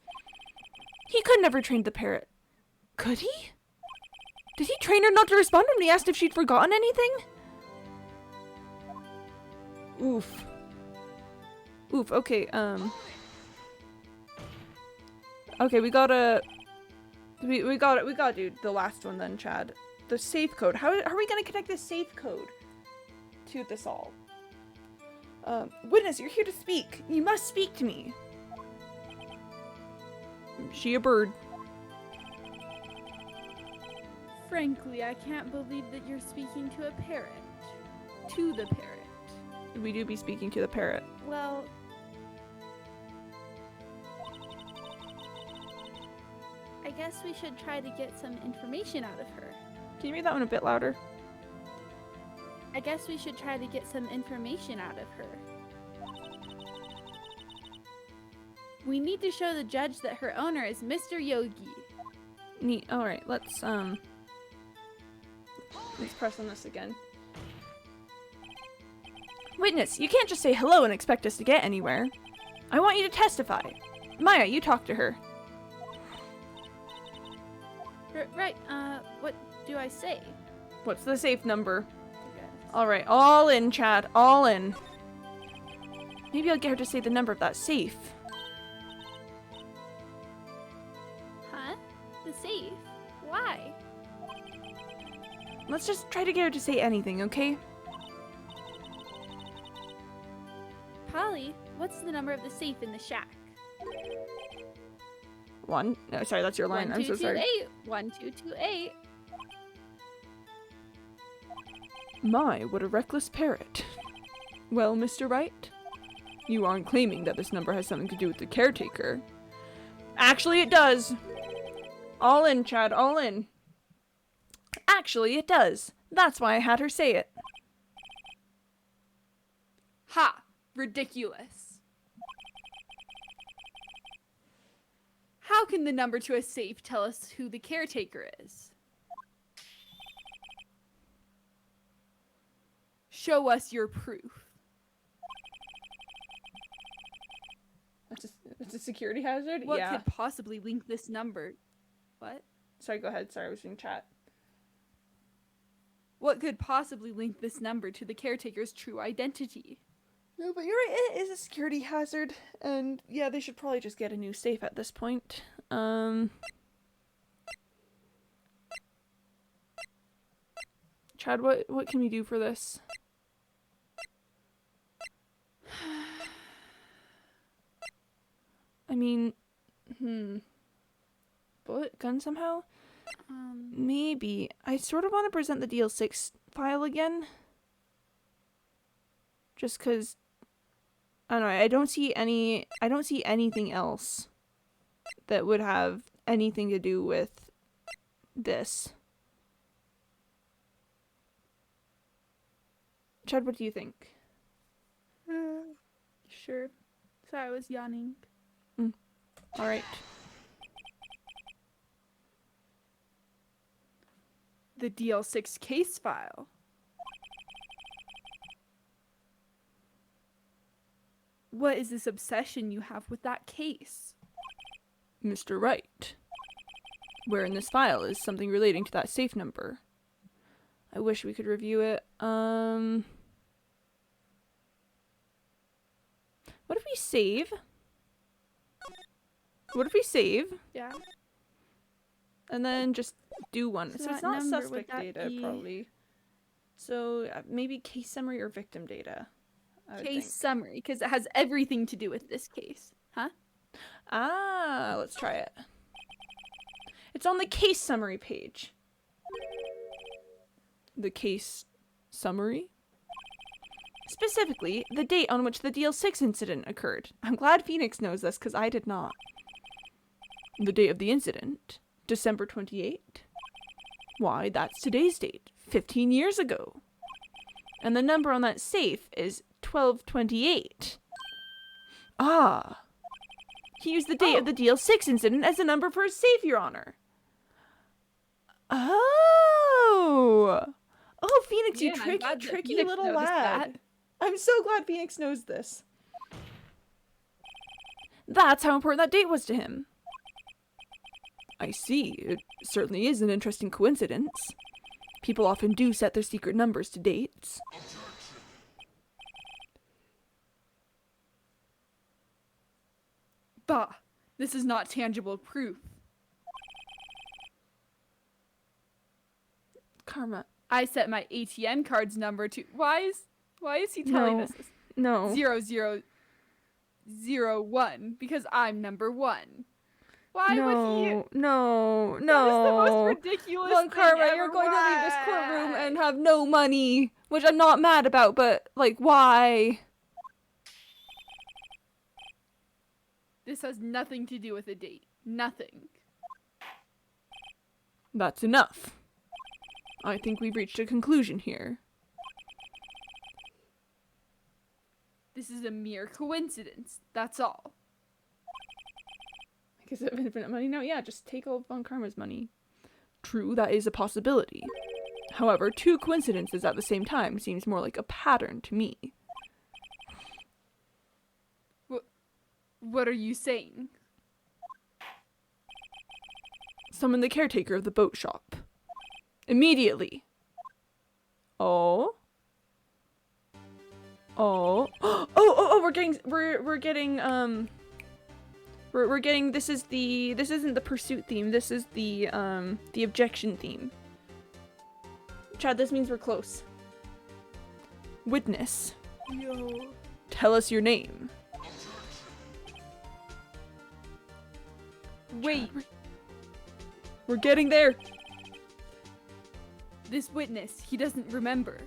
He could never train the parrot. Could he? Did he train her not to respond when he asked if she'd forgotten anything? Oof. Okay, okay, we gotta do the last one then, Chad. The safe code. How are we gonna connect the safe code to this all? Witness, you're here to speak. You must speak to me. She a bird. Frankly, I can't believe that you're speaking to a parrot. To the parrot. We do be speaking to the parrot. Well... I guess we should try to get some information out of her. Can you read that one a bit louder? I guess we should try to get some information out of her. We need to show the judge that her owner is Mr. Yogi. Neat. Alright, let's press on this again. Witness, you can't just say hello and expect us to get anywhere. I want you to testify. Maya, you talk to her. Right, what do I say? What's the safe number? I guess. Alright, all in, Chad. All in. Maybe I'll get her to say the number of that safe. Huh? The safe? Why? Let's just try to get her to say anything, okay? Polly, what's the number of the safe in the shack? One. No, sorry, that's your line. I'm so sorry. 1228. My, what a reckless parrot. Well, Mr. Wright, you aren't claiming that this number has something to do with the caretaker. Actually, it does. All in, Chad, all in. Actually, it does. That's why I had her say it. Ha! Ridiculous. How can the number to a safe tell us who the caretaker is? Show us your proof. It's a security hazard? What yeah. could possibly link this number? What? Sorry, go ahead. Sorry, I was doing chat. What could possibly link this number to the caretaker's true identity? No, but you're right. It is a security hazard. And yeah, they should probably just get a new safe at this point. Chad, what can we do for this? I mean, bullet gun somehow? Maybe. I sort of want to present the DL6 file again. Just cause I don't know, I don't see anything else that would have anything to do with this. Chad, what do you think? Sure. Sorry, I was yawning. Alright. The DL6 case file. What is this obsession you have with that case? Mr. Wright. Where in this file is something relating to that safe number? I wish we could review it. What if we save? What if we save? Yeah. And then just do one. So So it's that not number, suspect would that data, be- probably. So maybe case summary or victim data. I would Case think. summary, because it has everything to do with this case. Huh? Ah, let's try it. It's on the case summary page. The case summary? Specifically, the date on which the DL6 incident occurred. I'm glad Phoenix knows this, because I did not. The date of the incident? December 28th? Why, that's today's date. 15 years ago. And the number on that safe is 1228. Ah. He used the date of the DL6 incident as a number for his safe, Your Honor. Oh! Oh, Phoenix, you Man, I'm glad that tricky Phoenix little noticed lad. that. I'm so glad Phoenix knows this. That's how important that date was to him. I see. It certainly is an interesting coincidence. People often do set their secret numbers to dates. Bah, this is not tangible proof. Karma. I set my ATM card's number to why is he telling No. us this? No. 0001 because I'm number 1. Why would he? No. That is the most ridiculous Well, thing Karma, ever. you're going to leave this courtroom Why? and have no money, which I'm not mad about, but, like, why? This has nothing to do with a date. Nothing. That's enough. I think we've reached a conclusion here. This is a mere coincidence. That's all. Because of infinite money? No, yeah, just take all of Von Karma's money. True, that is a possibility. However, two coincidences at the same time seems more like a pattern to me. What are you saying? Summon the caretaker of the boat shop. Immediately. Oh. We're getting this isn't the pursuit theme, this is the objection theme. Chad, this means we're close. Witness. Yo. Tell us your name. Wait, We're getting there. this witness, he doesn't remember.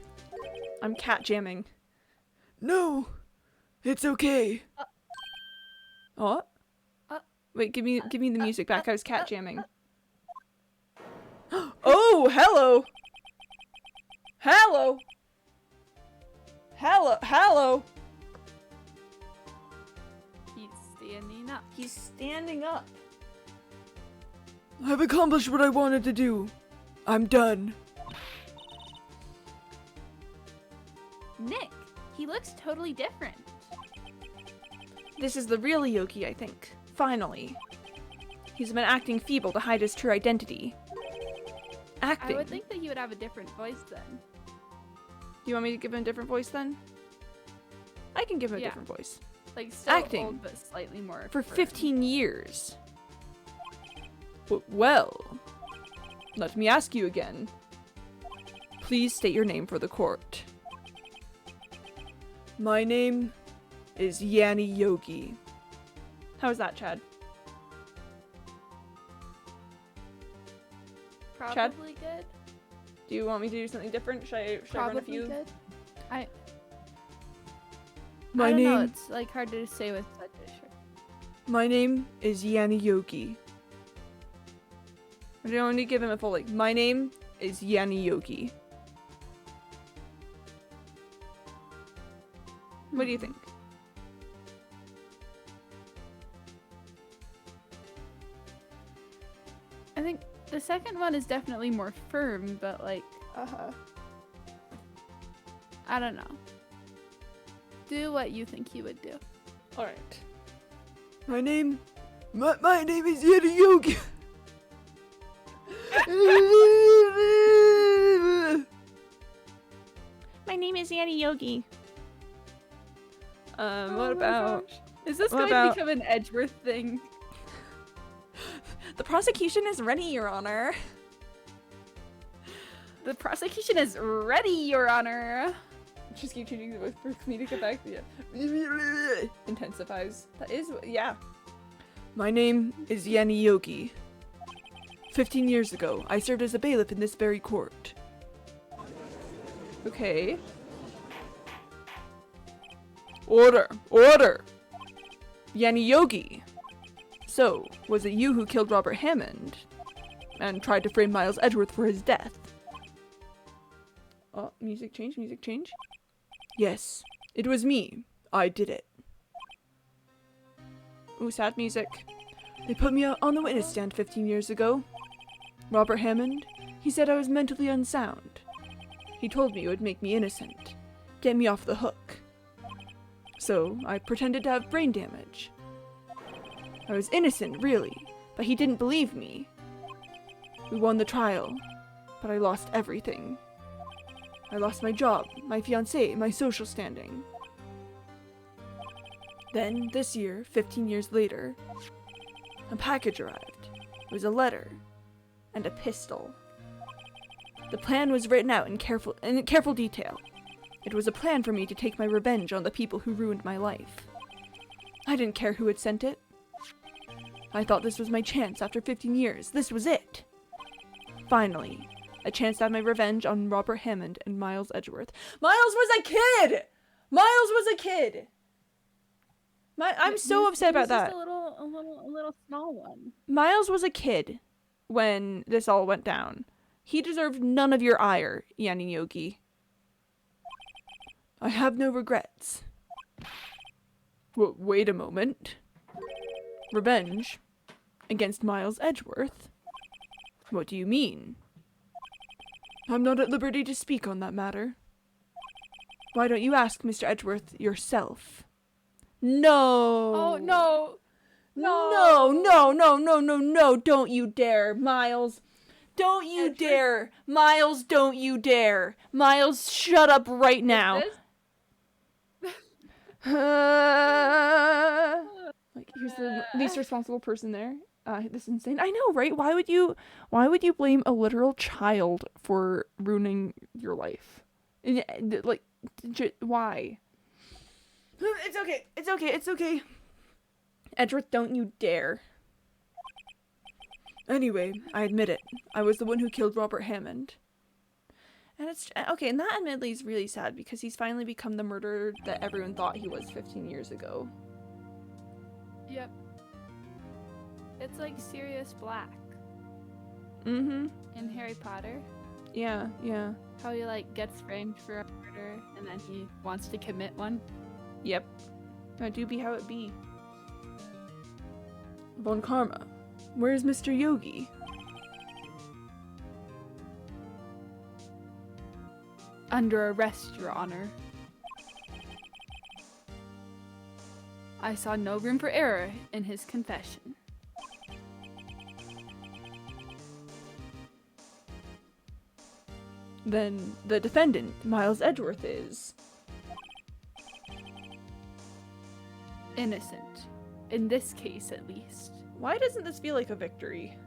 I'm cat jamming. No, it's okay. Oh? Wait, give me the music back. I was cat jamming. Oh, hello. Hello. Hello. He's standing up. He's standing up. I've accomplished what I wanted to do. I'm done. Nick, he looks totally different. This is the real Yogi, I think. Finally. He's been acting feeble to hide his true identity. Acting. I would think that he would have a different voice then. Do you want me to give him a different voice then? I can give him a Yeah. different voice. Like still Acting. old, but slightly more. For firm. 15 years. Well, let me ask you again. Please state your name for the court. My name is Yanni Yogi. How's that, Chad? Probably good. Do you want me to do something different? Should I run a Probably few? good. I My don't know. name It's like hard to say with such a short. My name is Yanni Yogi. Or do you want me to give him a full, like, my name is Yanni Yogi? What do you think? I think the second one is definitely more firm, but like Uh-huh. I don't know. Do what you think you would do. Alright. My name is Yanni Yogi. My name is Yanni Yogi. What Oh my about... gosh. Is this what going about- to become an Edgeworth thing? The prosecution is ready, Your Honor. The prosecution is ready, Your Honor. Just keep changing the voice for comedic effect. Yeah. Intensifies. That is... Yeah. My name is Yanni Yogi. 15 years ago, I served as a bailiff in this very court. Okay. Order! Order! Yanni Yogi! So, was it you who killed Robert Hammond? And tried to frame Miles Edgeworth for his death? Oh, music change, music change. Yes, it was me. I did it. Ooh, sad music. They put me on the witness stand 15 years ago. Robert Hammond, he said I was mentally unsound. He told me it would make me innocent, get me off the hook. So, I pretended to have brain damage. I was innocent, really, but he didn't believe me. We won the trial, but I lost everything. I lost my job, my fiancé, my social standing. Then, this year, 15 years later, a package arrived. It was a letter and a pistol. The plan was written out in careful detail. It was a plan for me to take my revenge on the people who ruined my life. I didn't care who had sent it. I thought this was my chance after 15 years. This was it. Finally, a chance to have my revenge on Robert Hammond and Miles Edgeworth. Miles was a kid! Miles was a kid! I'm so upset about that. Just a little small one. Miles was a kid when this all went down. He deserved none of your ire, Yanni Yogi. I have no regrets. Wait a moment. Revenge? Against Miles Edgeworth? What do you mean? I'm not at liberty to speak on that matter. Why don't you ask Mr. Edgeworth yourself? No! Oh no! No, don't you dare, Miles. Don't you Edgeworth? dare. Miles, don't you dare. Miles, shut up right now. Like, here's the least responsible person there. This is insane. I know, right? Why would you blame a literal child for ruining your life? Like, why? It's okay. Edgeworth, don't you dare. Anyway, I admit it. I was the one who killed Robert Hammond. And it's okay, and that admittedly is really sad because he's finally become the murderer that everyone thought he was 15 years ago. Yep. It's like Sirius Black Mm-hmm. in Harry Potter. Yeah, yeah. How he like gets framed for a murder and then he wants to commit one. Yep. That do be how it be. Von Karma, where's Mr. Yogi? Under arrest, Your Honor. I saw no room for error in his confession. Then the defendant, Miles Edgeworth, is. Innocent. In this case, at least. Why doesn't this feel like a victory?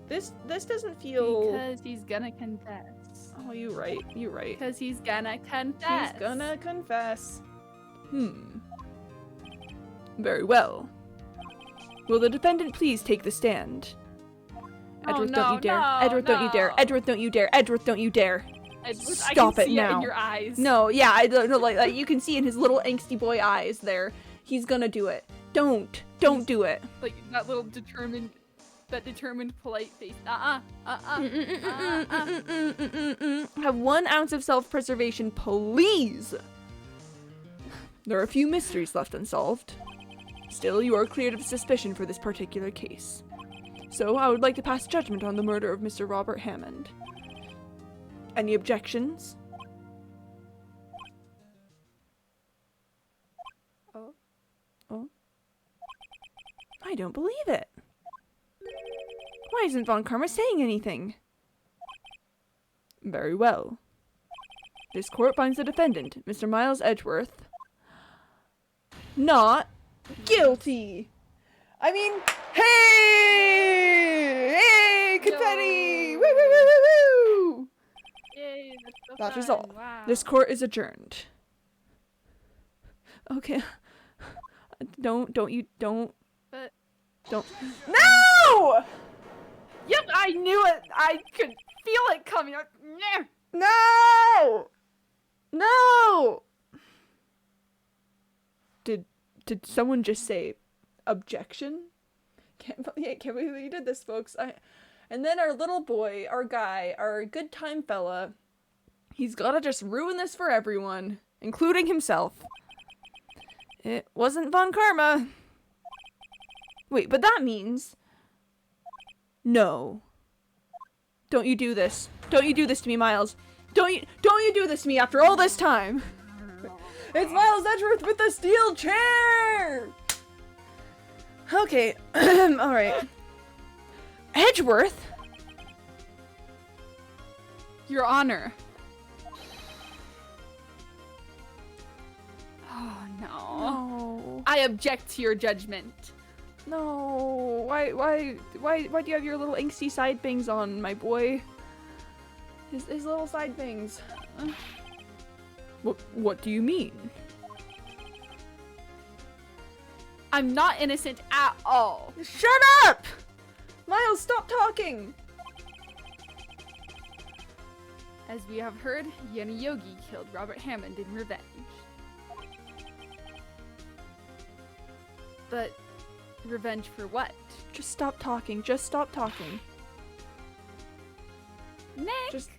This doesn't feel. Because he's gonna confess. Oh, you right. You right. Because he's gonna confess. He's gonna confess. Very well. Will the defendant please take the stand? Edgeworth, don't you dare. Edgeworth, don't you dare. Edgeworth, don't you dare. Edgeworth, don't you dare. Stop I it can see now. it in your eyes. No, yeah, I don't know, like you can see in his little angsty boy eyes there. He's gonna do it. Don't do it. Like that little determined polite face. Have 1 ounce of self-preservation, please. There are a few mysteries left unsolved. Still, you are cleared of suspicion for this particular case. So, I would like to pass judgment on the murder of Mr. Robert Hammond. Any objections? Oh? I don't believe it. Why isn't Von Karma saying anything? Very well. This court finds the defendant, Mr. Miles Edgeworth, not guilty. I mean, hey, confetti! Woo, woo, woo, woo, woo! Yay, that's so That is fun. all. Wow. This court is adjourned. Okay. Don't. But No! yep, I knew it. I could feel it coming. Nyeh. No! No! Did someone just say objection? Can't believe you did this, folks. And then our little boy, our guy, our good time fella, he's gotta just ruin this for everyone, including himself. It wasn't Von Karma. Wait, but that means... No. Don't you do this. Don't you do this to me, Miles. Don't you do this to me after all this time. It's Miles Edgeworth with the steel chair! Okay, alright. Edgeworth? Your Honor. Oh no. No. I object to your judgment. No. Why do you have your little angsty side bangs on, my boy? His little side bangs. What do you mean? I'm not innocent at all. Shut up! Miles, stop talking! As we have heard, Yenny Yogi killed Robert Hammond in revenge. But revenge for what? Just stop talking. Just stop talking. Nick! Just...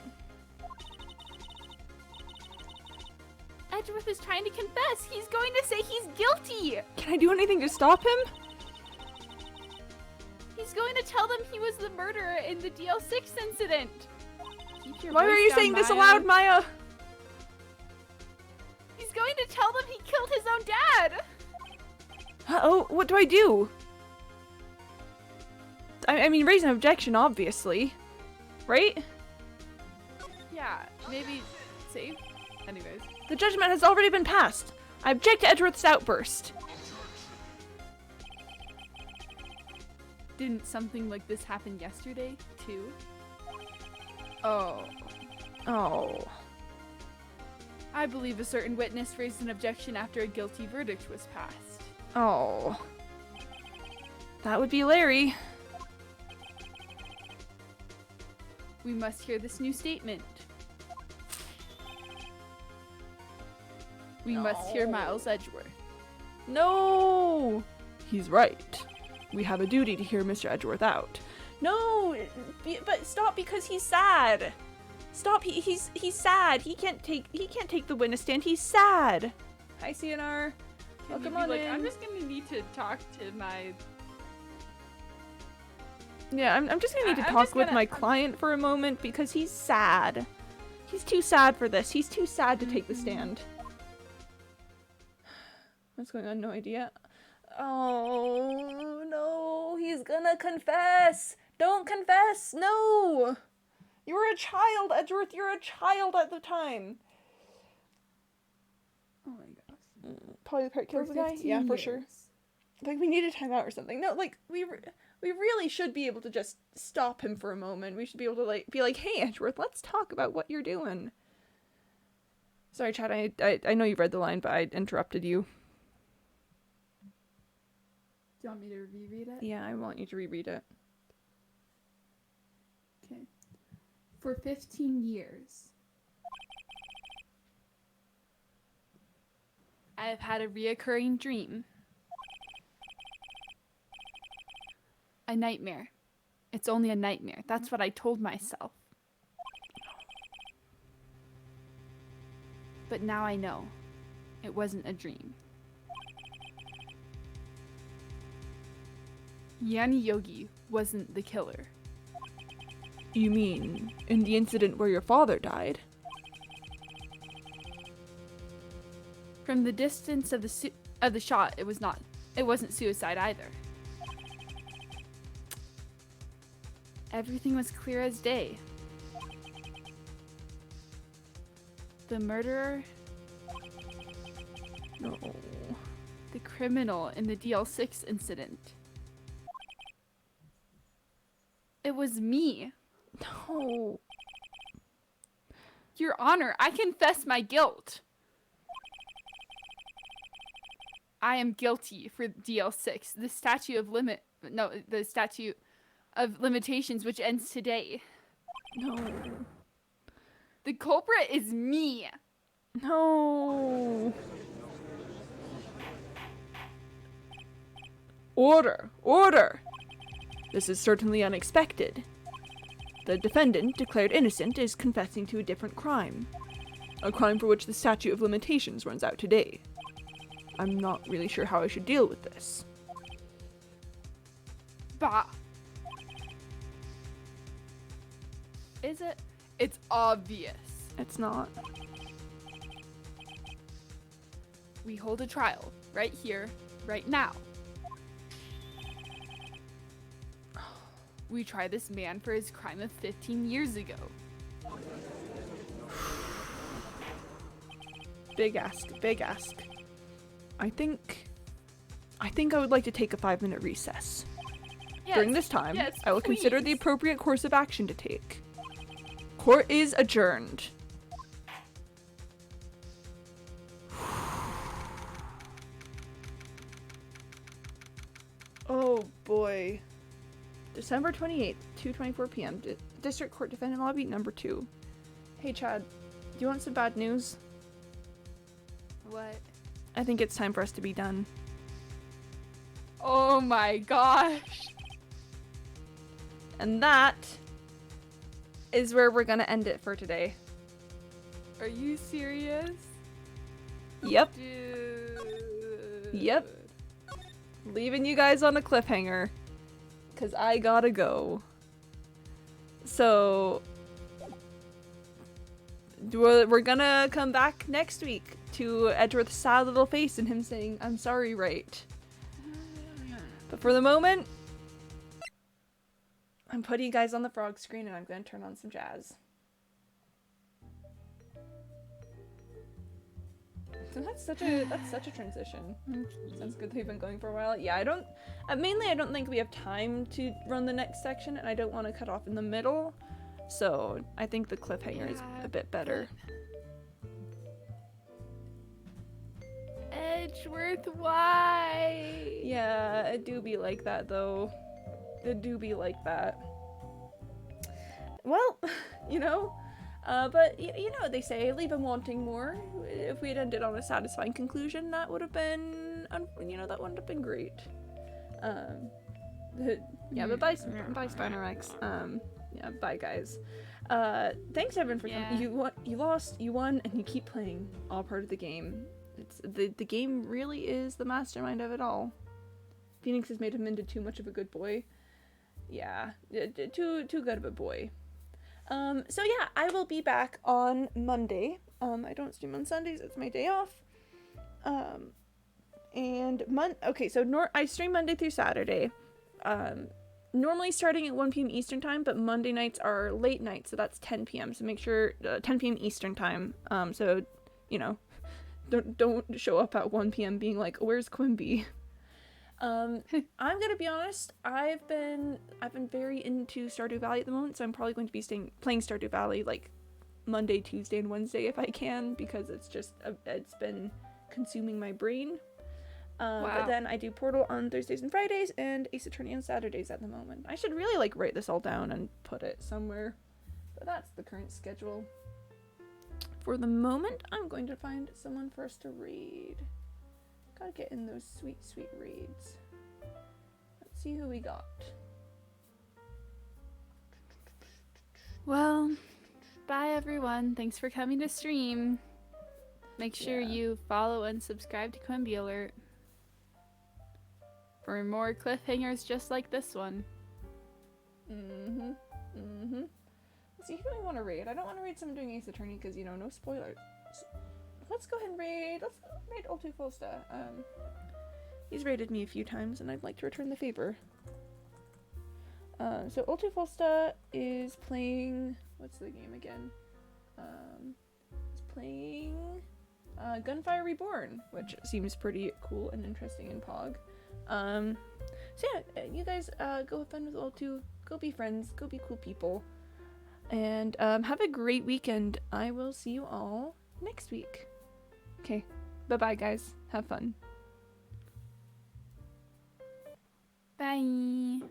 Edgeworth is trying to confess. He's going to say he's guilty. Can I do anything to stop him? He's going to tell them he was the murderer in the DL6 incident. Keep your Why voice are you down, saying this Maya. aloud, Maya? He's going to tell them he killed his own dad. Uh-oh, what do I do? I mean, raise an objection, obviously. Right? Yeah, maybe save. Anyways. The judgment has already been passed. I object to Edgeworth's outburst. Didn't something like this happen yesterday, too? Oh. Oh. I believe a certain witness raised an objection after a guilty verdict was passed. Oh. That would be Larry. We must hear this new statement. We must hear Miles Edgeworth. No! He's right. We have a duty to hear Mr. Edgeworth out. No, but stop, because he's sad. Stop, he's sad. He can't take the witness stand. He's sad. Hi, CNR. Welcome on in. I'm just gonna need to talk to my... Yeah, I'm just gonna need to talk with my client for a moment because he's sad. He's too sad for this. He's too sad to take the stand. What's going on? No idea. Oh, no. He's gonna confess. Don't confess. No. You were a child, Edgeworth. You're a child at the time. Oh my gosh. Probably the part kills the guy? Yeah, for sure. Like, we need a timeout or something. No, like, we really should be able to just stop him for a moment. We should be able to, like, be like, hey, Edgeworth, let's talk about what you're doing. Sorry, Chad, I know you read the line, but I interrupted you. Do you want me to reread it? Yeah, I want you to reread it. Okay. For 15 years, I have had a reoccurring dream. A nightmare. It's only a nightmare. That's what I told myself. But now I know. It wasn't a dream. Yanni Yogi wasn't the killer. You mean in the incident where your father died? From the distance of the shot, it wasn't suicide either. Everything was clear as day. The murderer, No. the criminal in the DL6 incident. It was me. No. Your Honor, I confess my guilt. I am guilty for DL6, the statute of limitations which ends today. No. The culprit is me. No. Order! Order! This is certainly unexpected. The defendant, declared innocent, is confessing to a different crime. A crime for which the statute of limitations runs out today. I'm not really sure how I should deal with this. Bah. Is it? It's obvious. It's not. We hold a trial, right here, right now. We try this man for his crime of 15 years ago. Big ask, big ask. I think I would like to take a 5-minute recess. Yes, During this time, yes, I will consider the please. appropriate course of action to take. Court is adjourned. Oh boy. December 28th, 2:24 p.m. District Court Defendant Lobby number 2. Hey Chad, do you want some bad news? What? I think it's time for us to be done. Oh my gosh. And that is where we're gonna end it for today. Are you serious? Yep. Dude. Yep. Leaving you guys on a cliffhanger. Because I gotta go. So, we're gonna come back next week to Edgeworth's sad little face and him saying, I'm sorry, right? But for the moment, I'm putting you guys on the frog screen and I'm gonna turn on some jazz. So that's such a transition. Sounds good that we've been going for a while. Yeah, I don't think we have time to run the next section, and I don't want to cut off in the middle. So I think the cliffhanger is a bit better. Edgeworth, why? Yeah, it do be like that though. It do be like that. Well, you know. But you know what they say, leave them wanting more. If we had ended on a satisfying conclusion, that would have been, that wouldn't have been great. Yeah, but bye, Spinorex. Yeah, bye, guys. Thanks everyone for coming. You lost, you won, and you keep playing. All part of the game. It's the game really is the mastermind of it all. Phoenix has made him into too much of a good boy. Yeah, too good of a boy. So yeah, I will be back on Monday. I don't stream on Sundays. It's my day off. Okay, so I stream Monday through Saturday. Normally starting at 1 p.m. Eastern time, but Monday nights are late nights, so that's 10 p.m. So make sure 10 p.m. Eastern time. So you know, don't show up at 1 p.m. being like, "Where's Quimby?" I'm gonna be honest. I've been very into Stardew Valley at the moment, so I'm probably going to be playing Stardew Valley like Monday, Tuesday, and Wednesday if I can, because it's been consuming my brain. But then I do Portal on Thursdays and Fridays, and Ace Attorney on Saturdays at the moment. I should really like write this all down and put it somewhere, but that's the current schedule. For the moment, I'm going to find someone for us to raid. Gotta get in those sweet, sweet raids. Let's see who we got. Well, bye everyone. Thanks for coming to stream. Make sure you follow and subscribe to Quimby Alert for more cliffhangers just like this one. Let's see, who do I want to raid? I don't want to raid someone doing Ace Attorney because, you know, no spoilers. Let's go ahead and raid. Let's raid Ultu Fosta. He's raided me a few times, and I'd like to return the favor. So Ultu Fosta is playing. What's the game again? He's playing Gunfire Reborn, which seems pretty cool and interesting in Pog. So yeah, you guys go have fun with Ultu. Go be friends. Go be cool people. And have a great weekend. I will see you all next week. Okay, bye-bye guys. Have fun. Bye.